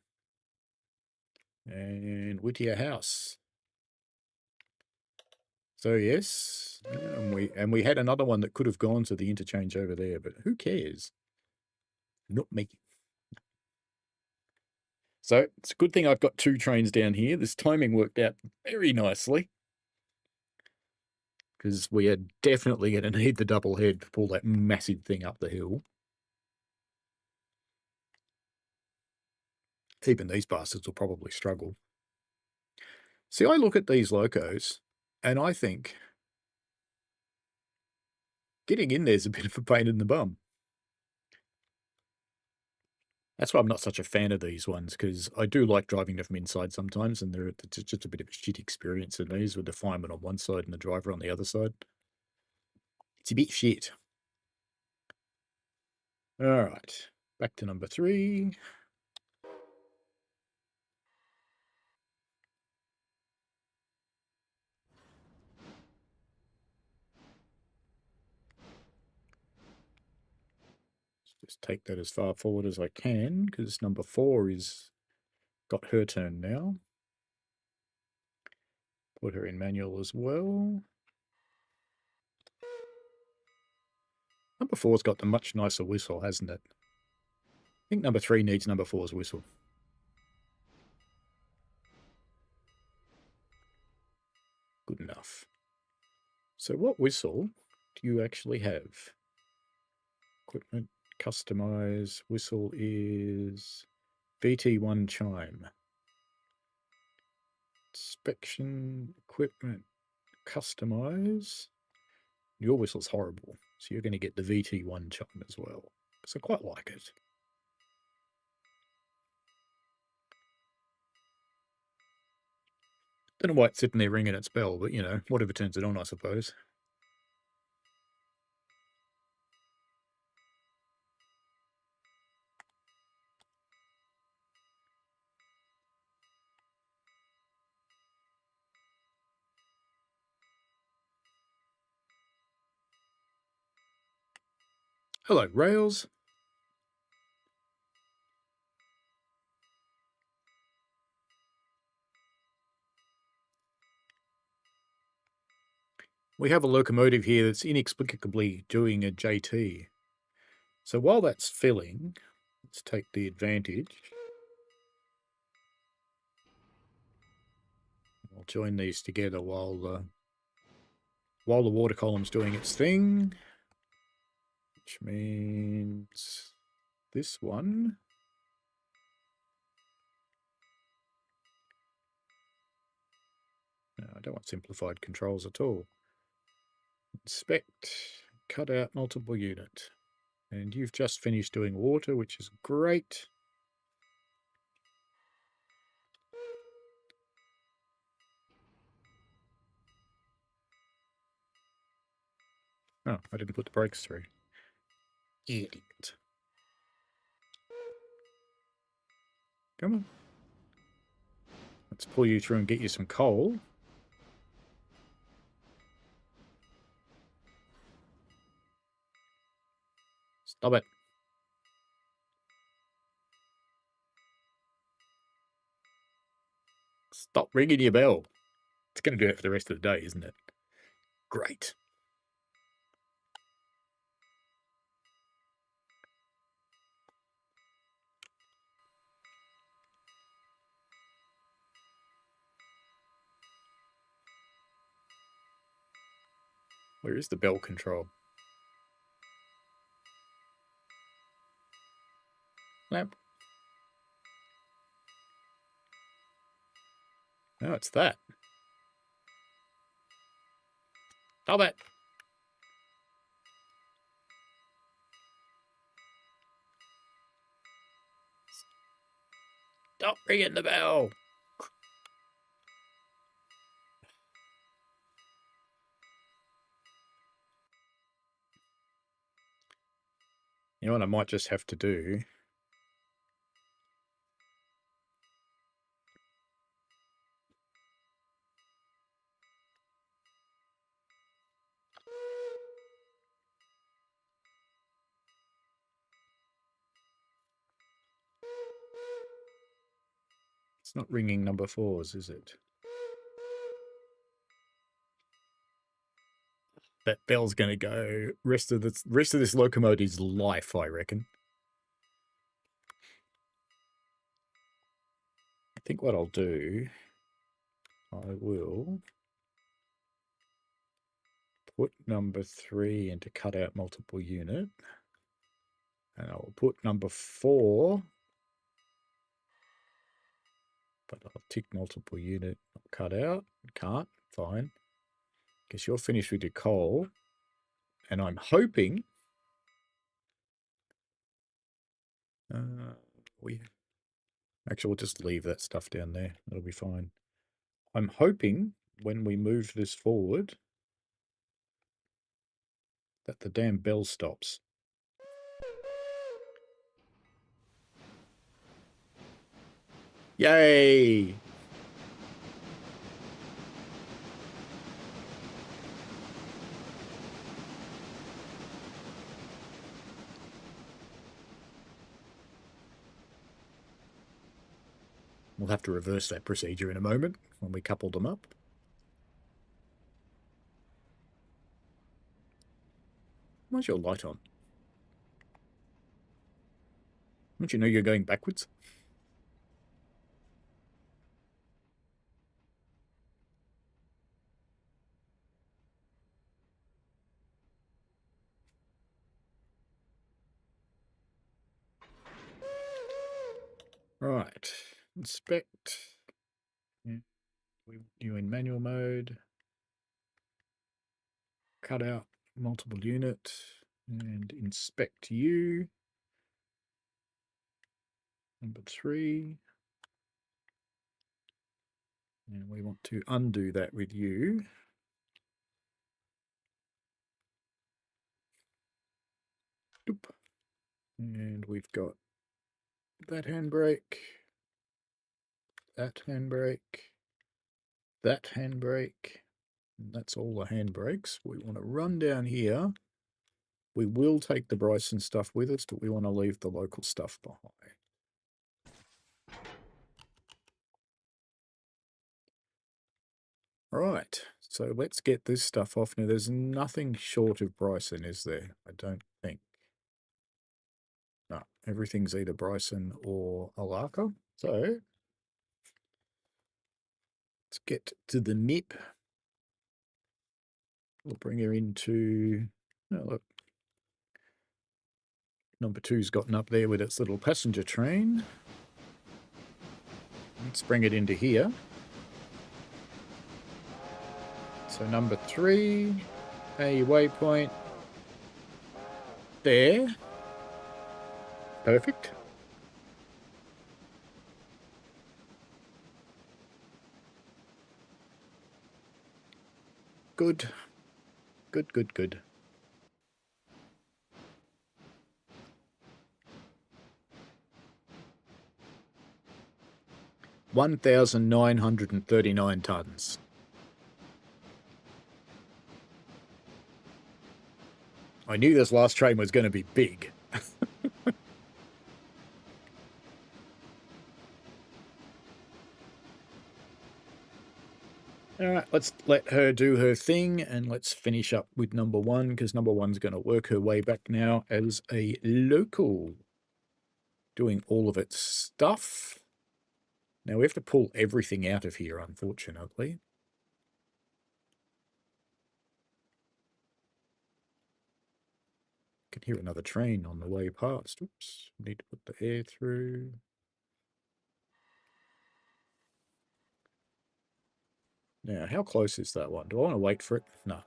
And Whittier House. So yes, and we had another one that could have gone to the interchange over there, but who cares? Not me. So it's a good thing I've got 2 trains down here. This timing worked out very nicely, because we are definitely going to need the double head to pull that massive thing up the hill. Even these bastards will probably struggle. See, I look at these locos and I think getting in there's a bit of a pain in the bum. That's why I'm not such a fan of these ones, because I do like driving them from inside sometimes, and it's just a bit of a shit experience in these with the fireman on one side and the driver on the other side. It's a bit shit. All right, back to number 3. Just take that as far forward as I can, because number 4 is got her turn now. Put her in manual as well. Number 4's got the much nicer whistle, hasn't it? I think number 3 needs number 4's whistle. Good enough. So what whistle do you actually have? Equipment, customize, whistle is VT1 chime. Inspection, equipment, customize. Your whistle's horrible, so you're going to get the VT1 chime as well, because I quite like it. Don't know why it's sitting there ringing its bell, but, you know, whatever turns it on, I suppose. Hello, rails. We have a locomotive here that's inexplicably doing a JT. So while that's filling, let's take the advantage I'll join these together while the water column's doing its thing, which means this one. No, I don't want simplified controls at all. Inspect, cut out multiple unit. And you've just finished doing water, which is great. Oh, I didn't put the brakes through. Idiot. Come on. Let's pull you through and get you some coal. Stop it. Stop ringing your bell. It's going to do it for the rest of the day, isn't it? Great. Where is the bell control? Lamp. No, it's that. Stop it. Stop ringing the bell. You know what I might just have to do? It's not ringing number 4s, is it? That bell's going to go rest of this locomotive's life, I reckon. I think what I'll do, I will put number 3 into cut out multiple unit, and I'll put number 4, but I'll tick multiple unit, cut out. Can't. Fine. Guess you're finished with your coal, and I'm hoping actually, we'll just leave that stuff down there. That'll be fine. I'm hoping when we move this forward that the damn bell stops. Yay! We'll have to reverse that procedure in a moment when we couple them up. Why's your light on? Don't you know you're going backwards? Right. Inspect. You in manual mode. Cut out multiple unit and inspect you. Number 3. And we want to undo that with you. Doop. And we've got that handbrake, that handbrake, that handbrake. And that's all the handbrakes. We want to run down here. We will take the Bryson stuff with us, but we want to leave the local stuff behind. Right, so let's get this stuff off. Now, there's nothing short of Bryson, is there? I don't think. No, everything's either Bryson or Alarka. So let's get to the nip. We'll bring her into... Oh, look. Number 2's gotten up there with its little passenger train. Let's bring it into here. So number 3, a waypoint there. Perfect. Good. Good, good, good. $1,939 tons. I knew this last train was going to be big. All right, let's let her do her thing, and let's finish up with number 1, because number 1's going to work her way back now as a local, doing all of its stuff. Now we have to pull everything out of here, unfortunately. I can hear another train on the way past. Oops, need to put the air through. Now, how close is that one? Do I want to wait for it? No.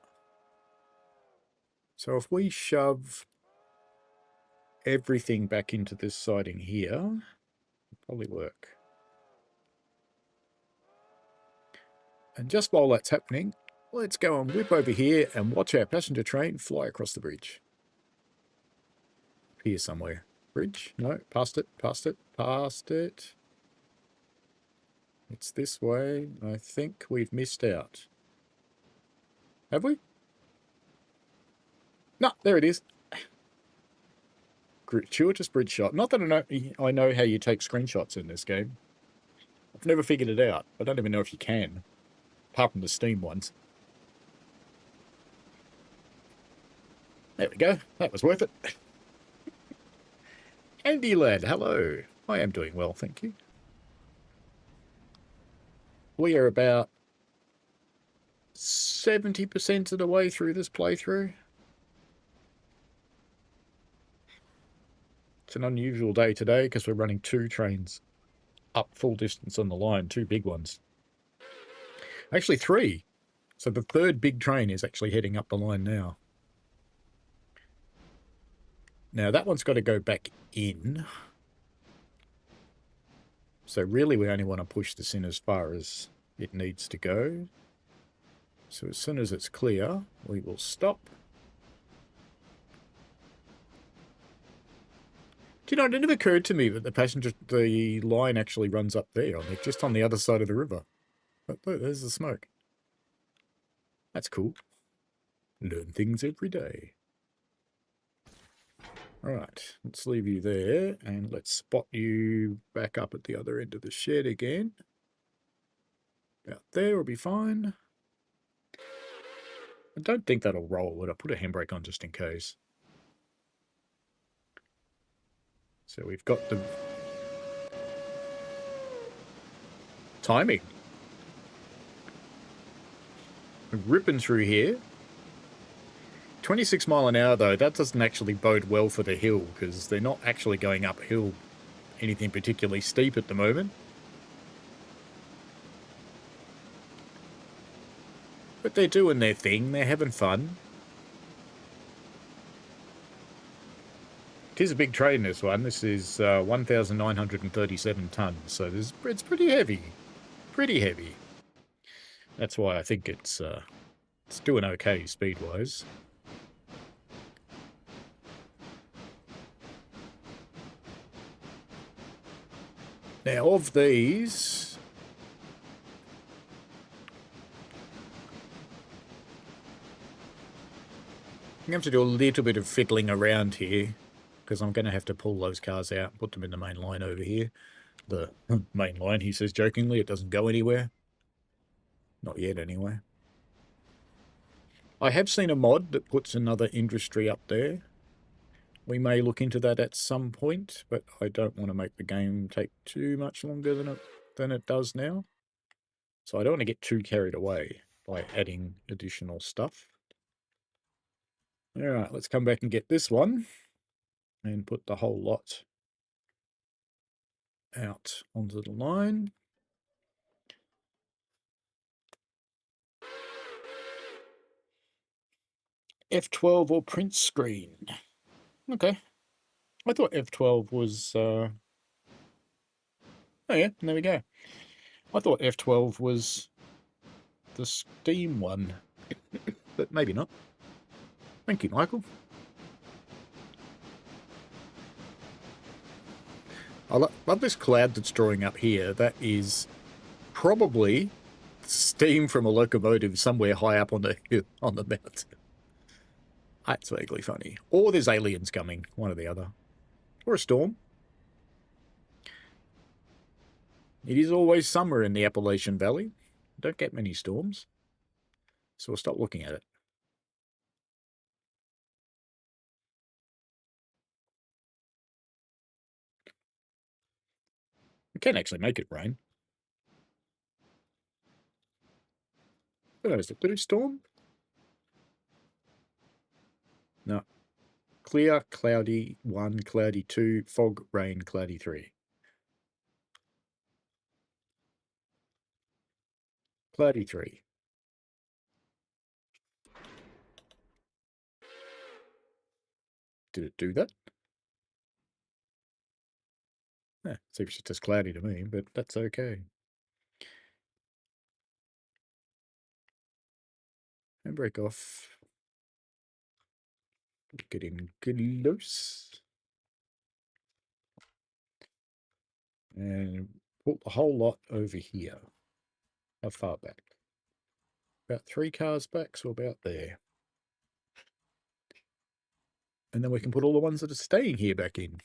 So if we shove everything back into this siding here, it'll probably work. And just while that's happening, let's go and whip over here and watch our passenger train fly across the bridge. Here somewhere. Bridge? No, past it, past it, past it. It's this way. I think we've missed out. Have we? No, there it is. Gratuitous bridge shot. Not that I know how you take screenshots in this game. I've never figured it out. I don't even know if you can. Apart from the Steam ones. There we go. That was worth it. Andy lad, hello. I am doing well, thank you. We are about 70% of the way through this playthrough. It's an unusual day today because we're running 2 trains up full distance on the line, 2 big ones. Actually 3. So the 3rd big train is actually heading up the line now. Now that one's got to go back in. So really we only want to push this in as far as it needs to go. So as soon as it's clear, we will stop. Do you know, it never occurred to me that the line actually runs up there, just on the other side of the river. But look, there's the smoke. That's cool. Learn things every day. Alright, let's leave you there, and let's spot you back up at the other end of the shed again. About there will be fine. I don't think that'll roll, but I'll put a handbrake on just in case. So we've got the timing. We're ripping through here. 26 mile an hour though, that doesn't actually bode well for the hill because they're not actually going uphill anything particularly steep at the moment. But they're doing their thing, they're having fun. It is a big train, this one. This is 1,937 tons, so it's pretty heavy. Pretty heavy. That's why I think it's doing okay speed-wise. Now, of these, I'm going to have to do a little bit of fiddling around here, because I'm going to have to pull those cars out and put them in the main line over here. The main line, he says jokingly, it doesn't go anywhere. Not yet, anyway. I have seen a mod that puts another industry up there. We may look into that at some point, but I don't want to make the game take too much longer than it does now. So I don't want to get too carried away by adding additional stuff. All right, let's come back and get this one and put the whole lot out onto the line. F12 or print screen. Okay. I thought F12 was... Oh yeah, there we go. I thought F12 was the Steam one, but maybe not. Thank you, Michael. I love this cloud that's drawing up here. That is probably steam from a locomotive somewhere high up on the mountain. That's vaguely funny. Or there's aliens coming, one or the other. Or a storm. It is always summer in the Appalachian Valley. Don't get many storms. So we'll stop looking at it. We can actually make it rain. Oh, is it a storm? No. Clear, cloudy 1, cloudy 2, fog, rain, cloudy 3. Cloudy 3. Did it do that? Yeah, seems just as cloudy to me, but that's okay. And break off. Getting close. And put the whole lot over here. How far back? About 3 cars back, so about there. And then we can put all the ones that are staying here back in.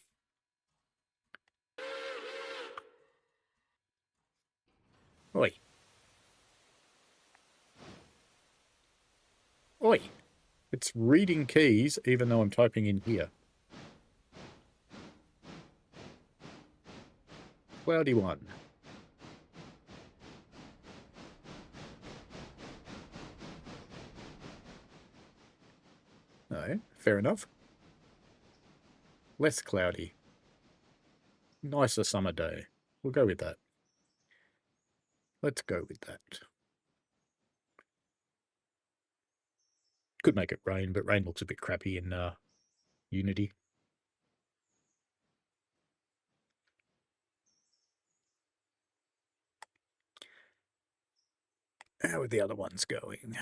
Oi. Oi. It's reading keys even though I'm typing in here. Cloudy 1. No, fair enough. Less cloudy. Nicer summer day. We'll go with that. Let's go with that. Could make it rain, but rain looks a bit crappy in Unity. How are the other ones going?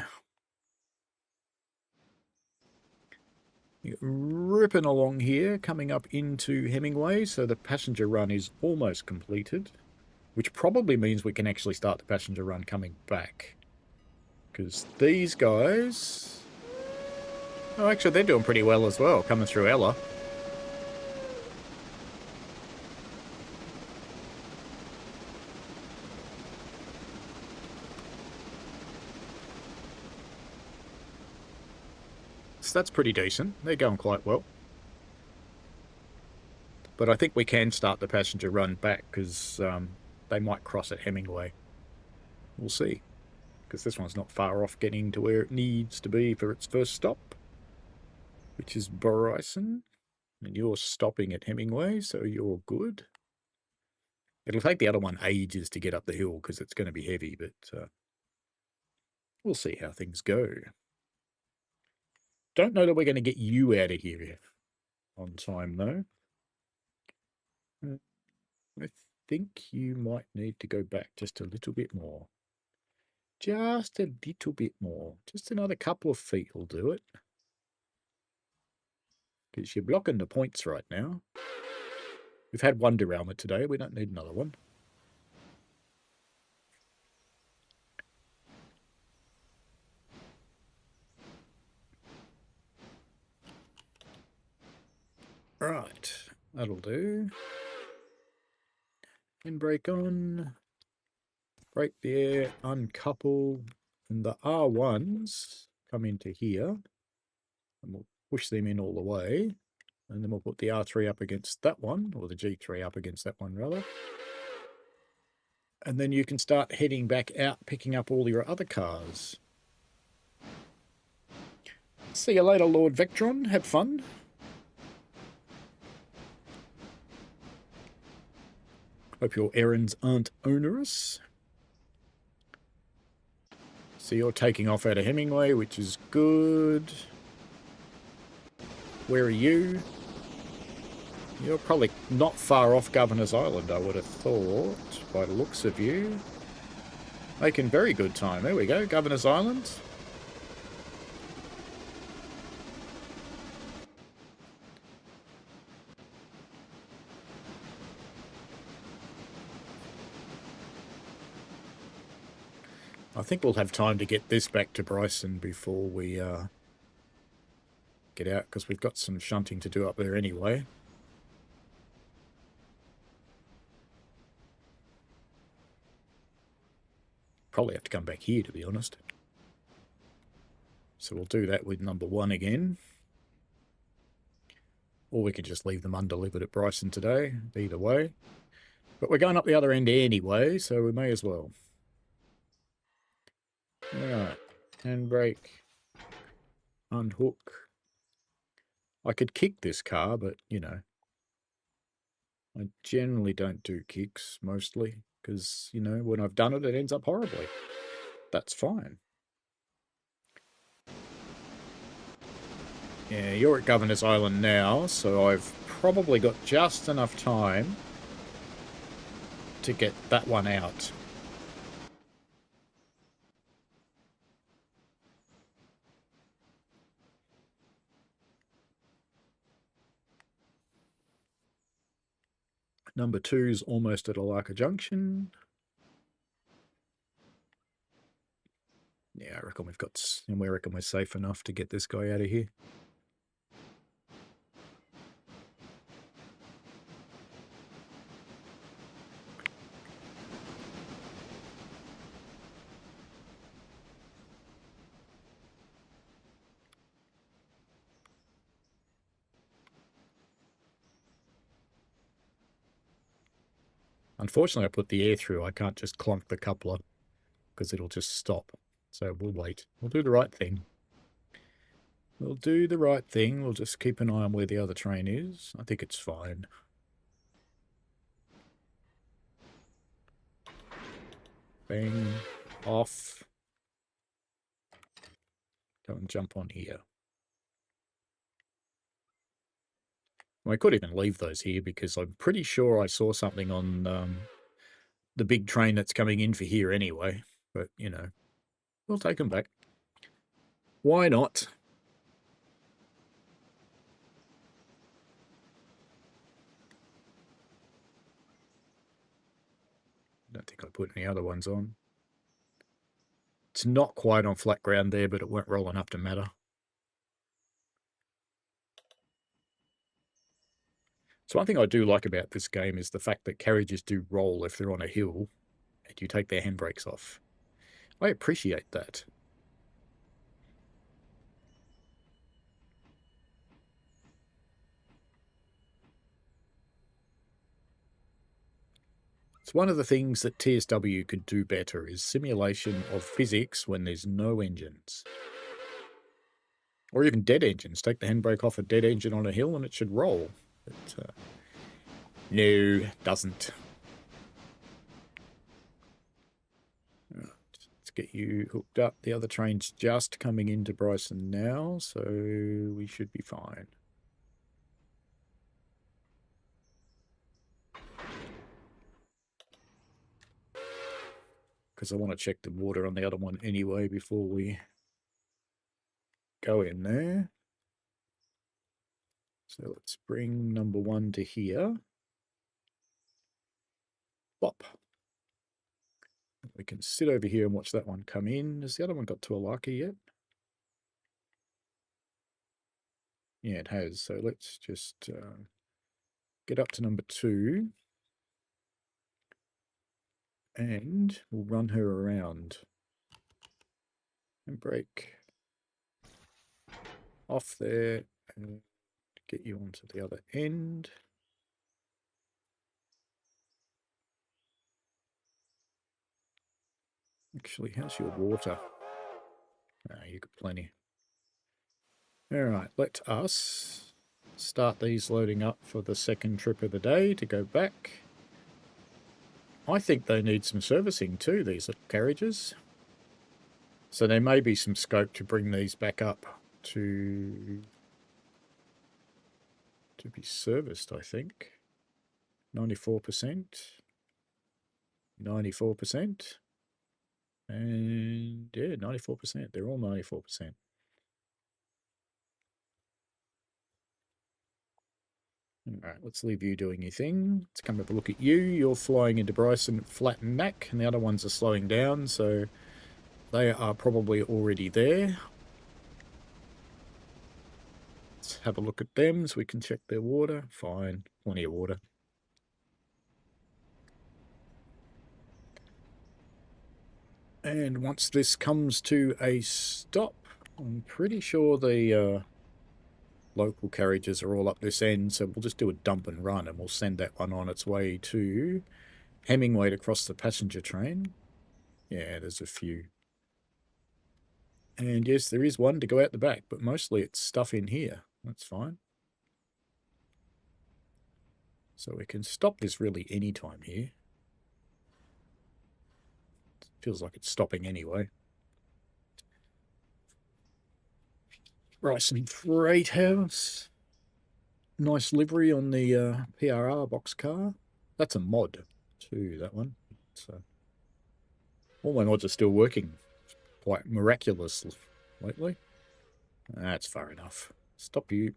Ripping along here, coming up into Hemingway, so the passenger run is almost completed, which probably means we can actually start the passenger run coming back. Because these guys... Oh, actually, they're doing pretty well as well, coming through Ella. So that's pretty decent. They're going quite well. But I think we can start the passenger run back because they might cross at Hemingway. We'll see. Because this one's not far off getting to where it needs to be for its first stop, which is Bryson. And you're stopping at Hemingway, so you're good. It'll take the other one ages to get up the hill because it's going to be heavy, but we'll see how things go. Don't know that we're going to get you out of here on time, though. I think you might need to go back just a little bit more. Just a little bit more. Just another couple of feet will do it. Because you're blocking the points right now. We've had one derailment today. We don't need another one. Right. That'll do. And brake on. Brake there. Uncouple. And the R1s come into here. And we'll push them in all the way. And then we'll put the R3 up against that one. Or the G3 up against that one, rather. And then you can start heading back out, picking up all your other cars. See you later, Lord Vectron. Have fun. Hope your errands aren't onerous. So you're taking off out of Hemingway, which is good. Where are you? You're probably not far off Governor's Island, I would have thought, by the looks of you. Making very good time. There we go, Governor's Island. I think we'll have time to get this back to Bryson before we get out, because we've got some shunting to do up there anyway. Probably have to come back here, to be honest. So we'll do that with number 1 again. Or we could just leave them undelivered at Bryson today, either way. But we're going up the other end anyway, so we may as well. Alright, handbrake, unhook. I could kick this car, but, you know, I generally don't do kicks, mostly, because, you know, when I've done it, it ends up horribly. That's fine. Yeah, you're at Governor's Island now, so I've probably got just enough time to get that one out. Number 2's almost at Alarka Junction. Yeah, I reckon we've got, and we reckon we're safe enough to get this guy out of here. Unfortunately, I put the air through. I can't just clonk the coupler because it'll just stop. So we'll wait. We'll do the right thing. We'll do the right thing. We'll just keep an eye on where the other train is. I think it's fine. Bang. Off. Go and jump on here. Well, I could even leave those here because I'm pretty sure I saw something on the big train that's coming in for here anyway. But, you know, we'll take them back. Why not? I don't think I put any other ones on. It's not quite on flat ground there, but it won't roll enough to matter. So one thing I do like about this game is the fact that carriages do roll if they're on a hill and you take their handbrakes off. I appreciate that. It's one of the things that TSW could do better is simulation of physics when there's no engines. Or even dead engines. Take the handbrake off a dead engine on a hill and it should roll. But no, it doesn't. Let's get you hooked up. The other train's just coming into Bryson now, so we should be fine. Because I want to check the water on the other one anyway before we go in there. So let's bring number 1 to here. Bop. We can sit over here and watch that one come in. Has the other one got to Alarka yet? Yeah, it has. So let's just get up to number 2. And we'll run her around. And brake. Off there. And get you onto the other end. Actually, how's your water? Ah, you got plenty. All right, let us start these loading up for the second trip of the day to go back. I think they need some servicing too, these little carriages. So there may be some scope to bring these back up to be serviced, I think. 94%. 94%. And yeah, 94%. They're all 94%. All right, let's leave you doing your thing. Let's come have a look at you. You're flying into Bryson flat and Mac, and the other ones are slowing down, so they are probably already there. Let's have a look at them so we can check their water. Fine, plenty of water. And once this comes to a stop, I'm pretty sure the local carriages are all up this end, so we'll just do a dump and run, and we'll send that one on its way to Hemingway to cross the passenger train. Yeah, there's a few. And yes, there is one to go out the back, but mostly it's stuff in here. That's fine. So we can stop this really any time here. Feels like it's stopping anyway. Bryson Freight House. Nice livery on the PRR box car. That's a mod too, that one. So all my mods are still working quite miraculous lately. That's far enough. Stop you.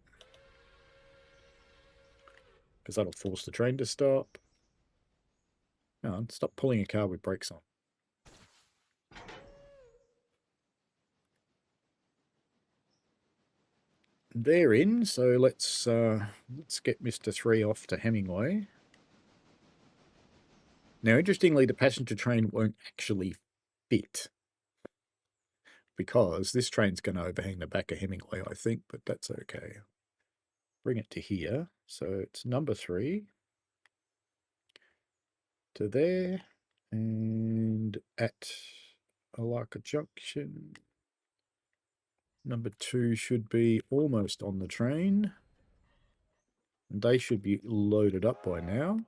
Because that'll force the train to stop. No, stop pulling a car with brakes on. They're in, so let's get Mr. 3 off to Hemingway. Now, interestingly, the passenger train won't actually fit, because this train's going to overhang the back of Hemingway, I think, but that's okay. Bring it to here. So it's number 3 to there, and at Alarka Junction. Number 2 should be almost on the train. And they should be loaded up by now.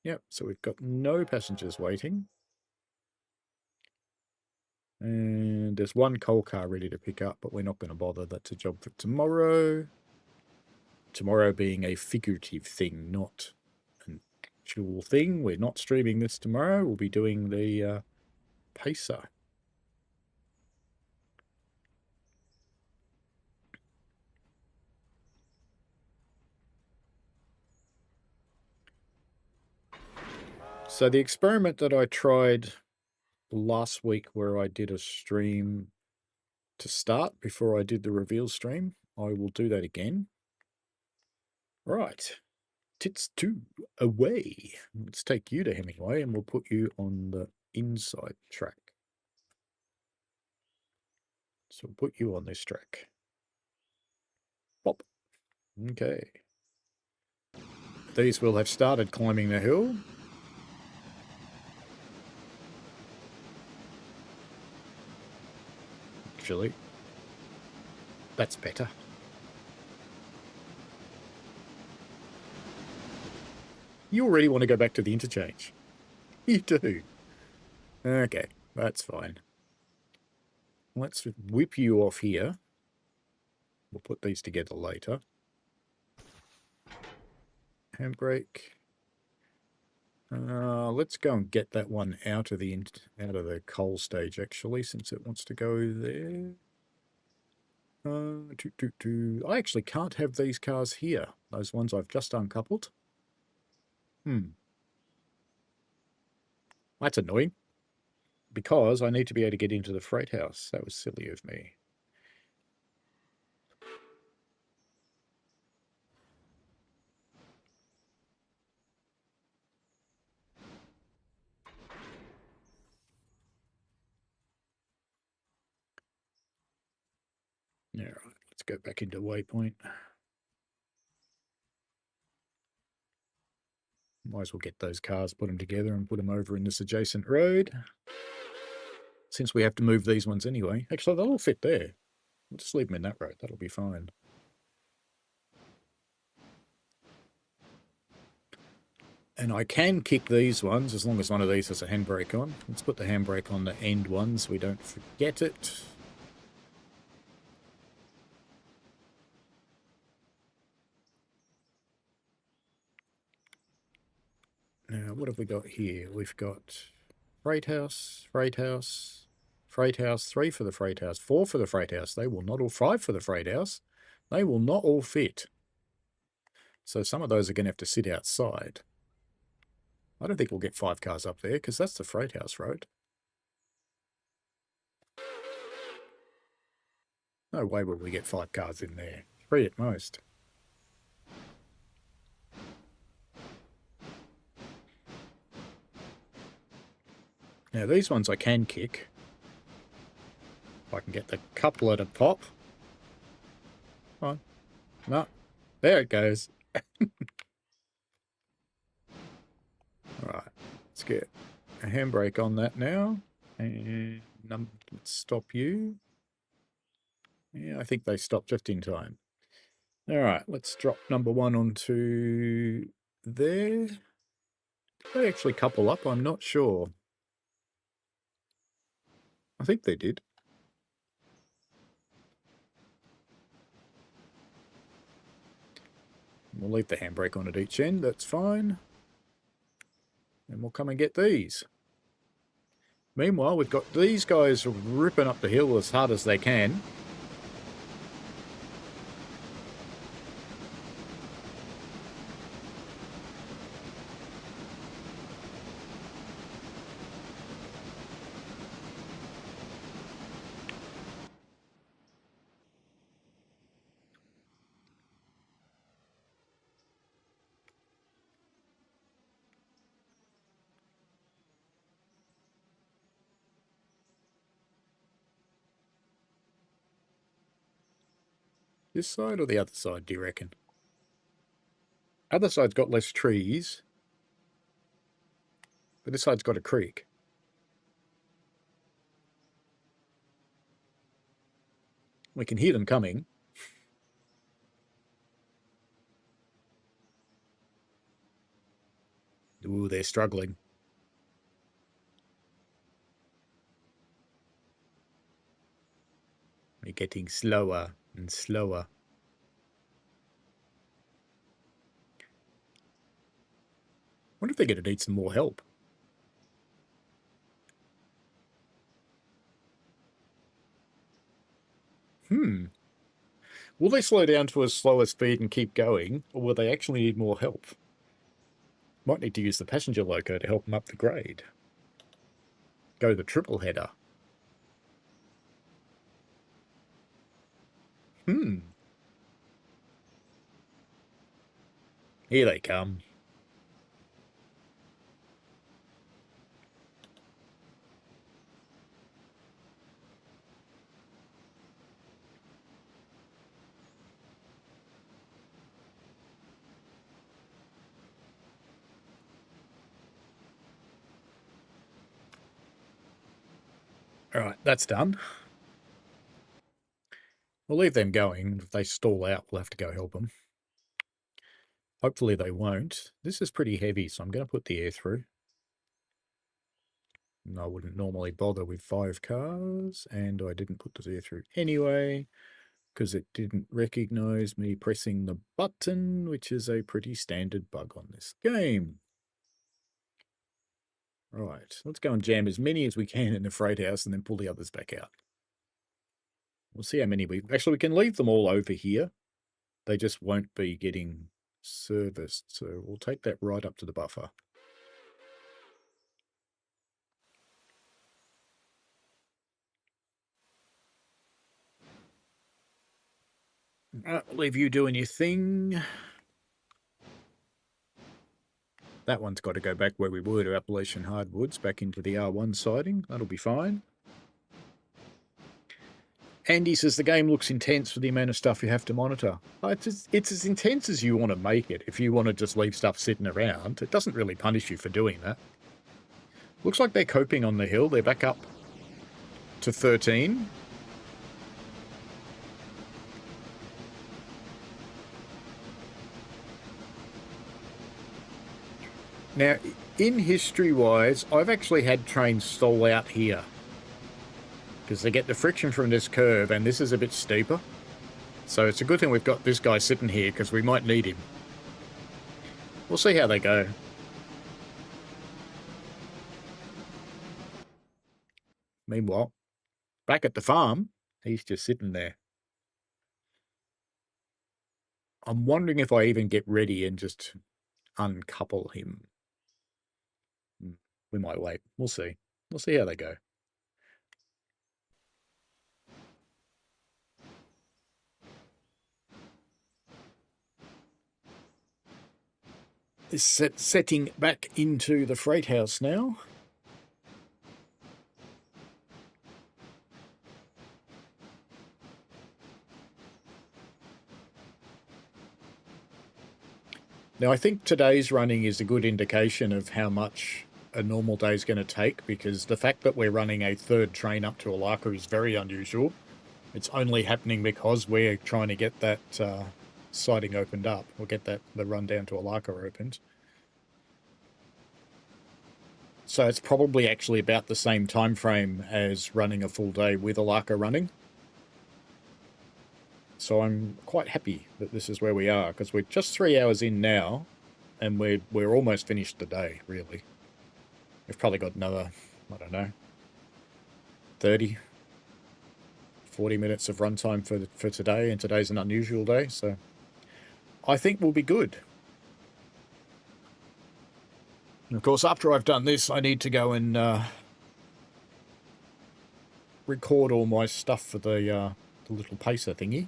Yep, so we've got no passengers waiting. And there's one coal car ready to pick up, but we're not going to bother. That's a job for tomorrow. Tomorrow being a figurative thing, not an actual thing. We're not streaming this tomorrow. We'll be doing the Pacer. So the experiment that I tried last week where I did a stream to start before I did the reveal stream, I will do that again. Right. TITS 2, away. Let's take you to Hemingway and we'll put you on the inside track. So we'll put you on this track. Pop. Okay. These will have started climbing the hill. Actually, that's better. You already want to go back to the interchange. You do. Okay, that's fine. Let's whip you off here. We'll put these together later. Handbrake. Let's go and get that one out of the coal stage, actually, since it wants to go there. I actually can't have these cars here. Those ones I've just uncoupled. That's annoying. Because I need to be able to get into the freight house. That was silly of me. All right, let's go back into waypoint. Might as well get those cars, put them together and put them over in this adjacent road. since we have to move these ones anyway. Actually, they'll all fit there. We'll just leave them in that row. That'll be fine. And I can kick these ones as long as one of these has a handbrake on. Let's put the handbrake on the end ones so we don't forget it. Now, what have we got here? We've got freight house, freight house, freight house, 3 for the freight house, 4 for the freight house. They will not all, 5 for the freight house. They will not all fit. So some of those are going to have to sit outside. I don't think we'll get 5 cars up there because that's the freight house road. No way will we get 5 cars in there. 3 at most. Now these ones I can kick. If I can get the coupler to pop. Come on. No. There it goes. Alright. Let's get a handbrake on that now. And let's stop you. Yeah, I think they stopped just in time. Alright, let's drop number 1 onto there. Did they actually couple up? I'm not sure. I think they did. We'll leave the handbrake on at each end, that's fine. And we'll come and get these. Meanwhile, we've got these guys ripping up the hill as hard as they can. This side or the other side, do you reckon? Other side's got less trees. But this side's got a creek. We can hear them coming. Ooh, they're struggling. We're getting slower and slower. Wonder if they're going to need some more help. Will they slow down to a slower speed and keep going, or will they actually need more help? Might need to use the passenger loco to help them up the grade. Go the triple header. Here they come. All right, that's done. We'll leave them going. If they stall out, we'll have to go help them. Hopefully they won't. This is pretty heavy, so I'm going to put the air through. And I wouldn't normally bother with 5 cars, and I didn't put the air through anyway, because it didn't recognize me pressing the button, which is a pretty standard bug on this game. Right, let's go and jam as many as we can in the freight house and then pull the others back out. We'll see how many we... Actually, we can leave them all over here. They just won't be getting serviced, so we'll take that right up to the buffer. I'll leave you doing your thing. That one's got to go back where we were to Appalachian Hardwoods, back into the R1 siding. That'll be fine. Andy says the game looks intense for the amount of stuff you have to monitor. It's as intense as you want to make it. If you want to just leave stuff sitting around, it doesn't really punish you for doing that. Looks like they're coping on the hill. They're back up to 13. Now, in history-wise, I've actually had trains stall out here because they get the friction from this curve, and this is a bit steeper. So it's a good thing we've got this guy sitting here because we might need him. We'll see how they go. Meanwhile, back at the farm, he's just sitting there. I'm wondering if I even get ready and just uncouple him. We might wait. We'll see. We'll see how they go. This setting back into the freight house now. Now, I think today's running is a good indication of how much a normal day is going to take, because the fact that we're running a third train up to Alarka is very unusual. It's only happening because we're trying to get that siding opened up, or get the run down to Alarka opened. So it's probably actually about the same time frame as running a full day with Alarka running. So I'm quite happy that this is where we are, because we're just 3 hours in now, and we're almost finished the day, really. We've probably got another, I don't know, 30, 40 minutes of runtime for today, and today's an unusual day, so I think we'll be good. And of course, after I've done this, I need to go and record all my stuff for the little pacer thingy.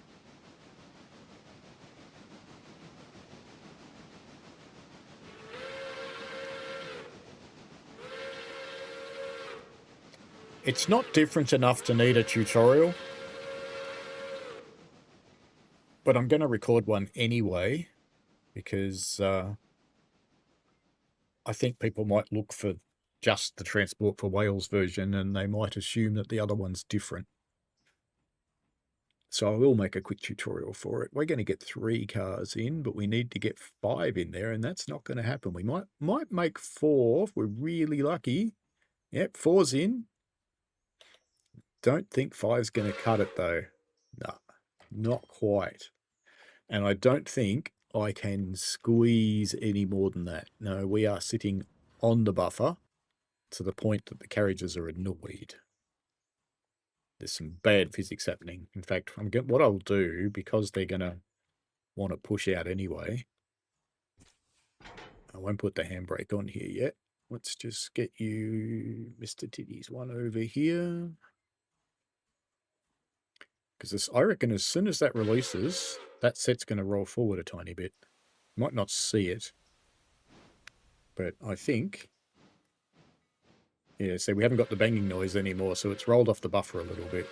It's not different enough to need a tutorial, but I'm going to record one anyway, because I think people might look for just the Transport for Wales version, and they might assume that the other one's different. So I will make a quick tutorial for it. We're going to get 3 cars in, but we need to get 5 in there, and that's not going to happen. We might make 4 if we're really lucky. Yep, 4's in. Don't think 5's going to cut it, though. No, not quite. And I don't think I can squeeze any more than that. No, we are sitting on the buffer to the point that the carriages are annoyed. There's some bad physics happening. In fact, what I'll do, because they're going to want to push out anyway, I won't put the handbrake on here yet. Let's just get you, Mr. Titties, one over here. Because I reckon as soon as that releases, that set's going to roll forward a tiny bit. You might not see it, but I think... Yeah, so we haven't got the banging noise anymore, so it's rolled off the buffer a little bit.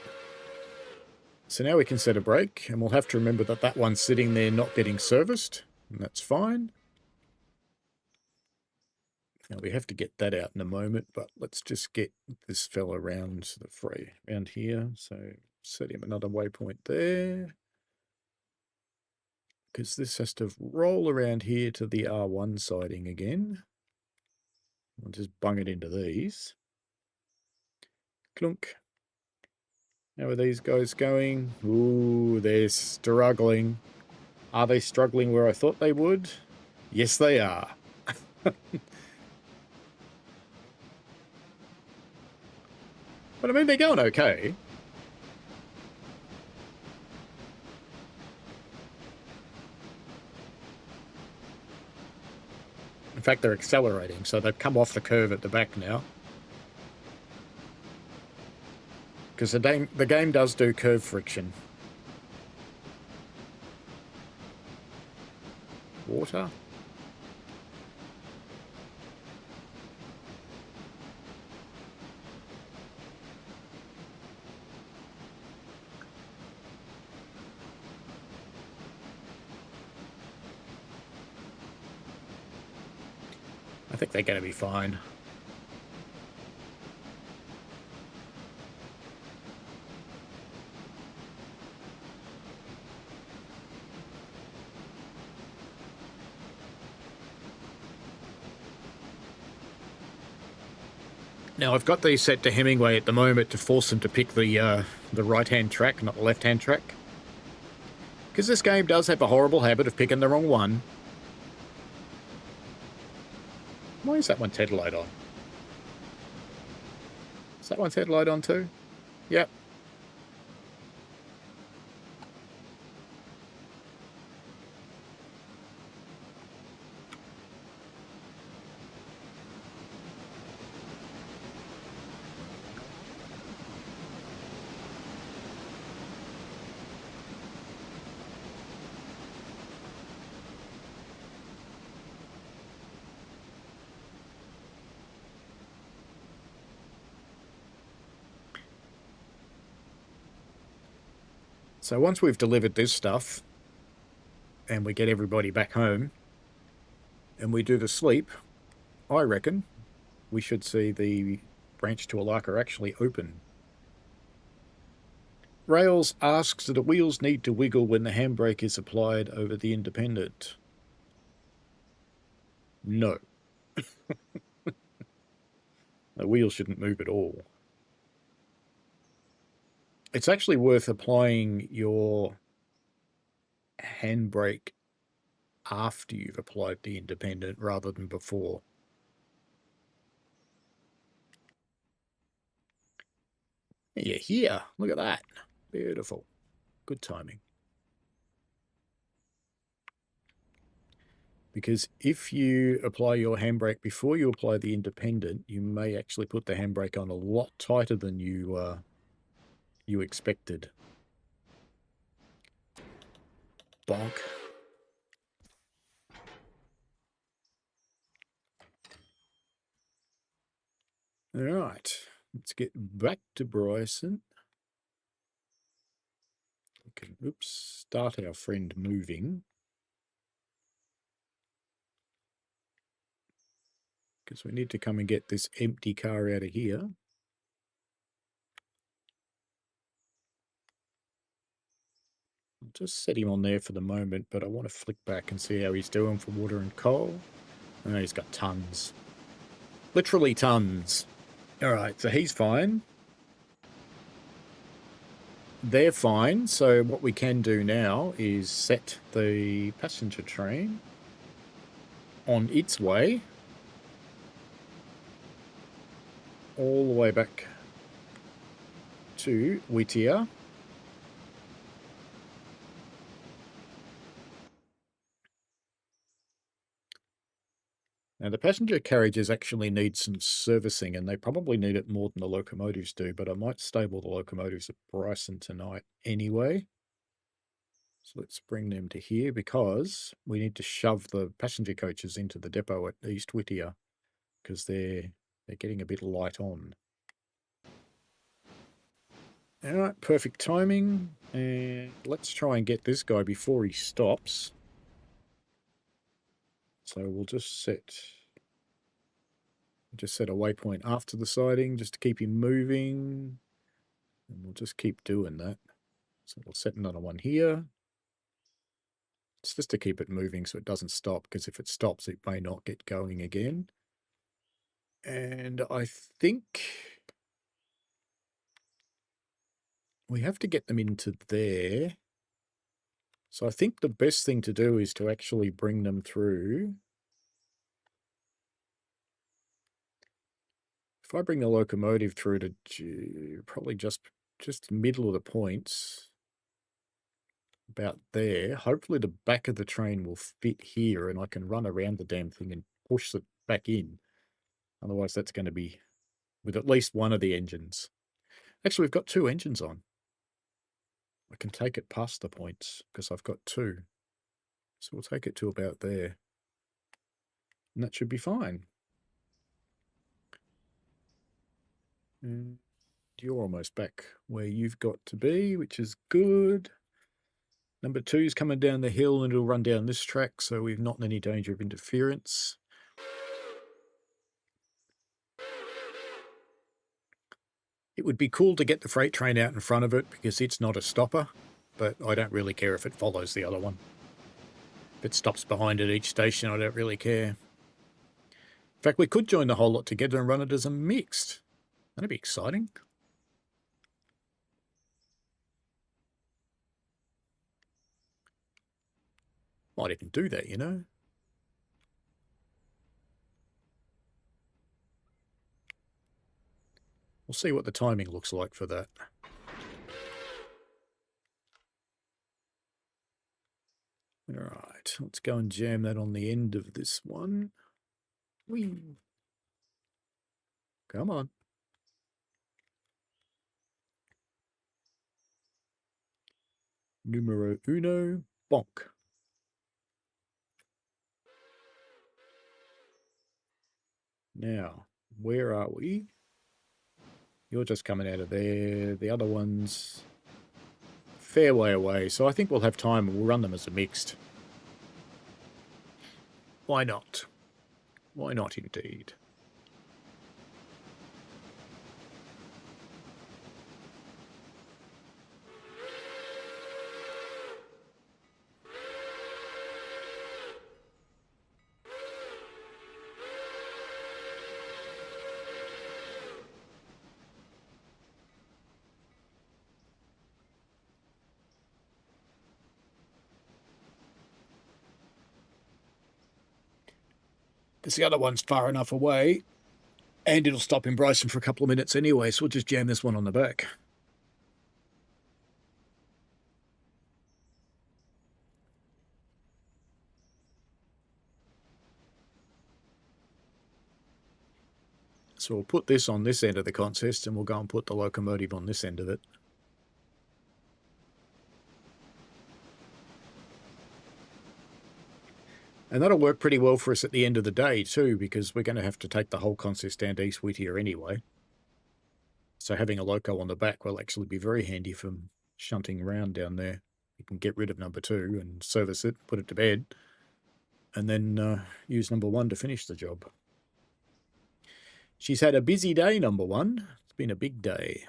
So now we can set a brake, and we'll have to remember that that one's sitting there not getting serviced, and that's fine. Now we have to get that out in a moment, but let's just get this fella around the fray around here. So set him another waypoint there, because this has to roll around here to the R1 siding again. We'll just bung it into these. Clunk. How are these guys going? Ooh, they're struggling. Are they struggling where I thought they would? Yes, they are. But I mean, they're going okay. In fact, they're accelerating, so they've come off the curve at the back now. Because the game does do curve friction. Water. I think they're going to be fine. Now, I've got these set to Hemingway at the moment to force them to pick the right-hand track, not the left-hand track. Because this game does have a horrible habit of picking the wrong one. Why is that one headlight on? Is that one's headlight on too? Yep. So once we've delivered this stuff and we get everybody back home and we do the sleep, I reckon we should see the branch to Alarka actually open. Rails asks, do the wheels need to wiggle when the handbrake is applied over the independent? No. The wheels shouldn't move at all. It's actually worth applying your handbrake after you've applied the independent rather than before. Yeah, here. Look at that. Beautiful. Good timing. Because if you apply your handbrake before you apply the independent, you may actually put the handbrake on a lot tighter than you expected. Bonk. All right, let's get back to Bryson. Okay, oops, start our friend moving. Because we need to come and get this empty car out of here. I'll just set him on there for the moment, but I want to flick back and see how he's doing for water and coal. Oh, he's got tons. Literally tons. All right, so he's fine. They're fine. So what we can do now is set the passenger train on its way all the way back to Whittier. Now, the passenger carriages actually need some servicing, and they probably need it more than the locomotives do, but I might stable the locomotives at Bryson tonight anyway. So let's bring them to here because we need to shove the passenger coaches into the depot at East Whittier because they're getting a bit light on. All right, perfect timing. And let's try and get this guy before he stops. So we'll just set a waypoint after the siding just to keep him moving. And we'll just keep doing that. So we'll set another one here. It's just to keep it moving so it doesn't stop, because if it stops, it may not get going again. And I think we have to get them into there. So I think the best thing to do is to actually bring them through. If I bring the locomotive through to probably just the middle of the points, about there, hopefully the back of the train will fit here and I can run around the damn thing and push it back in. Otherwise, that's going to be with at least one of the engines. Actually, we've got two engines on. I can take it past the points because I've got two. So we'll take it to about there. And that should be fine. And you're almost back where you've got to be, which is good. Number 2 is coming down the hill and it'll run down this track, so we're not in any danger of interference. It would be cool to get the freight train out in front of it because it's not a stopper, but I don't really care if it follows the other one. If it stops behind at each station, I don't really care. In fact, we could join the whole lot together and run it as a mixed. That'd be exciting. Might even do that, you know. We'll see what the timing looks like for that. All right, let's go and jam that on the end of this one. Whee! Come on. Numero uno, bonk. Now, where are we? You're just coming out of there. The other one's fair way away, so I think we'll have time and we'll run them as a mixed. Why not? Why not indeed? Because the other one's far enough away, and it'll stop in Bryson for a couple of minutes anyway, so we'll just jam this one on the back. So we'll put this on this end of the contest, and we'll go and put the locomotive on this end of it. And that'll work pretty well for us at the end of the day too, because we're going to have to take the whole contest down to East Whittier anyway. So having a loco on the back will actually be very handy for shunting around down there. You can get rid of number 2 and service it, put it to bed, and then use number 1 to finish the job. She's had a busy day, number 1. It's been a big day.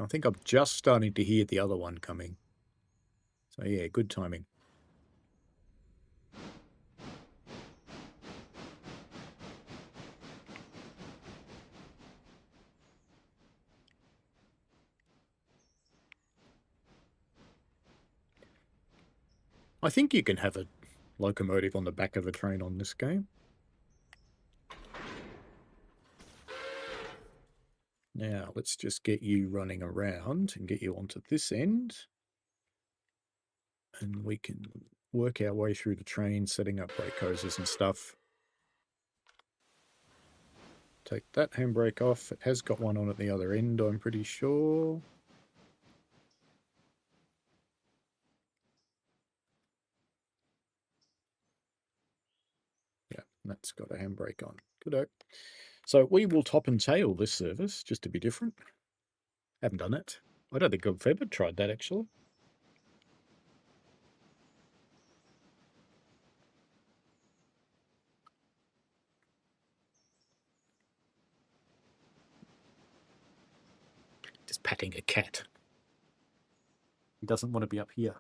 I think I'm just starting to hear the other one coming. So yeah, good timing. I think you can have a locomotive on the back of a train on this game. Now, let's just get you running around and get you onto this end. And we can work our way through the train, setting up brake hoses and stuff. Take that handbrake off. It has got one on at the other end, I'm pretty sure. Yeah, that's got a handbrake on. Good. So we will top and tail this service, just to be different. Haven't done it. I don't think I've ever tried that, actually. Just patting a cat. He doesn't want to be up here.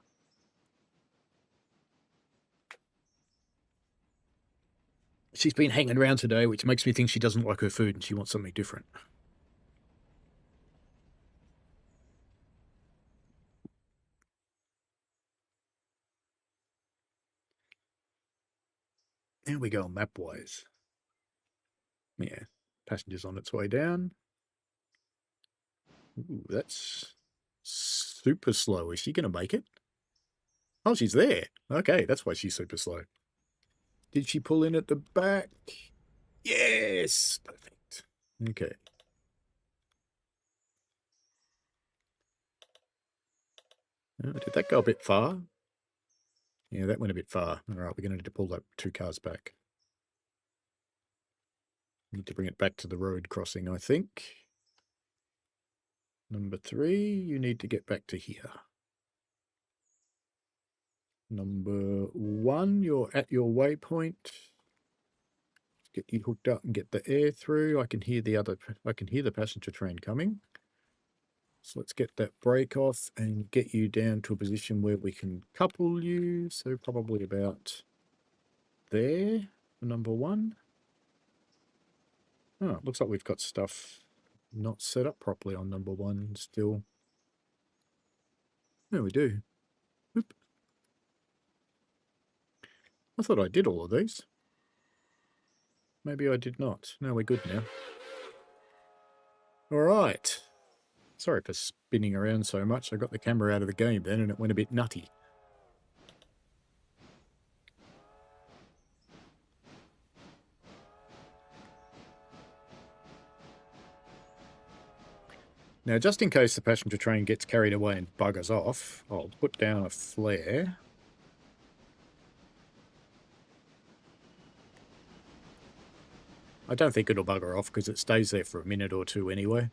She's been hanging around today, which makes me think she doesn't like her food and she wants something different. There we go, map-wise. Yeah, passenger's on its way down. Ooh, that's super slow. Is she going to make it? Oh, she's there. Okay, that's why she's super slow. Did she pull in at the back? Yes! Perfect. Okay. Oh, did that go a bit far? Yeah, that went a bit far. All right, we're going to need to pull that 2 cars back. Need to bring it back to the road crossing, I think. Number 3, you need to get back to here. Number 1, you're at your waypoint. Get you hooked up and get the air through. I can hear the passenger train coming. So let's get that brake off and get you down to a position where we can couple you. So probably about there. for number 1. Oh, it looks like we've got stuff not set up properly on number 1 still. No, we do. Oop. I thought I did all of these. Maybe I did not. No, we're good now. All right. Sorry for spinning around so much. I got the camera out of the game then and it went a bit nutty. Now, just in case the passenger train gets carried away and buggers off, I'll put down a flare. I don't think it'll bugger off because it stays there for a minute or two anyway.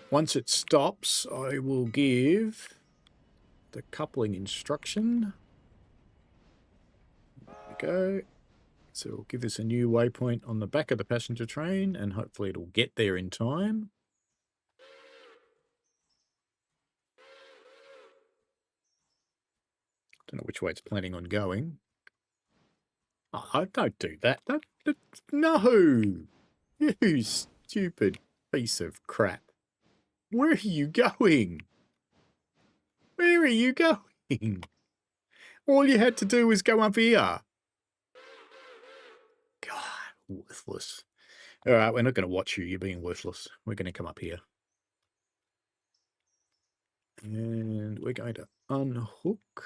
Once it stops, I will give the coupling instruction. There we go. So we'll give this a new waypoint on the back of the passenger train and hopefully it'll get there in time. Don't know which way it's planning on going. Oh, don't do that. No! You stupid piece of crap. Where are you going? Where are you going? All you had to do was go up here. God, worthless. All right, we're not going to watch you. You're being worthless. We're going to come up here. And we're going to unhook.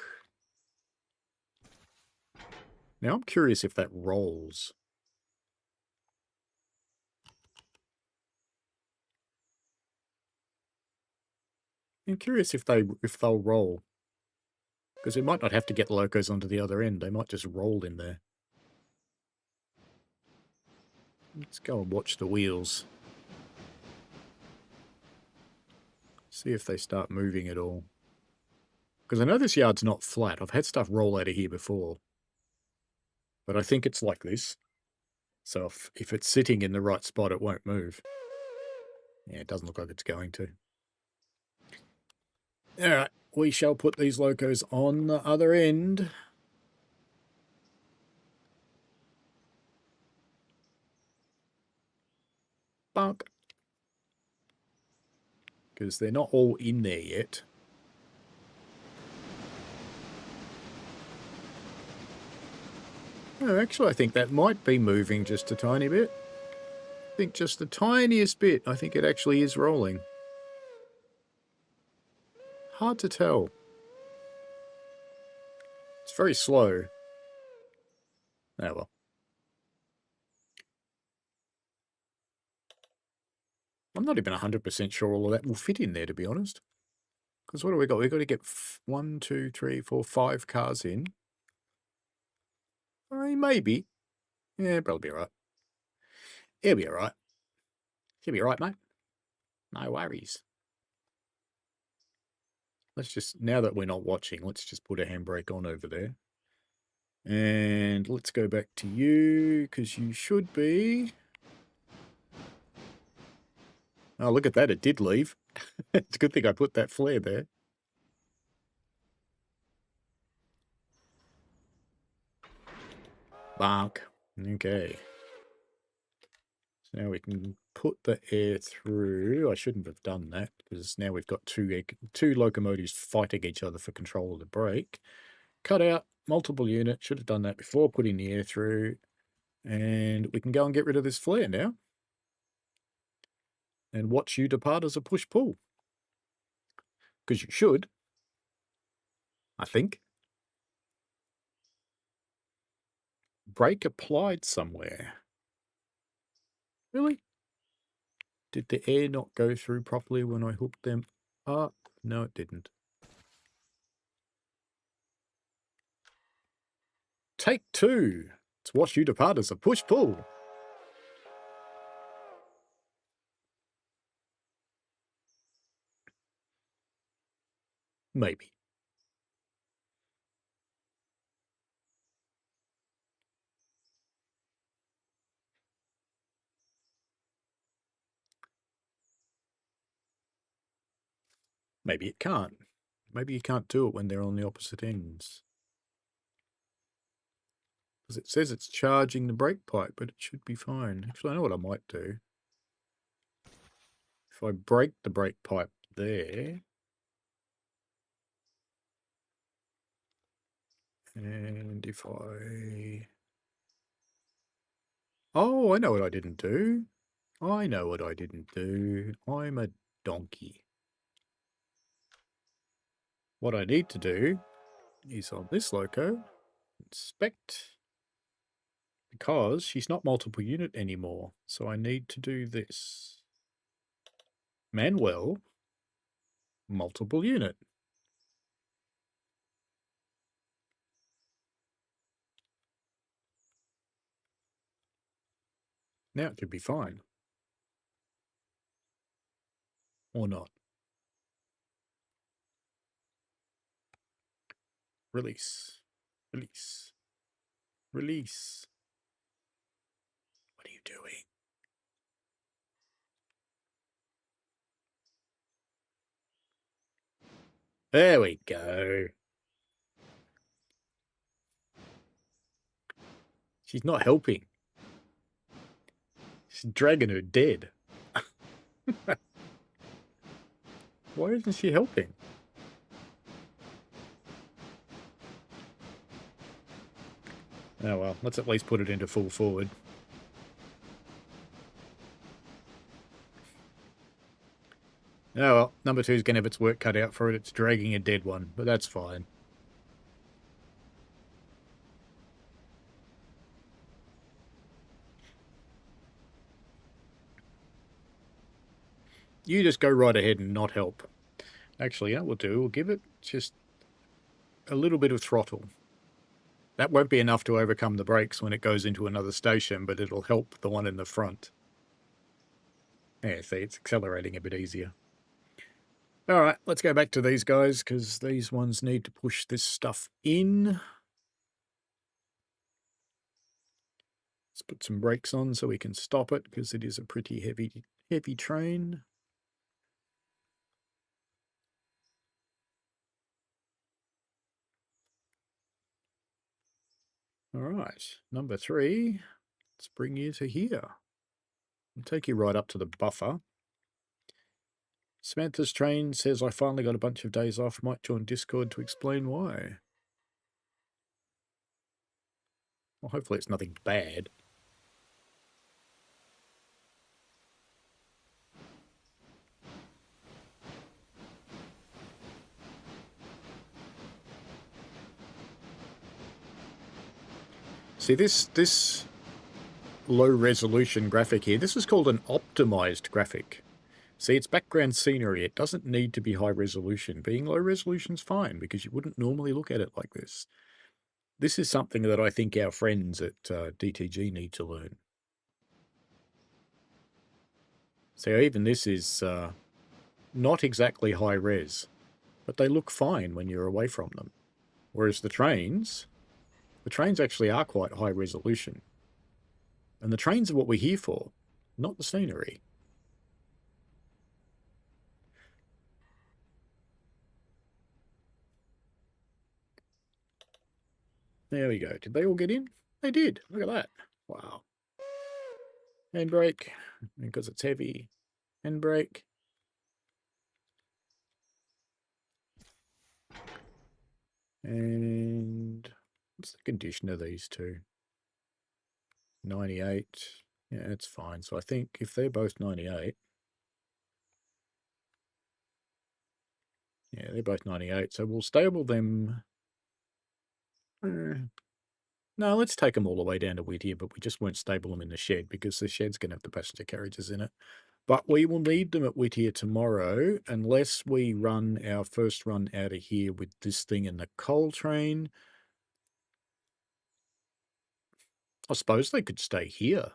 Now I'm curious if that rolls. I'm curious if they'll roll. Because we might not have to get locos onto the other end. They might just roll in there. Let's go and watch the wheels. See if they start moving at all. Because I know this yard's not flat. I've had stuff roll out of here before. But I think it's like this. So if it's sitting in the right spot, it won't move. Yeah, it doesn't look like it's going to. All right, we shall put these locos on the other end. Bonk. Because they're not all in there yet. Oh, actually, I think that might be moving just a tiny bit. I think just the tiniest bit. I think it actually is rolling. Hard to tell. It's very slow. Oh well. I'm not even 100% sure all of that will fit in there, to be honest. Because what do we got? We've got to get 1, 2, 3, 4, 5 cars in. Maybe. Yeah, probably be alright. It'll be alright. You'll be alright, mate. No worries. Let's just, now that we're not watching, let's just put a handbrake on over there. And let's go back to you, because you should be... Oh, look at that. It did leave. It's a good thing I put that flare there. Bonk. Okay. So now we can put the air through. I shouldn't have done that, because now we've got two locomotives fighting each other for control of the brake. Cut out multiple units. Should have done that before putting the air through. And we can go and get rid of this flare now. And watch you depart as a push-pull. Because you should. I think. Brake applied somewhere. Really? Did the air not go through properly when I hooked them up? No, it didn't. Take 2. Let's watch you depart as a push-pull. Maybe. Maybe it can't. Maybe you can't do it when they're on the opposite ends. Because it says it's charging the brake pipe, but it should be fine. Actually, I know what I might do. If I break the brake pipe there, and if I... Oh, I know what I didn't do. I know what I didn't do. I'm a donkey. What I need to do is on this loco, inspect, because she's not multiple unit anymore. So I need to do this. Manuel, multiple unit. Now it should be fine. Or not. Release. Release. Release. What are you doing? There we go. She's not helping. She's dragging her dead. Why isn't she helping? Oh well, let's at least put it into full forward. Oh well, number 2's going to have its work cut out for it. It's dragging a dead one, but that's fine. You just go right ahead and not help. Actually, you know what we'll do? We'll give it just a little bit of throttle. That won't be enough to overcome the brakes when it goes into another station, but it'll help the one in the front. Yeah, see, it's accelerating a bit easier. All right, let's go back to these guys, because these ones need to push this stuff in. Let's put some brakes on so we can stop it, because it is a pretty heavy train. All right, number 3, let's bring you to here. I'll take you right up to the buffer. Samantha's train says I finally got a bunch of days off. Might join Discord to explain why. Well, hopefully it's nothing bad. See, this low resolution graphic here, this is called an optimized graphic. See, it's background scenery. It doesn't need to be high resolution. Being low resolution is fine because you wouldn't normally look at it like this. This is something that I think our friends at DTG need to learn. So even this is not exactly high res, but they look fine when you're away from them. Whereas the trains actually are quite high resolution. And the trains are what we're here for, not the scenery. There we go. Did they all get in? They did. Look at that. Wow. Handbrake, because it's heavy. Handbrake. And what's the condition of these two? 98. Yeah, it's fine. So I think if they're both 98, yeah, they're both 98. So we'll stable them. No, let's take them all the way down to Whittier, but we just won't stable them in the shed because the shed's going to have the passenger carriages in it. But we will need them at Whittier tomorrow unless we run our first run out of here with this thing in the coal train. I suppose they could stay here.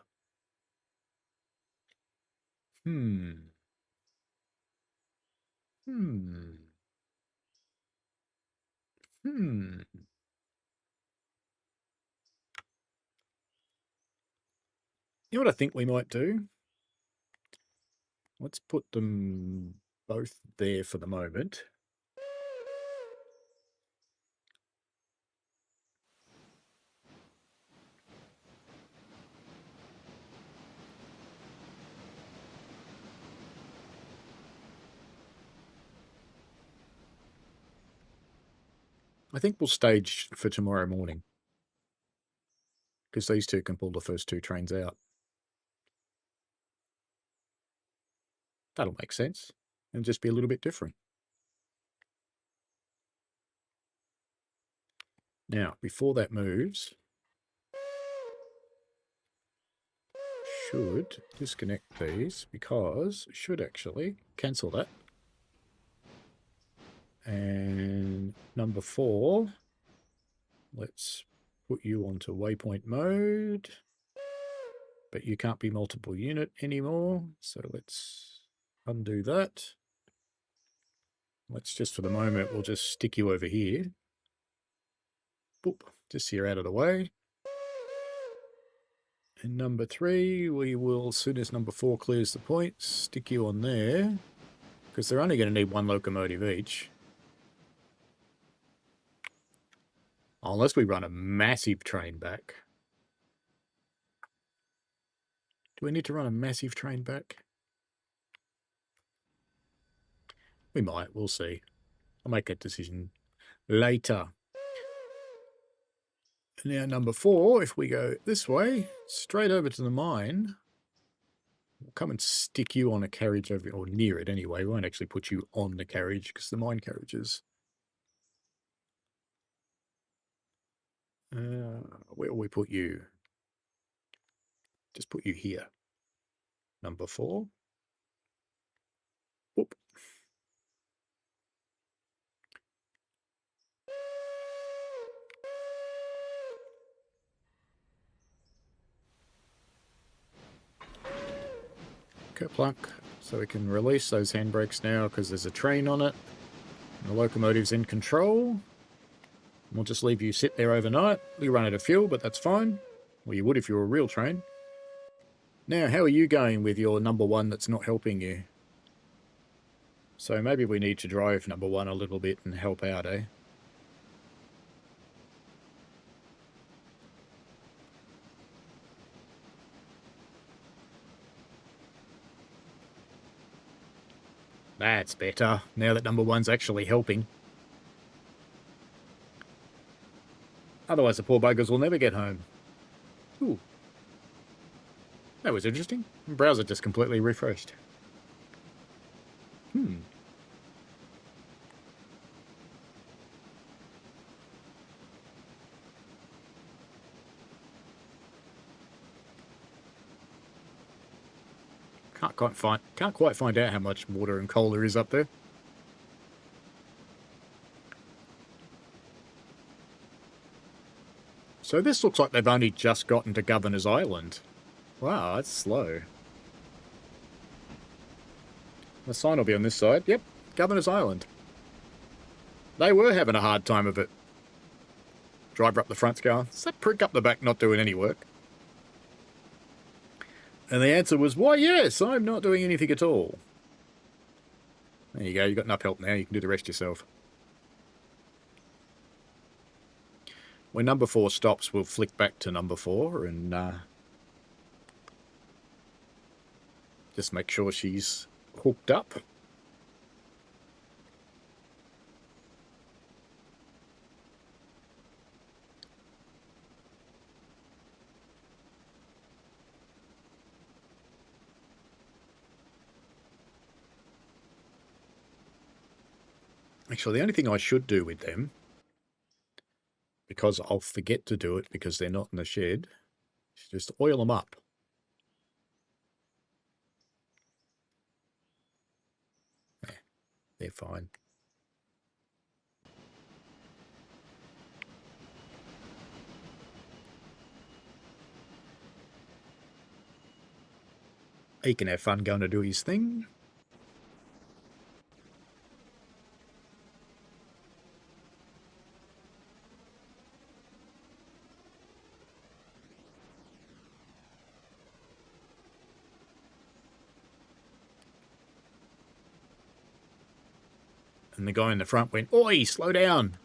Hmm. You know what I think we might do? Let's put them both there for the moment. I think we'll stage for tomorrow morning, because these two can pull the first two trains out. That'll make sense, and just be a little bit different. Now, before that moves, should disconnect these, because should actually cancel that. And number 4, let's put you onto waypoint mode, but you can't be multiple unit anymore, so let's undo that. Let's just, for the moment, we'll just stick you over here. Boop, just so you're out of the way. And number 3, we will, as soon as number 4 clears the points, stick you on there, because they're only going to need 1 locomotive each. Unless we run a massive train back. Do we need to run a massive train back? We might, we'll see. I'll make that decision later. Now, number 4, if we go this way, straight over to the mine, we'll come and stick you on a carriage over, or near it anyway. We won't actually put you on the carriage, because the mine carriages. Where will we put you? Just put you here. Number 4. Whoop. Kerplunk. So we can release those handbrakes now, because there's a train on it. The locomotive's in control. We'll just leave you sit there overnight. We run out of fuel, but that's fine. Well, you would if you were a real train. Now, how are you going with your number 1 that's not helping you? So maybe we need to drive number 1 a little bit and help out, eh? That's better, now that number 1's actually helping. Otherwise the poor buggers will never get home. Ooh. That was interesting. The browser just completely refreshed. Can't quite find out how much water and coal there is up there. So this looks like they've only just gotten to Governor's Island. Wow, that's slow. The sign will be on this side. Yep, Governor's Island. They were having a hard time of it. Driver up the front's going, "Is that prick up the back not doing any work?" And the answer was, "Why, yes, I'm not doing anything at all." There you go, you've got enough help now, you can do the rest yourself. When number 4 stops, we'll flick back to number 4 and just make sure she's hooked up. Actually, the only thing I should do with them, because I'll forget to do it because they're not in the shed, is just oil them up. They're fine. He can have fun going to do his thing. And the guy in the front went, "Oi, slow down."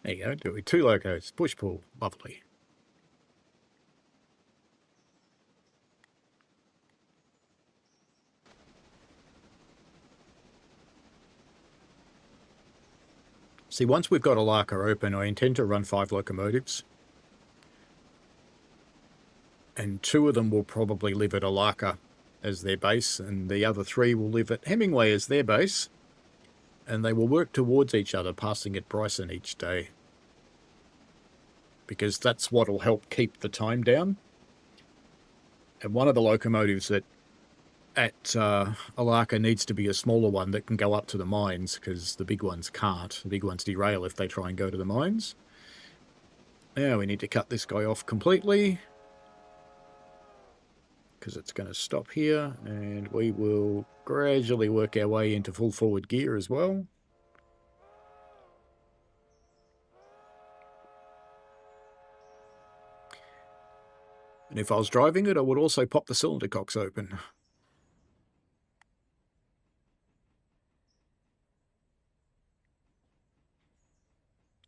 There you go, doing 2 locos, push pull, lovely. See, once we've got Alarka open, I intend to run 5 locomotives. And 2 of them will probably live at Alarka as their base, and the other 3 will live at Hemingway as their base. And they will work towards each other, passing at Bryson each day. Because that's what will help keep the time down. And one of the locomotives at Alarka needs to be a smaller one that can go up to the mines, because the big ones can't. The big ones derail if they try and go to the mines. Now we need to cut this guy off completely, because it's going to stop here, and we will gradually work our way into full forward gear as well. And if I was driving it, I would also pop the cylinder cocks open.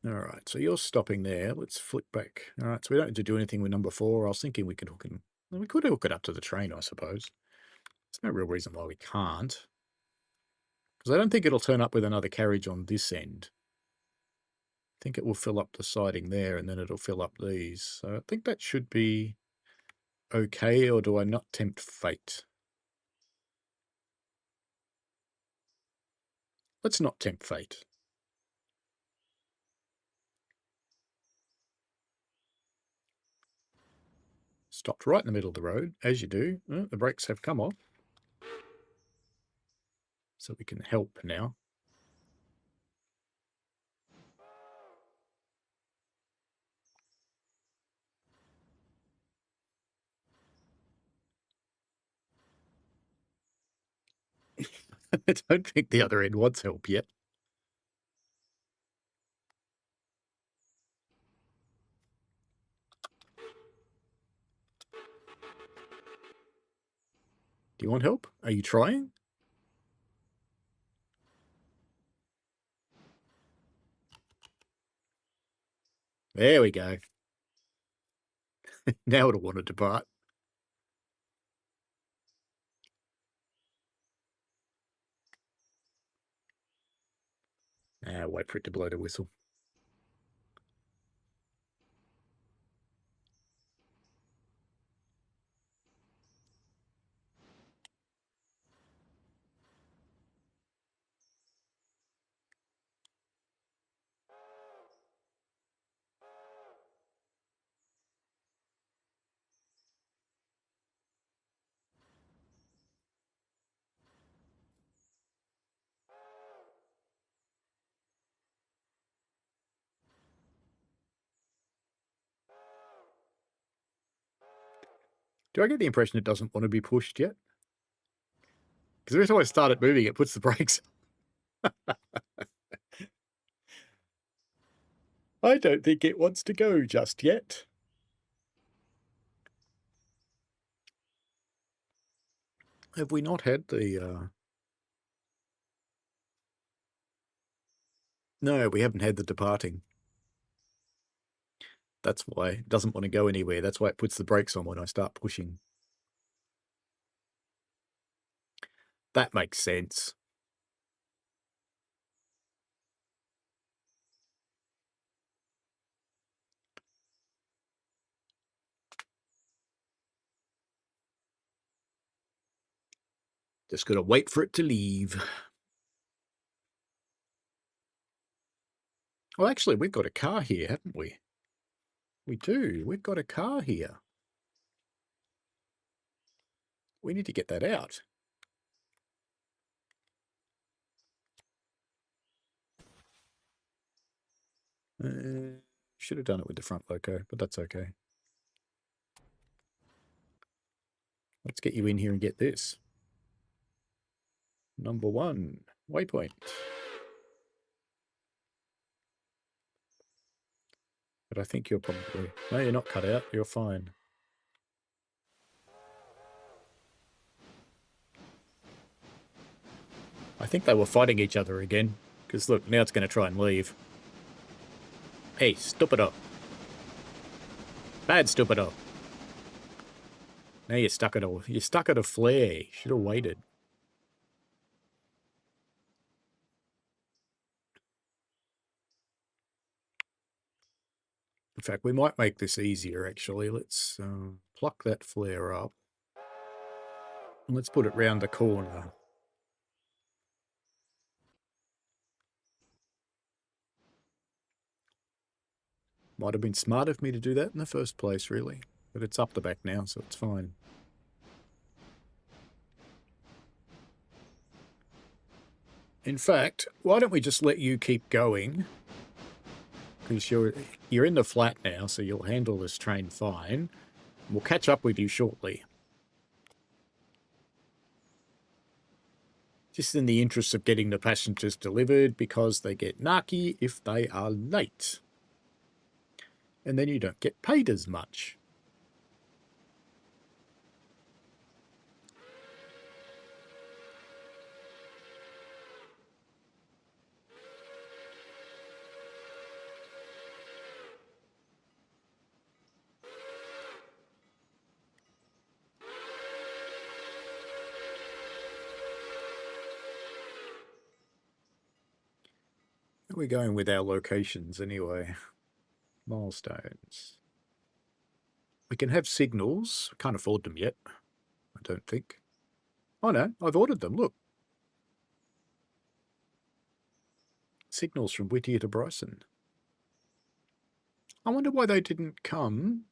Alright, so you're stopping there. Let's flip back. Alright, so we don't need to do anything with number 4. I was thinking we could hook it. We could hook it up to the train, I suppose. There's no real reason why we can't. Because I don't think it'll turn up with another carriage on this end. I think it will fill up the siding there, and then it'll fill up these. So I think that should be okay, or do I not tempt fate? Let's not tempt fate. Stopped right in the middle of the road, as you do. The brakes have come off. So we can help now. I don't think the other end wants help yet. Do you want help? Are you trying? There we go. Now it'll want to depart. Wait for it to blow the whistle. Do I get the impression it doesn't want to be pushed yet? Because every time I start it moving, it puts the brakes. I don't think it wants to go just yet. Have we not had the... No, we haven't had the departing. That's why it doesn't want to go anywhere. That's why it puts the brakes on when I start pushing. That makes sense. Just got to wait for it to leave. Well, actually, we've got a car here, haven't we? We do. We've got a car here. We need to get that out. Should have done it with the front loco, but that's okay. Let's get you in here and get this. Number 1, waypoint. But I think you're probably... No, you're not cut out. You're fine. I think they were fighting each other again. Because look, now it's going to try and leave. Hey, stupido. Bad stupido. Now you're stuck at a flare. Should have waited. In fact, we might make this easier, actually. Let's pluck that flare up. And let's put it round the corner. Might have been smart of me to do that in the first place, really. But it's up the back now, so it's fine. In fact, why don't we just let you keep going? Because you're in the flat now, so you'll handle this train fine. We'll catch up with you shortly. Just in the interest of getting the passengers delivered, because they get narky if they are late. And then you don't get paid as much. Where are we going with our locations anyway? Milestones. We can have signals. Can't afford them yet, I don't think. Oh no, I've ordered them, look. Signals from Whittier to Bryson. I wonder why they didn't come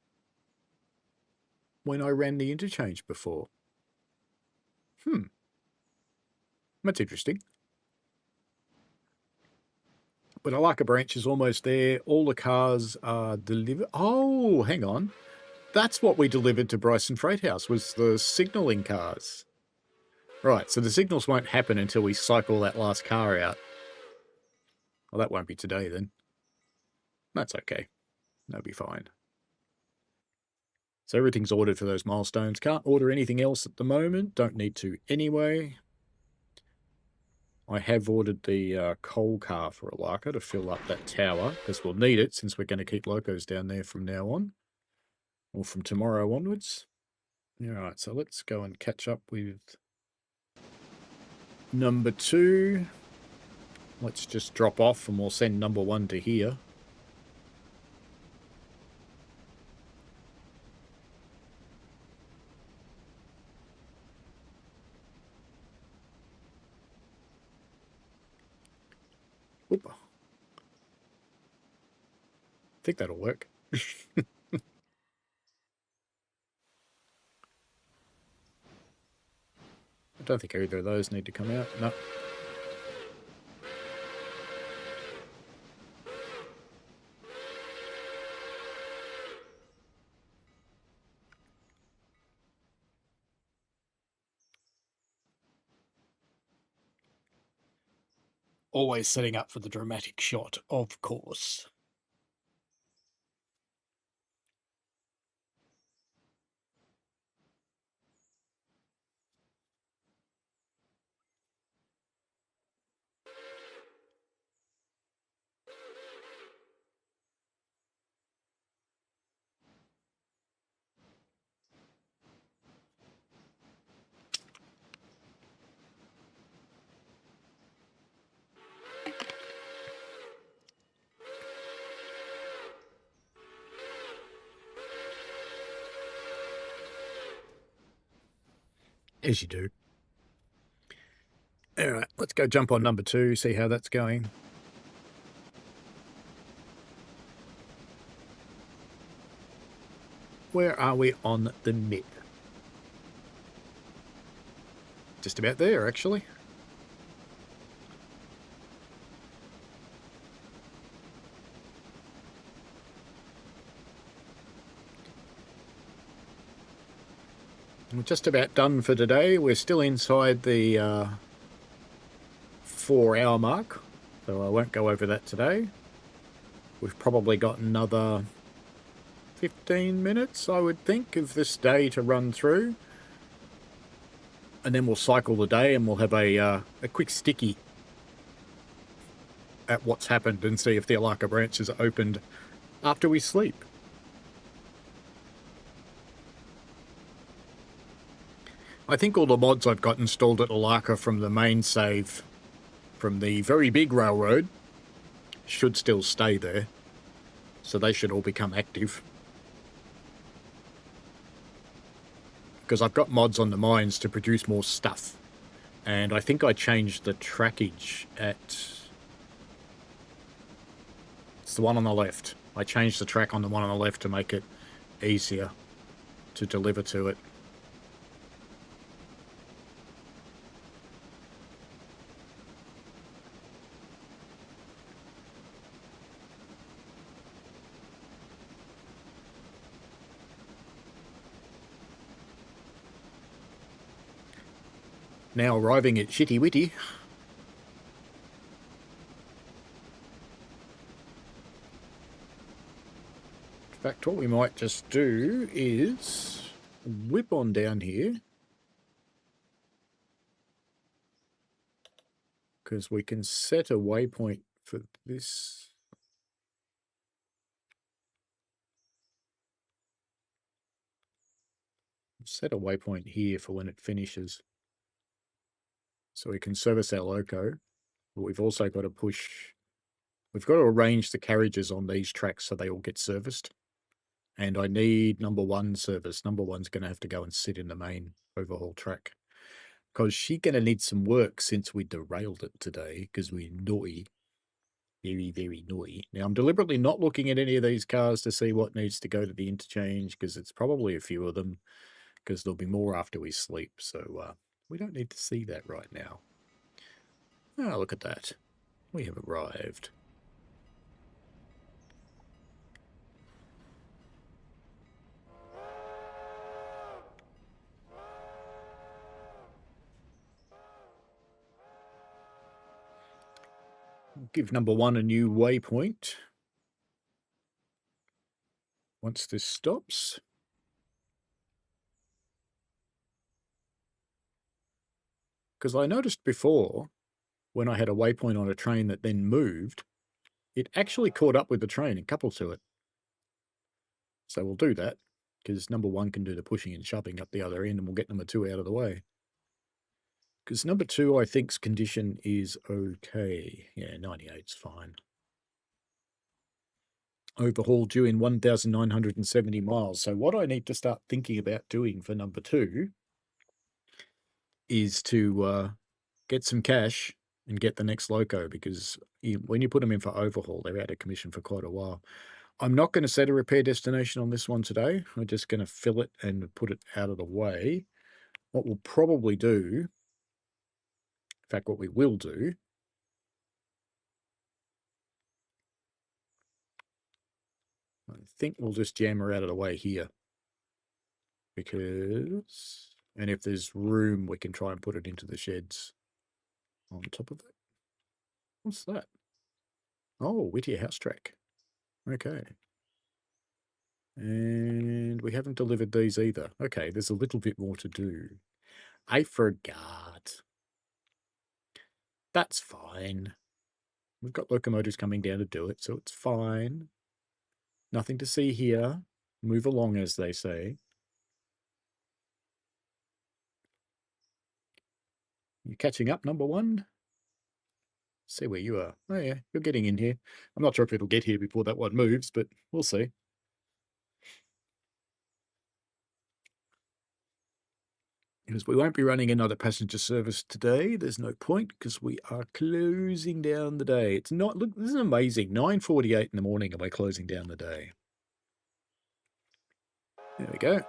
when I ran the interchange before. That's interesting. But Alarka branch is almost there. All the cars are delivered. Oh, hang on. That's what we delivered to Bryson Freight House, was the signalling cars. Right, so the signals won't happen until we cycle that last car out. Well, that won't be today then. That's okay. That'll be fine. So everything's ordered for those milestones. Can't order anything else at the moment. Don't need to anyway. I have ordered the coal car for Alarka to fill up that tower, because we'll need it since we're going to keep locos down there from now on. Or from tomorrow onwards. Alright, so let's go and catch up with number 2. Let's just drop off and we'll send number 1 to here. Oop. I think that'll work. I don't think either of those need to come out. No. Always setting up for the dramatic shot, of course. As you do. Alright, let's go jump on number 2, see how that's going. Where are we on the map? Just about there, actually. We're just about done for today. We're still inside the 4-hour mark, so I won't go over that today. We've probably got another 15 minutes, I would think, of this day to run through. And then we'll cycle the day and we'll have a quick sticky at what's happened and see if the Alarka branches are opened after we sleep. I think all the mods I've got installed at Alarka from the main save from the very big railroad should still stay there, so they should all become active. Because I've got mods on the mines to produce more stuff, and I think I changed the trackage at... It's the one on the left. I changed the track on the one on the left to make it easier to deliver to it. Now arriving at Shitty Witty. In fact, what we might just do is whip on down here, because we can set a waypoint for this. Set a waypoint here for when it finishes, so we can service our loco, but we've also got to push... We've got to arrange the carriages on these tracks so they all get serviced. And I need number 1 service. Number 1's going to have to go and sit in the main overhaul track, because she's going to need some work since we derailed it today, because we're naughty. Very, very naughty. Now, I'm deliberately not looking at any of these cars to see what needs to go to the interchange, because it's probably a few of them, because there'll be more after we sleep. So we don't need to see that right now. Oh, look at that. We have arrived. Give number 1 a new waypoint once this stops. Because I noticed before, when I had a waypoint on a train that then moved, it actually caught up with the train and coupled to it. So we'll do that, because number 1 can do the pushing and shoving up the other end, and we'll get number 2 out of the way. Because number 2, I think's condition is okay. Yeah, 98's fine. Overhaul due in 1,970 miles. So what I need to start thinking about doing for number 2 is to get some cash and get the next loco, because when you put them in for overhaul, they're out of commission for quite a while. I'm not going to set a repair destination on this one today. I'm just going to fill it and put it out of the way. What we'll probably do, in fact, what we will do, I think we'll just jam her out of the way here. Because, and if there's room, we can try and put it into the sheds on top of it. What's that? Oh, Whittier house track. Okay. And we haven't delivered these either. Okay, there's a little bit more to do. I forgot. That's fine. We've got locomotives coming down to do it, so it's fine. Nothing to see here. Move along, as they say. You catching up, number 1? See where you are. Oh yeah, you're getting in here. I'm not sure if it'll get here before that one moves, but we'll see. Because we won't be running another passenger service today. There's no point, because we are closing down the day. It's not... Look, this is amazing. 9:48 in the morning and we're closing down the day. There we go.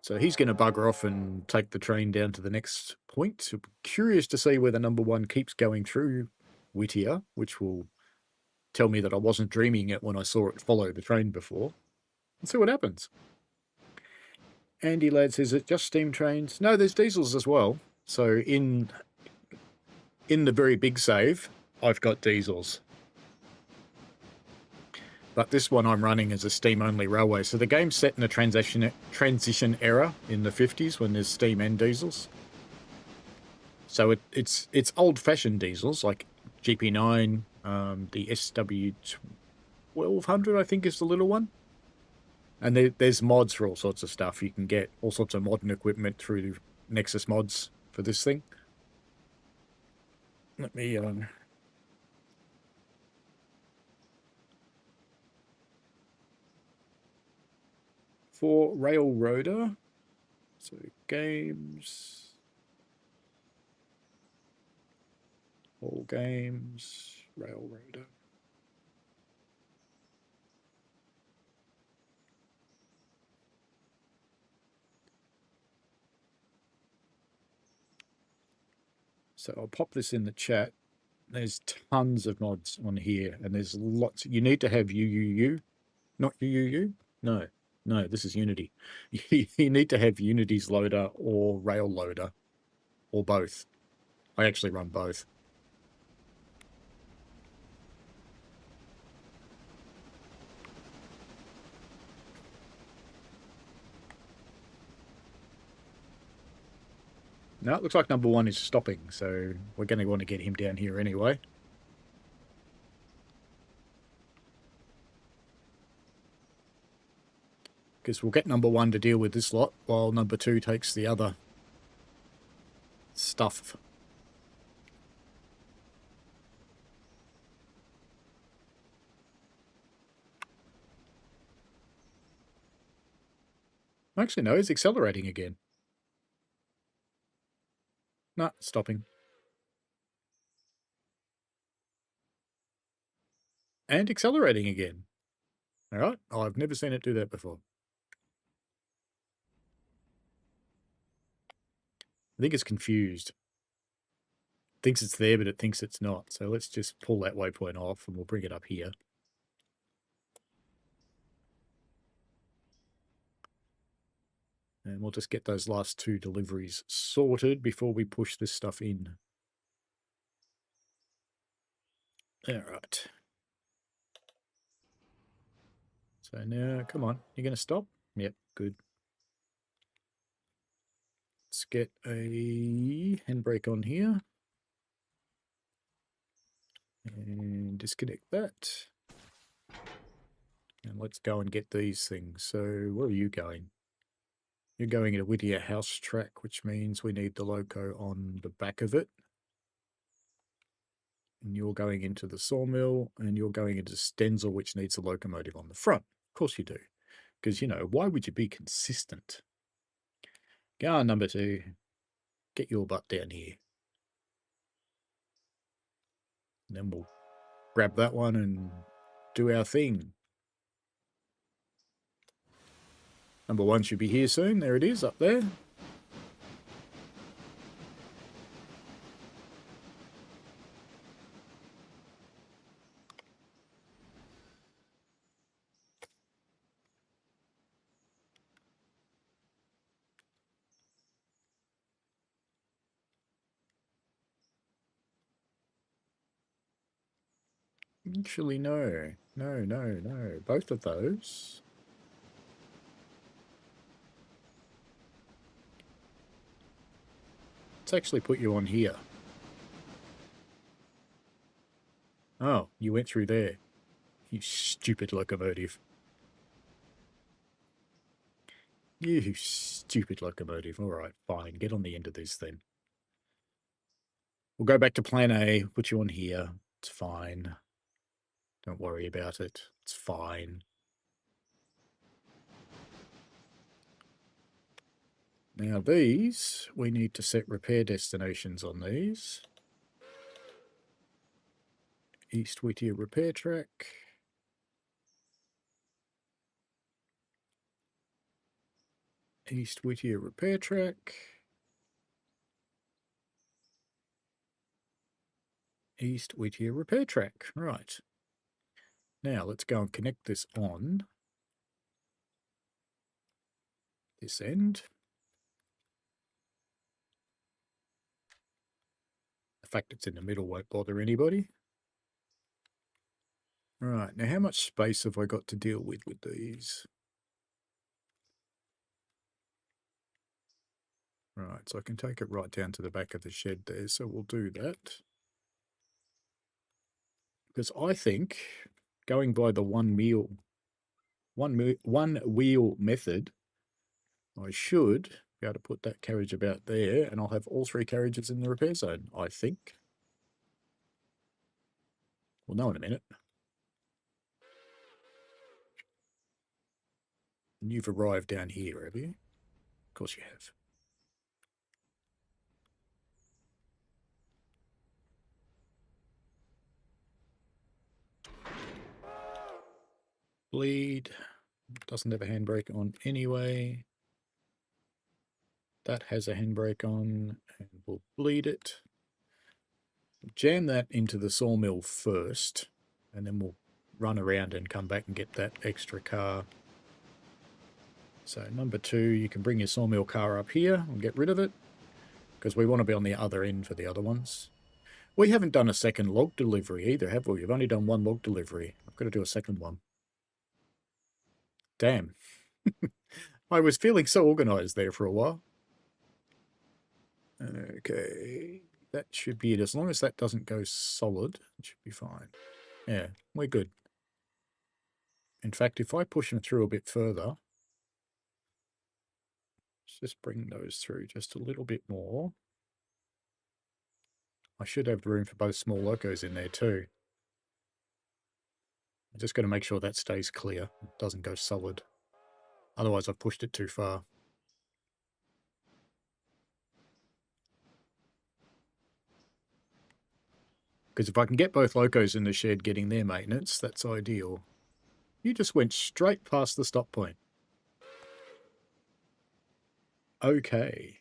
So he's going to bugger off and take the train down to the next point. So curious to see whether number 1 keeps going through Whittier, which will tell me that I wasn't dreaming it when I saw it follow the train before. Let's see what happens. Andy Ladd says, it just steam trains? No, there's diesels as well. So in the very big save, I've got diesels. But this one I'm running is a steam-only railway. So the game's set in a transition era in the 50s when there's steam and diesels. So it's old-fashioned diesels like GP9, the SW1200 I think is the little one. And there's mods for all sorts of stuff. You can get all sorts of modern equipment through Nexus mods for this thing. Let me for Railroader. So games, all games, Railroader. So I'll pop this in the chat. There's tons of mods on here, and there's lots. You need to have UUU, not UUU. No, this is Unity. You need to have Unity's loader or Rail loader, or both. I actually run both. Now it looks like number one is stopping, so we're going to want to get him down here anyway. Because we'll get number one to deal with this lot, while number two takes the other stuff. Actually, no, he's accelerating again. No, stopping. And accelerating again. All right, I've never seen it do that before. I think it's confused. Thinks it's there, but it thinks it's not. So let's just pull that waypoint off and we'll bring it up here. And we'll just get those last two deliveries sorted before we push this stuff in. All right. So now, come on, you're going to stop? Yep, good. Let's get a handbrake on here. And disconnect that. And let's go and get these things. So where are you going? You're going to Whittier House track, which means we need the loco on the back of it. And you're going into the sawmill, and you're going into Stenzel, which needs a locomotive on the front. Of course you do. Because, you know, why would you be consistent? Go on, number two. Get your butt down here. And then we'll grab that one and do our thing. Number one should be here soon. There it is, up there. Actually, no. No. Both of those. Let's actually put you on here. Oh, you went through there. You stupid locomotive. You stupid locomotive. All right, fine. Get on the end of this then. We'll go back to plan A. Put you on here. It's fine. Don't worry about it. It's fine. Now these, we need to set repair destinations on these. East Whittier repair track. East Whittier repair track. East Whittier repair track. Right. Now let's go and connect this on. this end. The fact it's in the middle won't bother anybody. Right, now how much space have I got to deal with these? Right, so I can take it right down to the back of the shed there, so we'll do that. Because I think going by the one wheel method, I should be able to put that carriage about there, and I'll have all three carriages in the repair zone, I think. We'll know in a minute. And you've arrived down here, have you? Of course you have. Bleed. Doesn't have a handbrake on anyway. That has a handbrake on, and we'll bleed it. Jam that into the sawmill first, and then we'll run around and come back and get that extra car. So number 2, you can bring your sawmill car up here and get rid of it, because we want to be on the other end for the other ones. We haven't done a second log delivery either, have we? We've only done one log delivery. I've got to do a second one. Damn. I was feeling so organised there for a while. Okay, that should be it. As long as that doesn't go solid, it should be fine. Yeah, we're good. In fact, if I push them through a bit further, let's just bring those through just a little bit more. I should have room for both small locos in there too. I'm just going to make sure that stays clear, it doesn't go solid. Otherwise I've pushed it too far. Because if I can get both locos in the shed getting their maintenance, that's ideal. You just went straight past the stop point. Okay.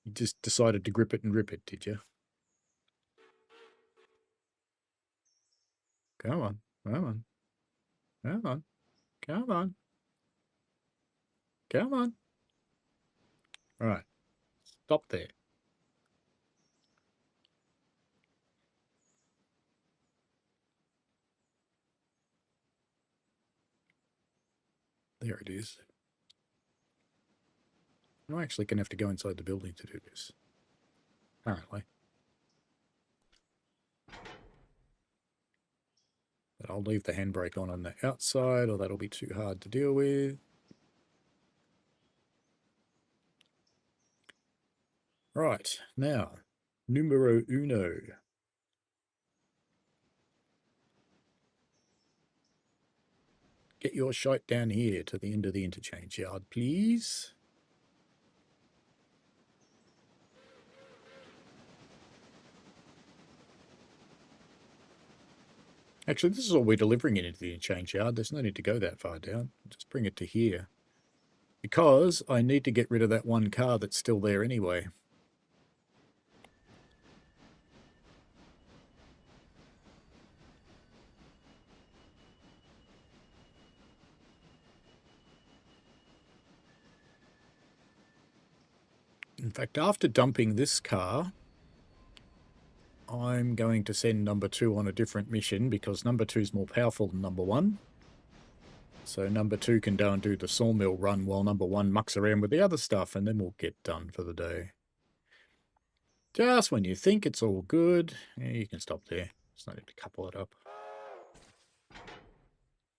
You just decided to grip it and rip it, did you? Come on, come on, come on, come on, come on. All right, stop there. There it is. I'm actually going to have to go inside the building to do this, apparently. But I'll leave the handbrake on the outside, or that'll be too hard to deal with. Right, now, numero uno. Get your shite down here to the end of the interchange yard, please. Actually, this is all we're delivering into the interchange yard. There's no need to go that far down. Just bring it to here. Because I need to get rid of that one car that's still there anyway. In fact, after dumping this car, I'm going to send number 2 on a different mission because number 2 is more powerful than number 1. So number 2 can go and do the sawmill run while number 1 mucks around with the other stuff, and then we'll get done for the day. Just when you think it's all good, yeah, you can stop there. Just not need to couple it up.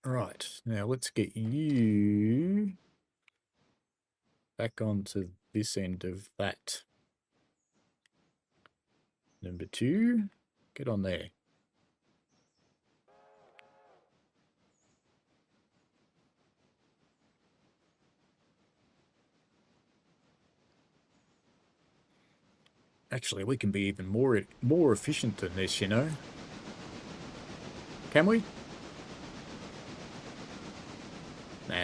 Right, now let's get you back onto this end of that. Number 2, get on there. Actually, we can be even more efficient than this, you know. Can we? Nah.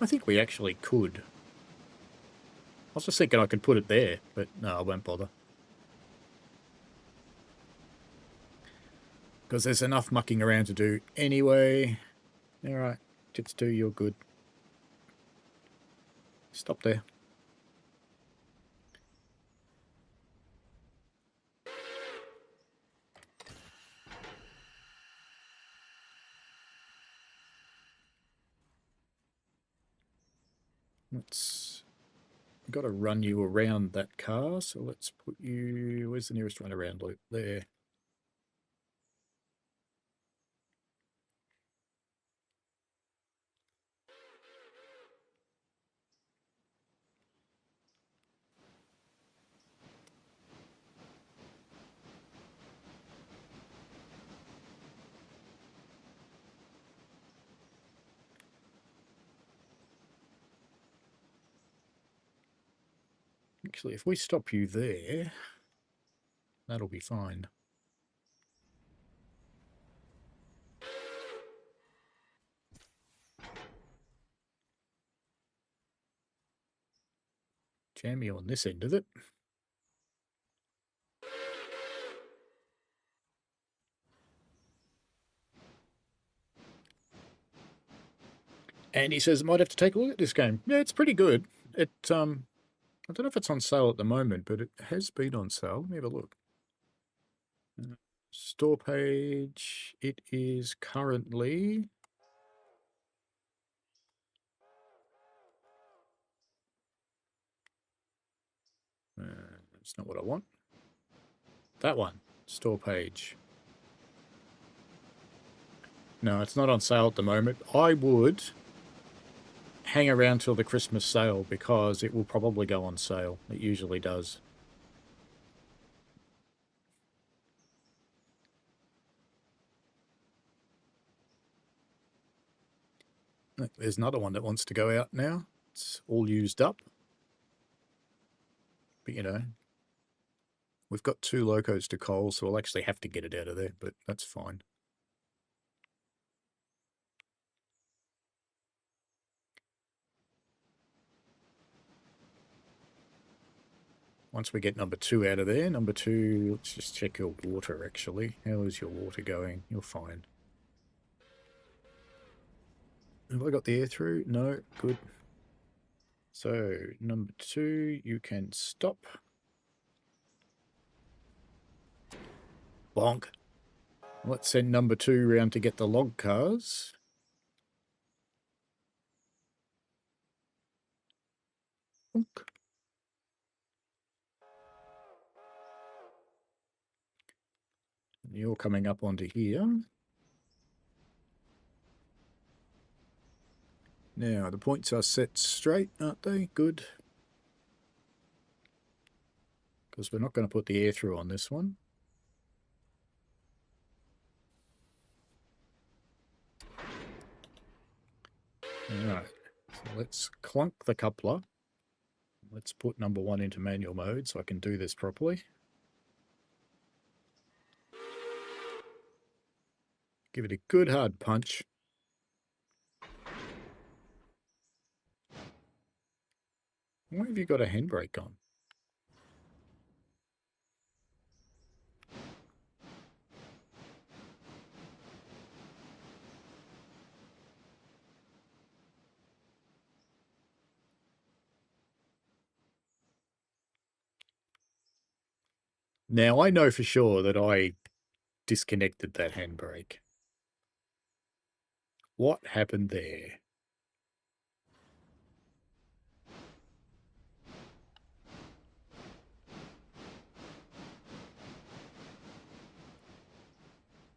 I think we actually could. I was just thinking I could put it there, but no, I won't bother. Because there's enough mucking around to do anyway. All right, TITS 2, you're good. Stop there. Let's... got to run you around that car, so let's put you... where's the nearest run around loop? There. Actually, if we stop you there, that'll be fine. Jam you on this end of it. And he says, might have to take a look at this game. Yeah, it's pretty good. It, I don't know if it's on sale at the moment, but it has been on sale. Let me have a look. Store page, it is currently... that's not what I want. That one, store page. No, it's not on sale at the moment. I would hang around till the Christmas sale because it will probably go on sale. It usually does. There's another one that wants to go out now. It's all used up. But, you know, we've got 2 locos to coal, so we'll actually have to get it out of there, but that's fine. Once we get number 2 out of there, number 2, let's just check your water, actually. How is your water going? You're fine. Have I got the air through? No, good. So, number 2, you can stop. Bonk. Let's send number 2 round to get the log cars. Bonk. You're coming up onto here. Now, the points are set straight, aren't they? Good. Because we're not going to put the air through on this one. Alright, so let's clunk the coupler. Let's put number 1 into manual mode so I can do this properly. Give it a good hard punch. Why have you got a handbrake on? Now, I know for sure that I disconnected that handbrake. What happened there?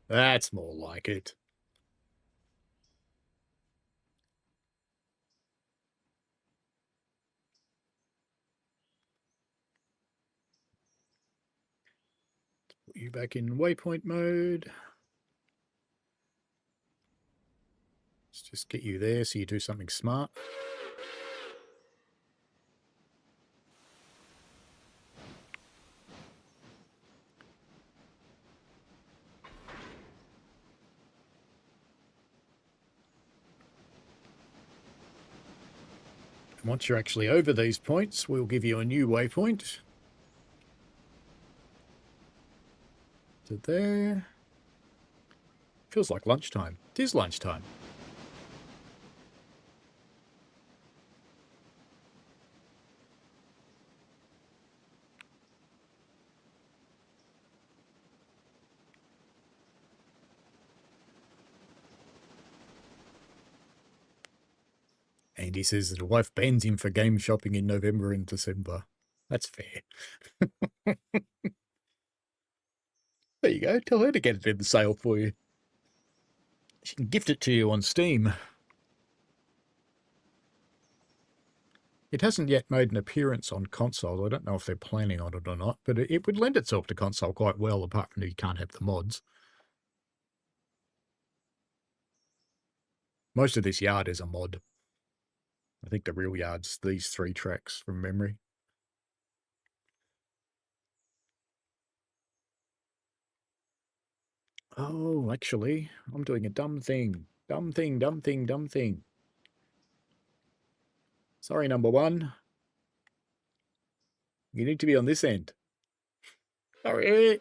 That's more like it. Put you back in waypoint mode. Let's just get you there so you do something smart. Once you're actually over these points, we'll give you a new waypoint. To there. Feels like lunchtime. It is lunchtime. Andy says that a wife bans him for game shopping in November and December. That's fair. There you go. Tell her to get it in the sale for you. She can gift it to you on Steam. It hasn't yet made an appearance on console. I don't know if they're planning on it or not, but it would lend itself to console quite well, apart from you can't have the mods. Most of this yard is a mod. I think the real yard's these 3 tracks from memory. Oh, actually, I'm doing a dumb thing. Dumb thing, dumb thing, dumb thing. Sorry, number 1. You need to be on this end. Sorry.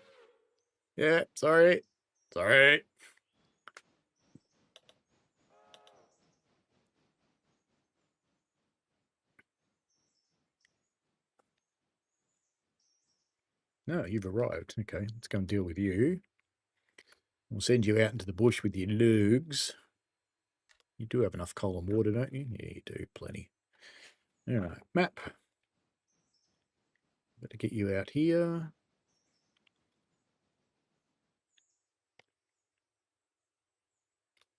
Yeah, sorry. Sorry. No, you've arrived. Okay, let's go and deal with you. We'll send you out into the bush with your lugs. You do have enough coal and water, don't you? Yeah, you do. Plenty. All right, map. Better get you out here.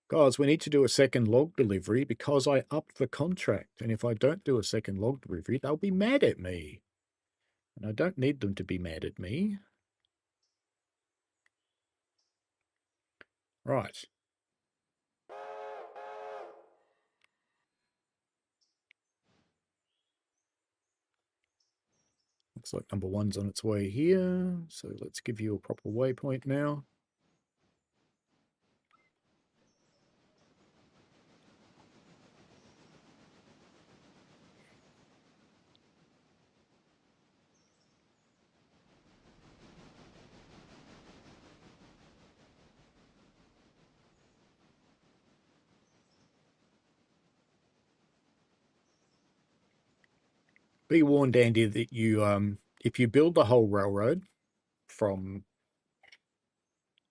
Guys, we need to do a second log delivery because I upped the contract. And if I don't do a second log delivery, they'll be mad at me. And I don't need them to be mad at me. Right. Looks like number 1's on its way here. So let's give you a proper waypoint now. Be warned, Andy, that you if you build the whole railroad from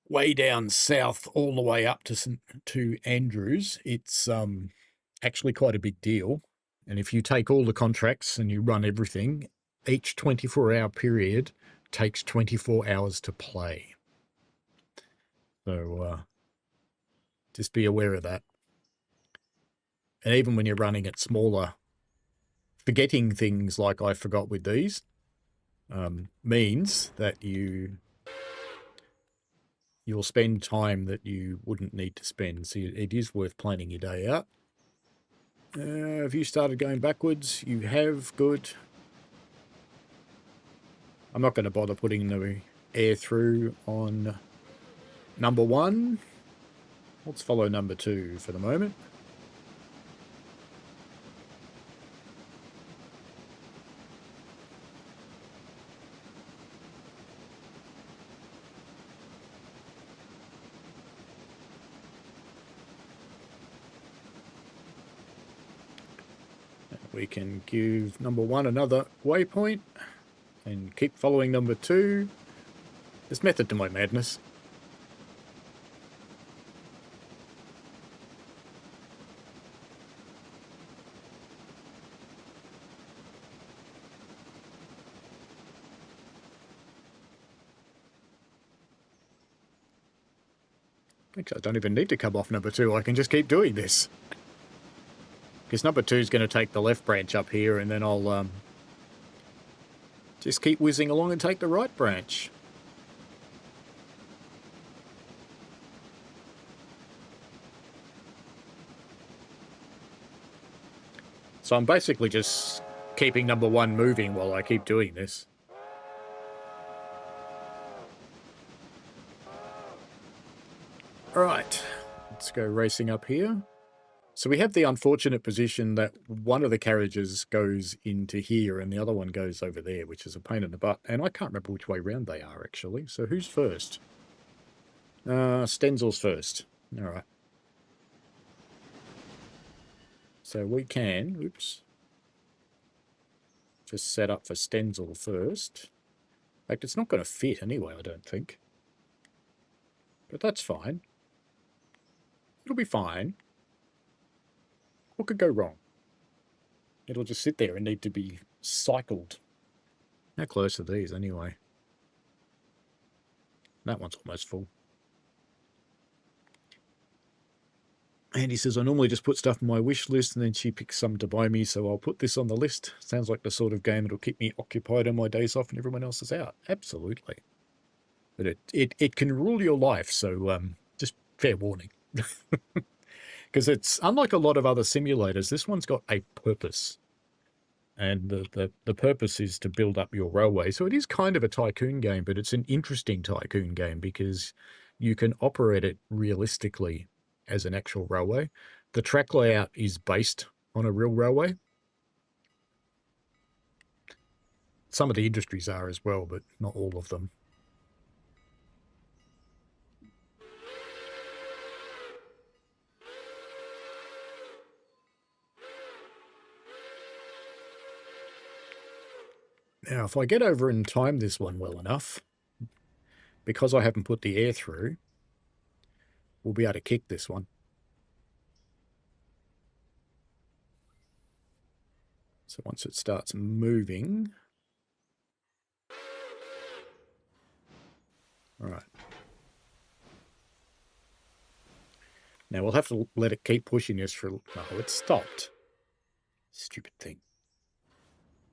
way down south all the way up to Andrews, it's actually quite a big deal. And if you take all the contracts and you run everything, each 24-hour period takes 24 hours to play. So just be aware of that. And even when you're running it smaller, forgetting things like I forgot with these means that you'll spend time that you wouldn't need to spend. So it is worth planning your day out. Have you started going backwards? You have. Good. I'm not going to bother putting the air through on number 1. Let's follow number 2 for the moment. We can give number 1 another waypoint and keep following number 2. There's method to my madness. Actually, I don't even need to come off number 2. I can just keep doing this. Because number 2 is going to take the left branch up here, and then I'll just keep whizzing along and take the right branch. So I'm basically just keeping number 1 moving while I keep doing this. Alright, let's go racing up here. So we have the unfortunate position that one of the carriages goes into here and the other one goes over there, which is a pain in the butt. And I can't remember which way round they are, actually. So who's first? Stenzel's first. All right. So we can, oops, just set up for Stenzel first. In fact, it's not going to fit anyway, I don't think. But that's fine. It'll be fine. What could go wrong? It'll just sit there and need to be cycled. How close are these anyway? That one's almost full. Andy says, I normally just put stuff on my wish list and then she picks some to buy me, so I'll put this on the list. Sounds like the sort of game that'll keep me occupied on my days off and everyone else is out. Absolutely. But it can rule your life, so just fair warning. Because it's, unlike a lot of other simulators, this one's got a purpose. And the purpose is to build up your railway. So it is kind of a tycoon game, but it's an interesting tycoon game because you can operate it realistically as an actual railway. The track layout is based on a real railway. Some of the industries are as well, but not all of them. Now, if I get over and time this one well enough, because I haven't put the air through, we'll be able to kick this one. So once it starts moving... All right. Now, we'll have to let it keep pushing this for... Oh, it stopped. Stupid thing.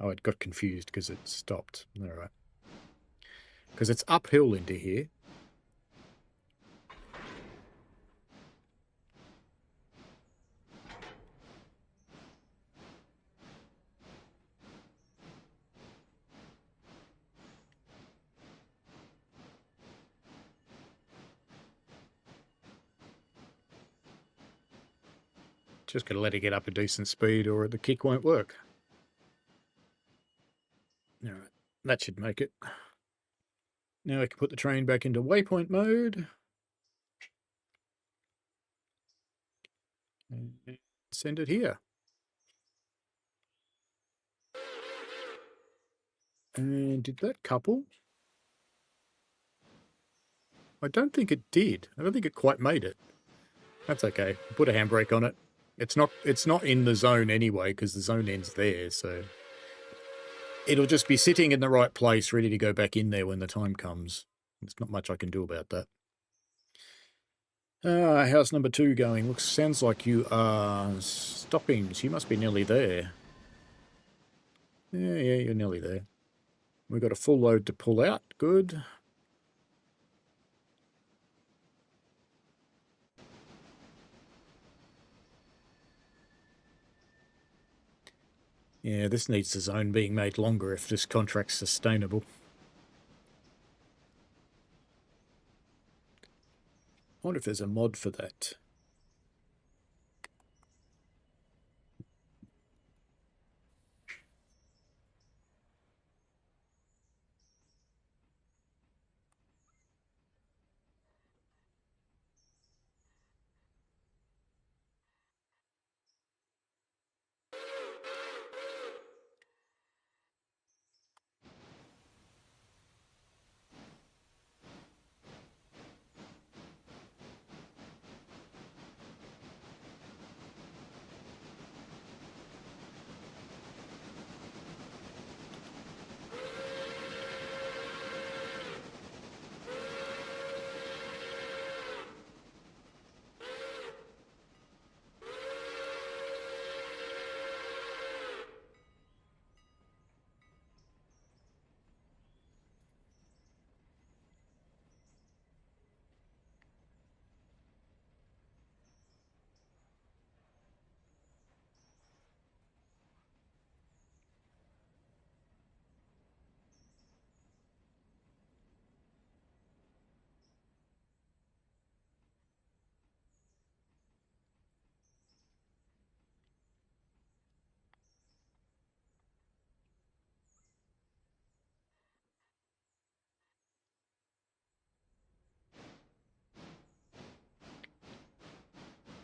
Oh, it got confused because it stopped. All right. Because it's uphill into here. Just got to let it get up a decent speed or the kick won't work. All right. That should make it. Now I can put the train back into waypoint mode. And send it here. And did that couple? I don't think it did. I don't think it quite made it. That's okay. Put a handbrake on it. It's not in the zone anyway because the zone ends there, so it'll just be sitting in the right place, ready to go back in there when the time comes. There's not much I can do about that. How's number 2 going? Sounds like you are stopping. So you must be nearly there. Yeah, you're nearly there. We've got a full load to pull out. Good. Yeah, this needs the zone being made longer if this contract's sustainable. I wonder if there's a mod for that.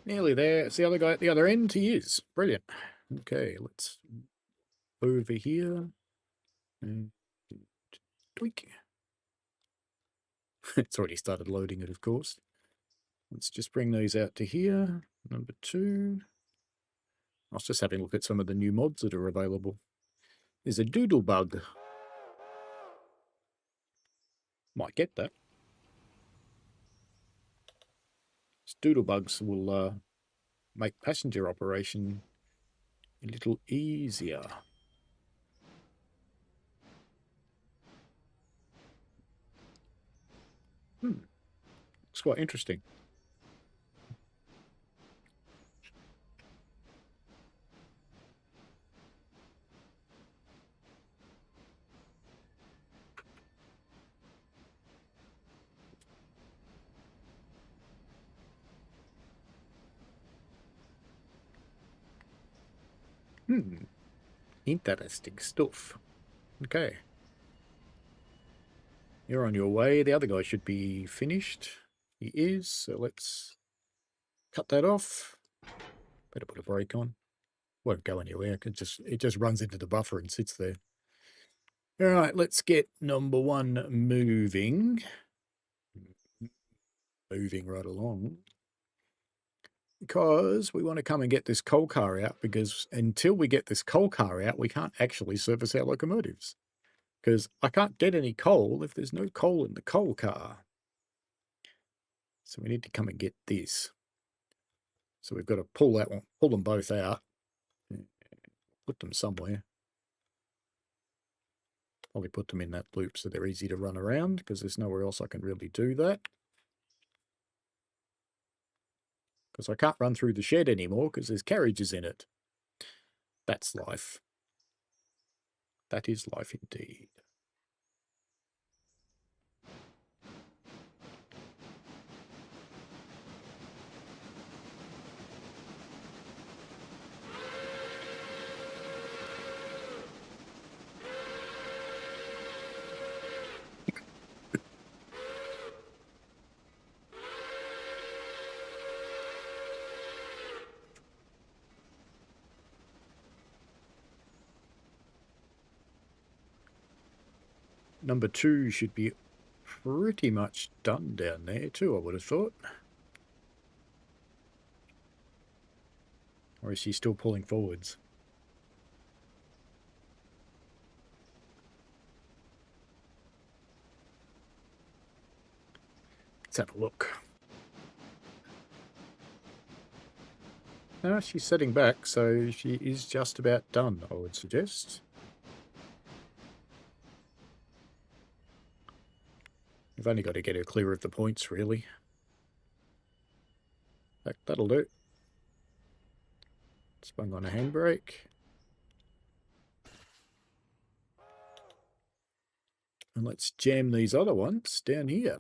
Nearly there. It's the other guy at the other end. He is. Brilliant. Okay, let's over here. And tweak. It's already started loading it, of course. Let's just bring those out to here. Number 2. I was just having a look at some of the new mods that are available. There's a doodle bug. Might get that. Doodle bugs will make passenger operation a little easier. It's quite interesting. Interesting stuff. Okay. You're on your way. The other guy should be finished. He is, so let's cut that off. Better put a brake on. Won't go anywhere. It just runs into the buffer and sits there. All right, let's get number 1 moving. Moving right along. Because we want to come and get this coal car out, because until we get this coal car out, we can't actually service our locomotives. Because I can't get any coal if there's no coal in the coal car. So we need to come and get this. So we've got to pull that one, pull them both out, put them somewhere. Probably put them in that loop so they're easy to run around, because there's nowhere else I can really do that. Because I can't run through the shed anymore because there's carriages in it. That's life. That is life indeed. Number 2 should be pretty much done down there too, I would have thought. Or is she still pulling forwards? Let's have a look. No, she's setting back, so she is just about done, I would suggest. We've only got to get her clear of the points, really. That'll do. Swung on a handbrake. And let's jam these other ones down here.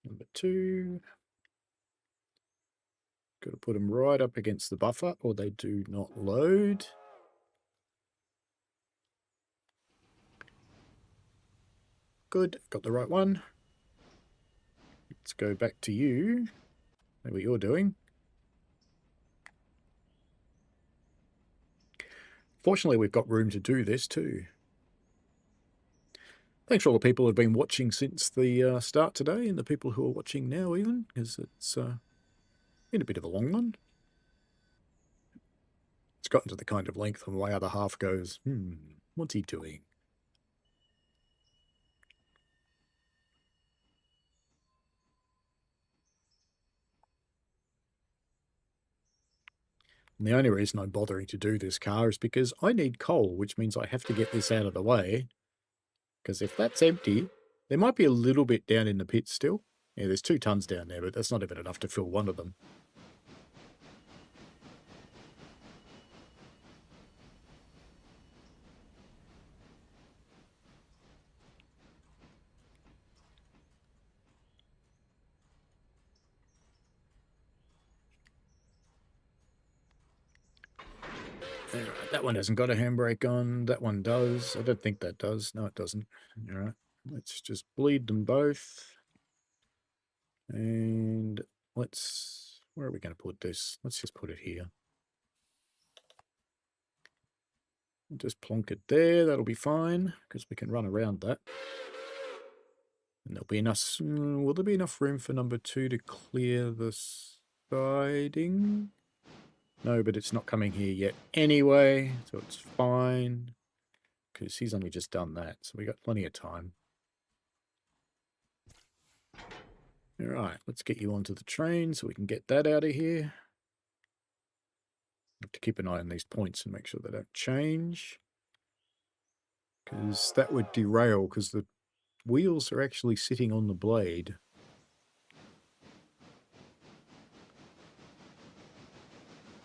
Number 2. Got to put them right up against the buffer or they do not load. Good, got the right one. Let's go back to you. See what you're doing. Fortunately, we've got room to do this too. Thanks for all the people who have been watching since the start today, and the people who are watching now even, because it's been a bit of a long one. It's gotten to the kind of length where my other half goes, what's he doing? And the only reason I'm bothering to do this car is because I need coal, which means I have to get this out of the way. Because if that's empty, there might be a little bit down in the pit still. Yeah, there's 2 tons down there, but that's not even enough to fill one of them. All right, that one hasn't got a handbrake on. That one does. I don't think that does. No, it doesn't. All right. Let's just bleed them both. And where are we going to put this? Let's just put it here. Just plonk it there. That'll be fine because we can run around that. And there'll be enough. Will there be enough room for number 2 to clear the siding? No, but it's not coming here yet anyway, so it's fine because he's only just done that, so we got plenty of time. All right, let's get you onto the train so we can get that out of here. Have to keep an eye on these points and make sure they don't change, because that would derail, because the wheels are actually sitting on the blade.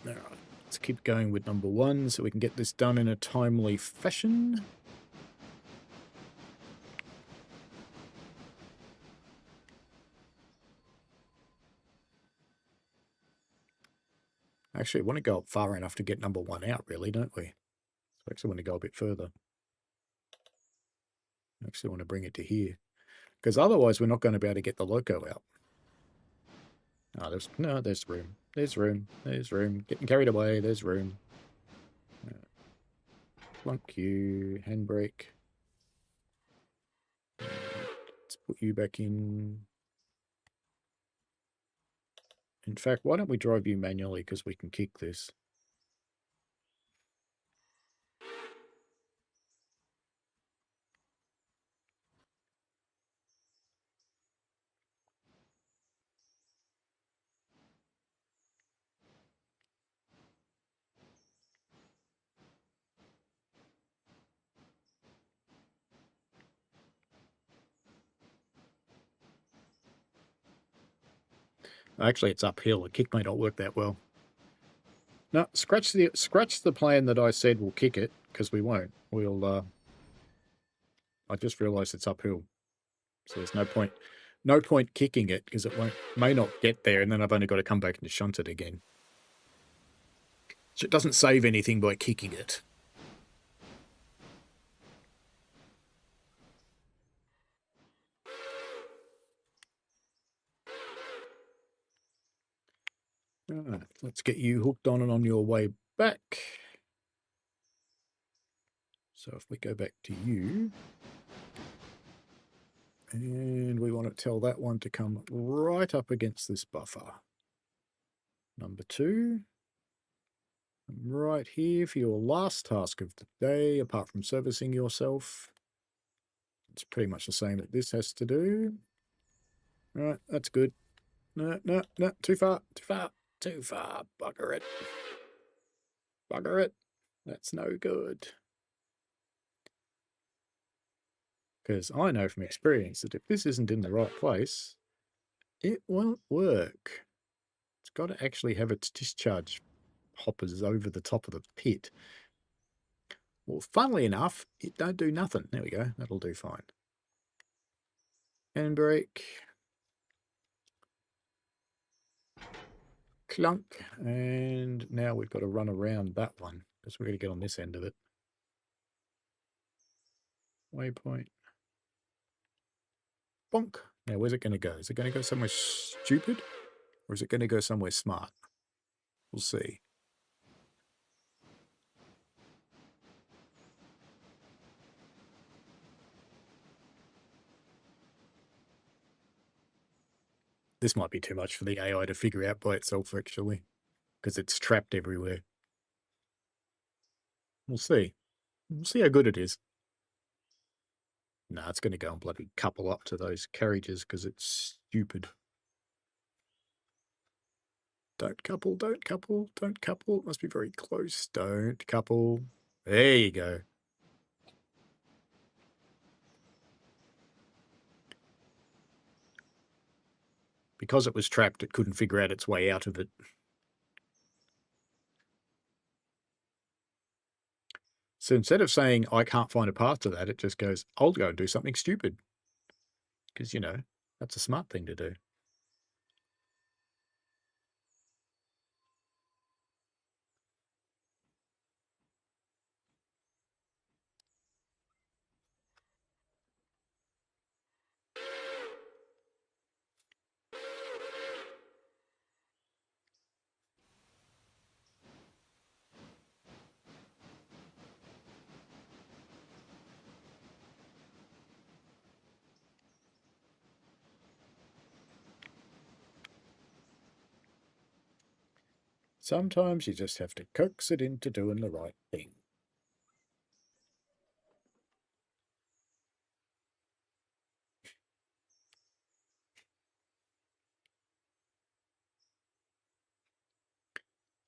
All right, let's keep going with number 1 so we can get this done in a timely fashion. Actually, I want to go up far enough to get number 1 out, really, don't we? So I actually want to go a bit further. I actually want to bring it to here, because otherwise we're not going to be able to get the loco out. Oh, there's room. There's room. There's room. Getting carried away. There's room. Plunk you. Handbrake. Let's put you back in. In fact, why don't we drive you manually, because we can kick this. Actually, it's uphill. The kick may not work that well. No, scratch the plan that I said we'll kick it, because we won't. I just realised it's uphill. So there's no point kicking it, because it may not get there, and then I've only got to come back and shunt it again. So it doesn't save anything by kicking it. Right, let's get you hooked on and on your way back. So if we go back to you, and we want to tell that one to come right up against this buffer. Number 2, right here for your last task of the day, apart from servicing yourself. It's pretty much the same that this has to do. Right, that's good. No, too far. Bugger it. That's no good. Because I know from experience that if this isn't in the right place, it won't work. It's got to actually have its discharge hoppers over the top of the pit. Well, funnily enough, it don't do nothing. There we go. That'll do fine. Handbrake. Clunk. And now we've got to run around that one, because we're going to get on this end of it. Waypoint. Bonk. Now, where's it going to go? Is it going to go somewhere stupid? Or is it going to go somewhere smart? We'll see. This might be too much for the AI to figure out by itself, actually, because it's trapped everywhere. We'll see. We'll see how good it is. Nah, it's going to go and bloody couple up to those carriages because it's stupid. Don't couple. It must be very close. Don't couple. There you go. Because it was trapped, it couldn't figure out its way out of it. So instead of saying, I can't find a path to that, it just goes, I'll go and do something stupid. Because, that's a smart thing to do. Sometimes you just have to coax it into doing the right thing.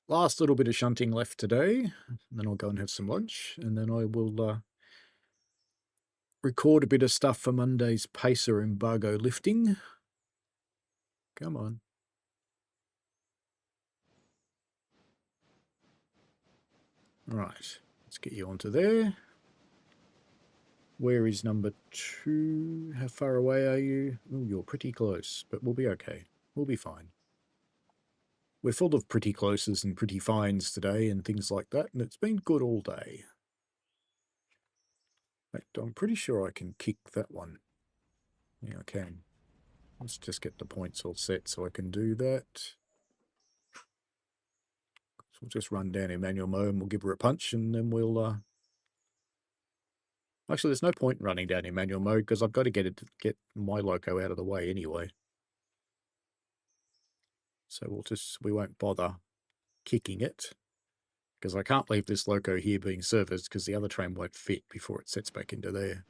Last little bit of shunting left today, and then I'll go and have some lunch, and then I will record a bit of stuff for Monday's Pacer embargo lifting. Come on. Right, let's get you onto there. Where is number 2? How far away are you? Oh, you're pretty close, but we'll be okay. We'll be fine. We're full of pretty closes and pretty fines today and things like that, and it's been good all day. In fact, I'm pretty sure I can kick that one. Yeah, I can. Let's just get the points all set so I can do that. So we'll just run down Emmanuel Mo and we'll give her a punch, and then we'll... Actually, there's no point in running down Emmanuel Mo because I've got to get my loco out of the way anyway. So we won't bother kicking it because I can't leave this loco here being serviced because the other train won't fit before it sets back into there.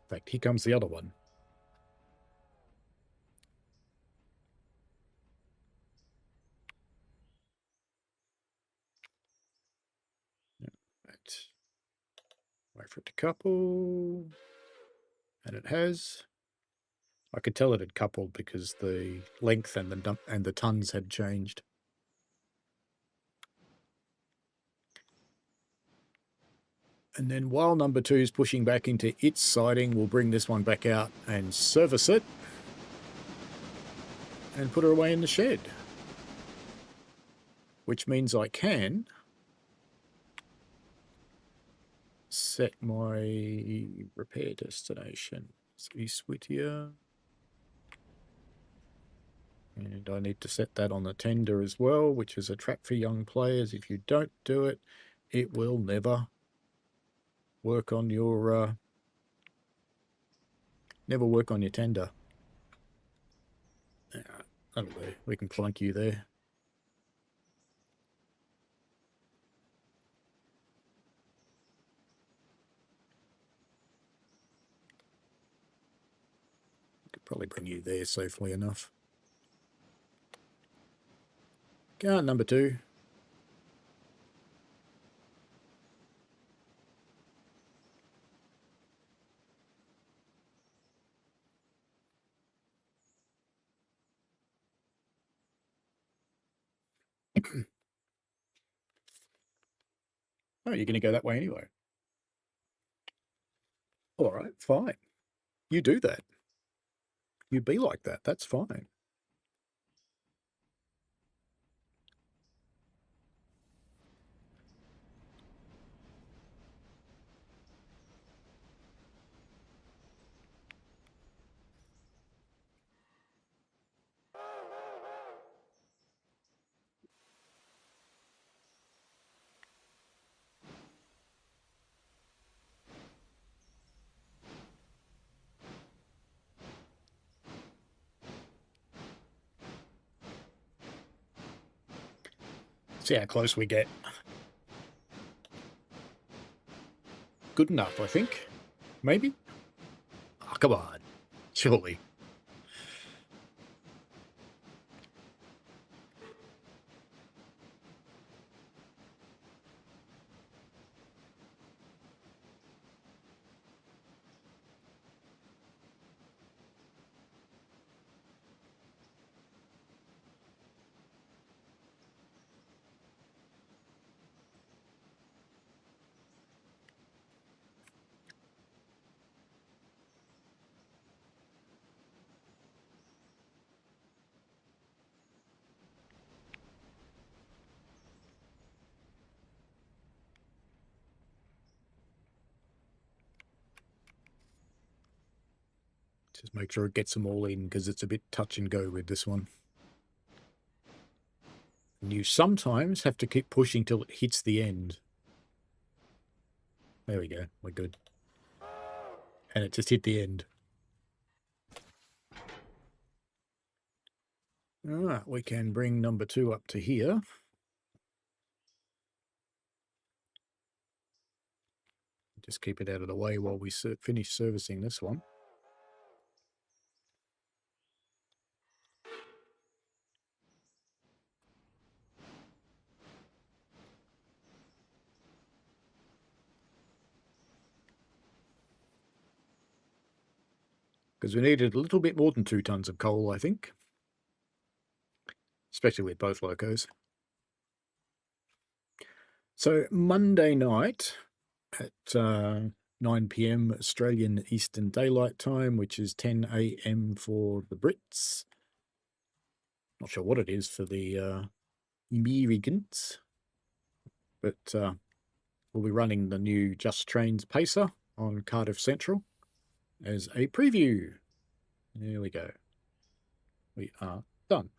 In fact, here comes the other one. Right. Wait for it to couple. And it has. I could tell it had coupled because the length and the tons had changed. And then while number 2 is pushing back into its siding, we'll bring this one back out and service it and put her away in the shed. Which means I can set my repair destination. So East Whittier. And I need to set that on the tender as well, which is a trap for young players. If you don't do it, it will never work on your tender. Yeah, that'll do. We can plunk you there. Could probably bring you there safely enough. Go on, number 2. Oh, you're going to go that way anyway. All right, fine. You do that. You be like that. That's fine. See how close we get. Good enough, I think. Maybe? Oh, come on. Surely. Just make sure it gets them all in because it's a bit touch and go with this one. And you sometimes have to keep pushing till it hits the end. There we go. We're good. And it just hit the end. All right, we can bring number 2 up to here. Just keep it out of the way while we finish servicing this one. Because we needed a little bit more than 2 tons of coal, I think. Especially with both locos. So Monday night at 9 p.m. Australian Eastern Daylight Time, which is 10 a.m. for the Brits. Not sure what it is for the Americans. But we'll be running the new Just Trains Pacer on Cardiff Central as a preview. There we go. We are done.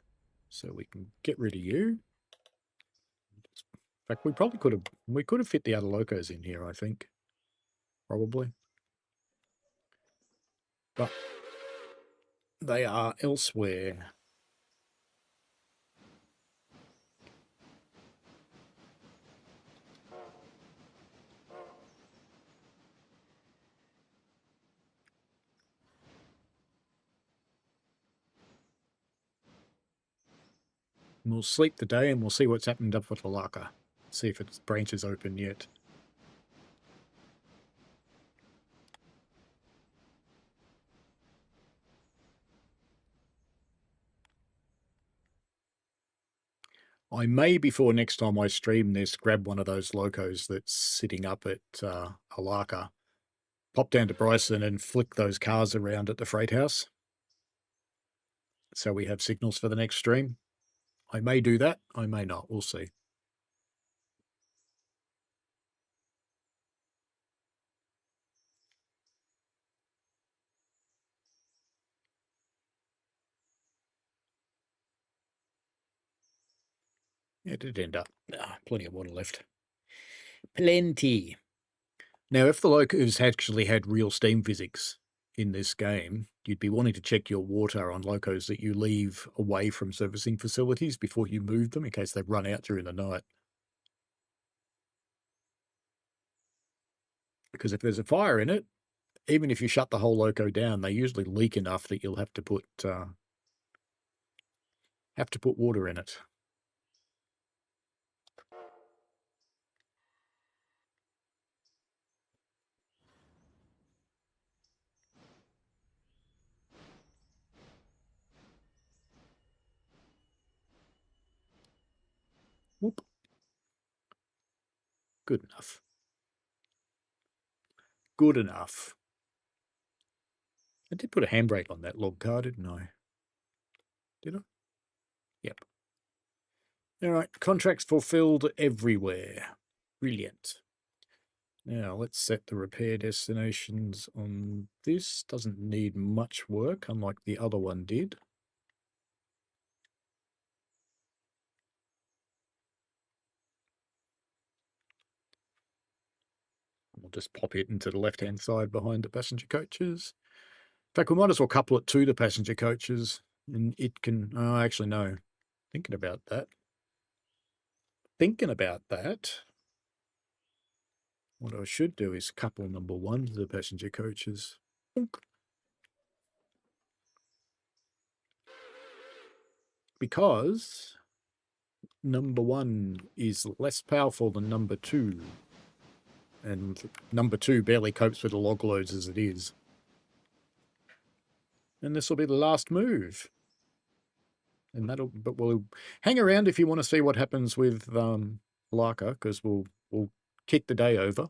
So we can get rid of you. In fact, we could have fit the other locos in here, I think. Probably. But they are elsewhere. We'll sleep the day and we'll see what's happened up with Alarka. See if its branch is open yet. I may, before next time I stream this, grab one of those locos that's sitting up at Alarka, pop down to Bryson and flick those cars around at the freight house. So we have signals for the next stream. I may do that. I may not. We'll see. It did end up. Plenty of water left. Plenty. Now, if the locos actually had real steam physics in this game, you'd be wanting to check your water on locos that you leave away from servicing facilities before you move them in case they've run out during the night. Because if there's a fire in it, even if you shut the whole loco down, they usually leak enough that you'll have to put water in it. Whoop. Good enough. Good enough. I did put a handbrake on that log car, didn't I? Did I? Yep. All right, contracts fulfilled everywhere. Brilliant. Now let's set the repair destinations on this. Doesn't need much work, unlike the other one did. We'll just pop it into the left-hand side behind the passenger coaches. In fact, we might as well couple it to the passenger coaches, and it can... Oh, actually, no. Thinking about that. What I should do is couple number 1 to the passenger coaches. Because number 1 is less powerful than number 2. And number 2 barely copes with the log loads as it is. And this will be the last move. And but we'll hang around if you want to see what happens with Alarka, because we'll kick the day over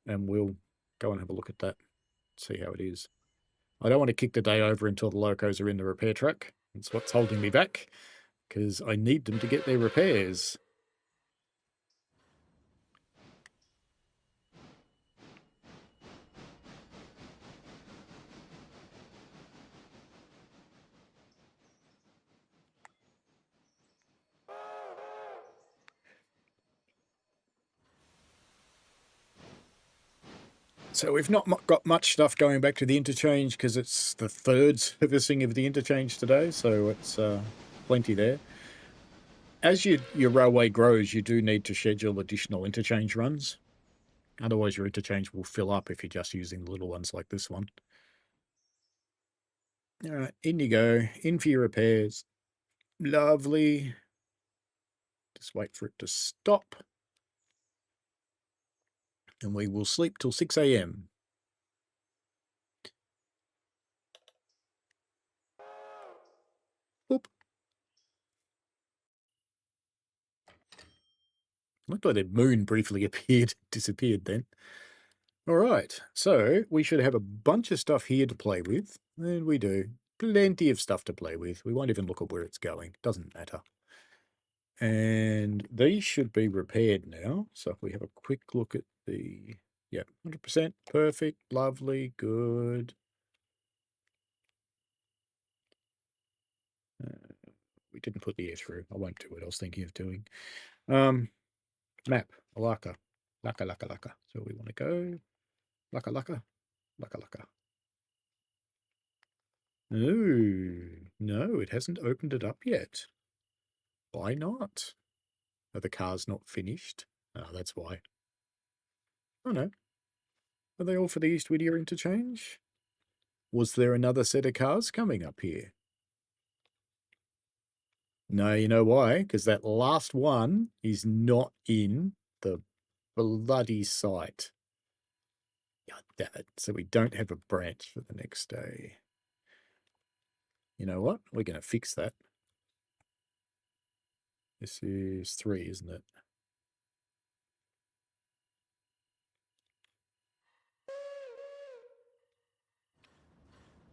and we'll go and have a look at that, see how it is. I don't want to kick the day over until the locos are in the repair truck. That's what's holding me back, because I need them to get their repairs. So we've not got much stuff going back to the interchange because it's the third servicing of the interchange today, so it's plenty there. As your railway grows, you do need to schedule additional interchange runs. Otherwise, your interchange will fill up if you're just using the little ones like this one. All right, in you go. In for your repairs. Lovely. Just wait for it to stop. And we will sleep till 6 a.m. Boop. Looked like the moon briefly disappeared then. All right, so we should have a bunch of stuff here to play with, and we do. Plenty of stuff to play with. We won't even look at where it's going. Doesn't matter. And these should be repaired now. So if we have a quick look at the, yeah, 100%, perfect, lovely, good. We didn't put the air through. I won't do what I was thinking of doing. Map, Alarka, Laka. So we want to go, Laka. No, it hasn't opened it up yet. Why not? Are the cars not finished? Oh, that's why. Oh no. Are they all for the East Whittier interchange? Was there another set of cars coming up here? No, you know why? Because that last one is not in the bloody site. God damn it. So we don't have a branch for the next day. You know what? We're going to fix that. This is 3, isn't it?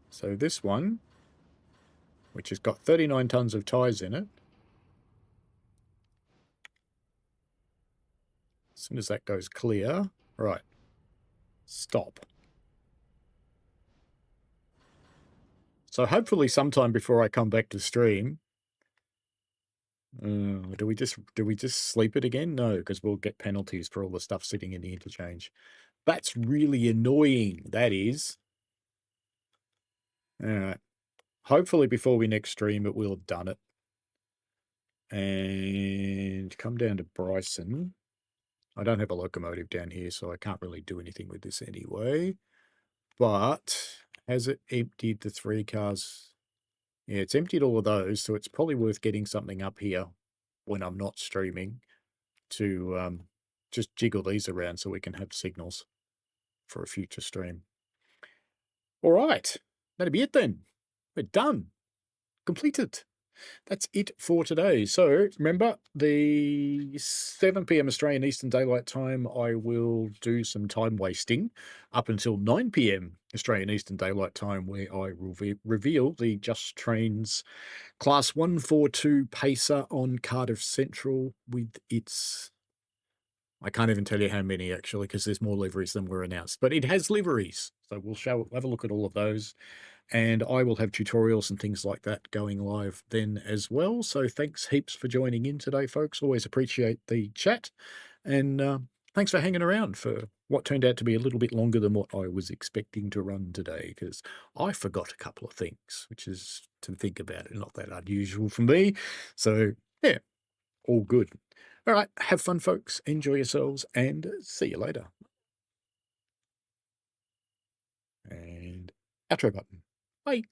So this one, which has got 39 tons of tyres in it, as soon as that goes clear, right, stop. So hopefully sometime before I come back to stream, do we just sleep it again? No, because we'll get penalties for all the stuff sitting in the interchange. That's really annoying, that is. All right. Hopefully before we next stream it will have done it. And come down to Bryson. I don't have a locomotive down here, so I can't really do anything with this anyway. But has it emptied the 3 cars? Yeah, it's emptied all of those, so it's probably worth getting something up here when I'm not streaming to just jiggle these around so we can have signals for a future stream. All right, that'll be it then. We're done. Completed. That's it for today. So remember, the 7 p.m. Australian Eastern Daylight Time, I will do some time wasting up until 9 p.m. Australian Eastern Daylight Time, where I will reveal the Just Trains Class 142 Pacer on Cardiff Central with its... I can't even tell you how many, actually, because there's more liveries than were announced. But it has liveries, so we'll have a look at all of those. And I will have tutorials and things like that going live then as well. So thanks heaps for joining in today, folks. Always appreciate the chat. And thanks for hanging around for what turned out to be a little bit longer than what I was expecting to run today, because I forgot a couple of things, which is, to think about it, not that unusual for me. So, yeah, all good. All right, have fun, folks. Enjoy yourselves, and see you later. And outro button. Bye.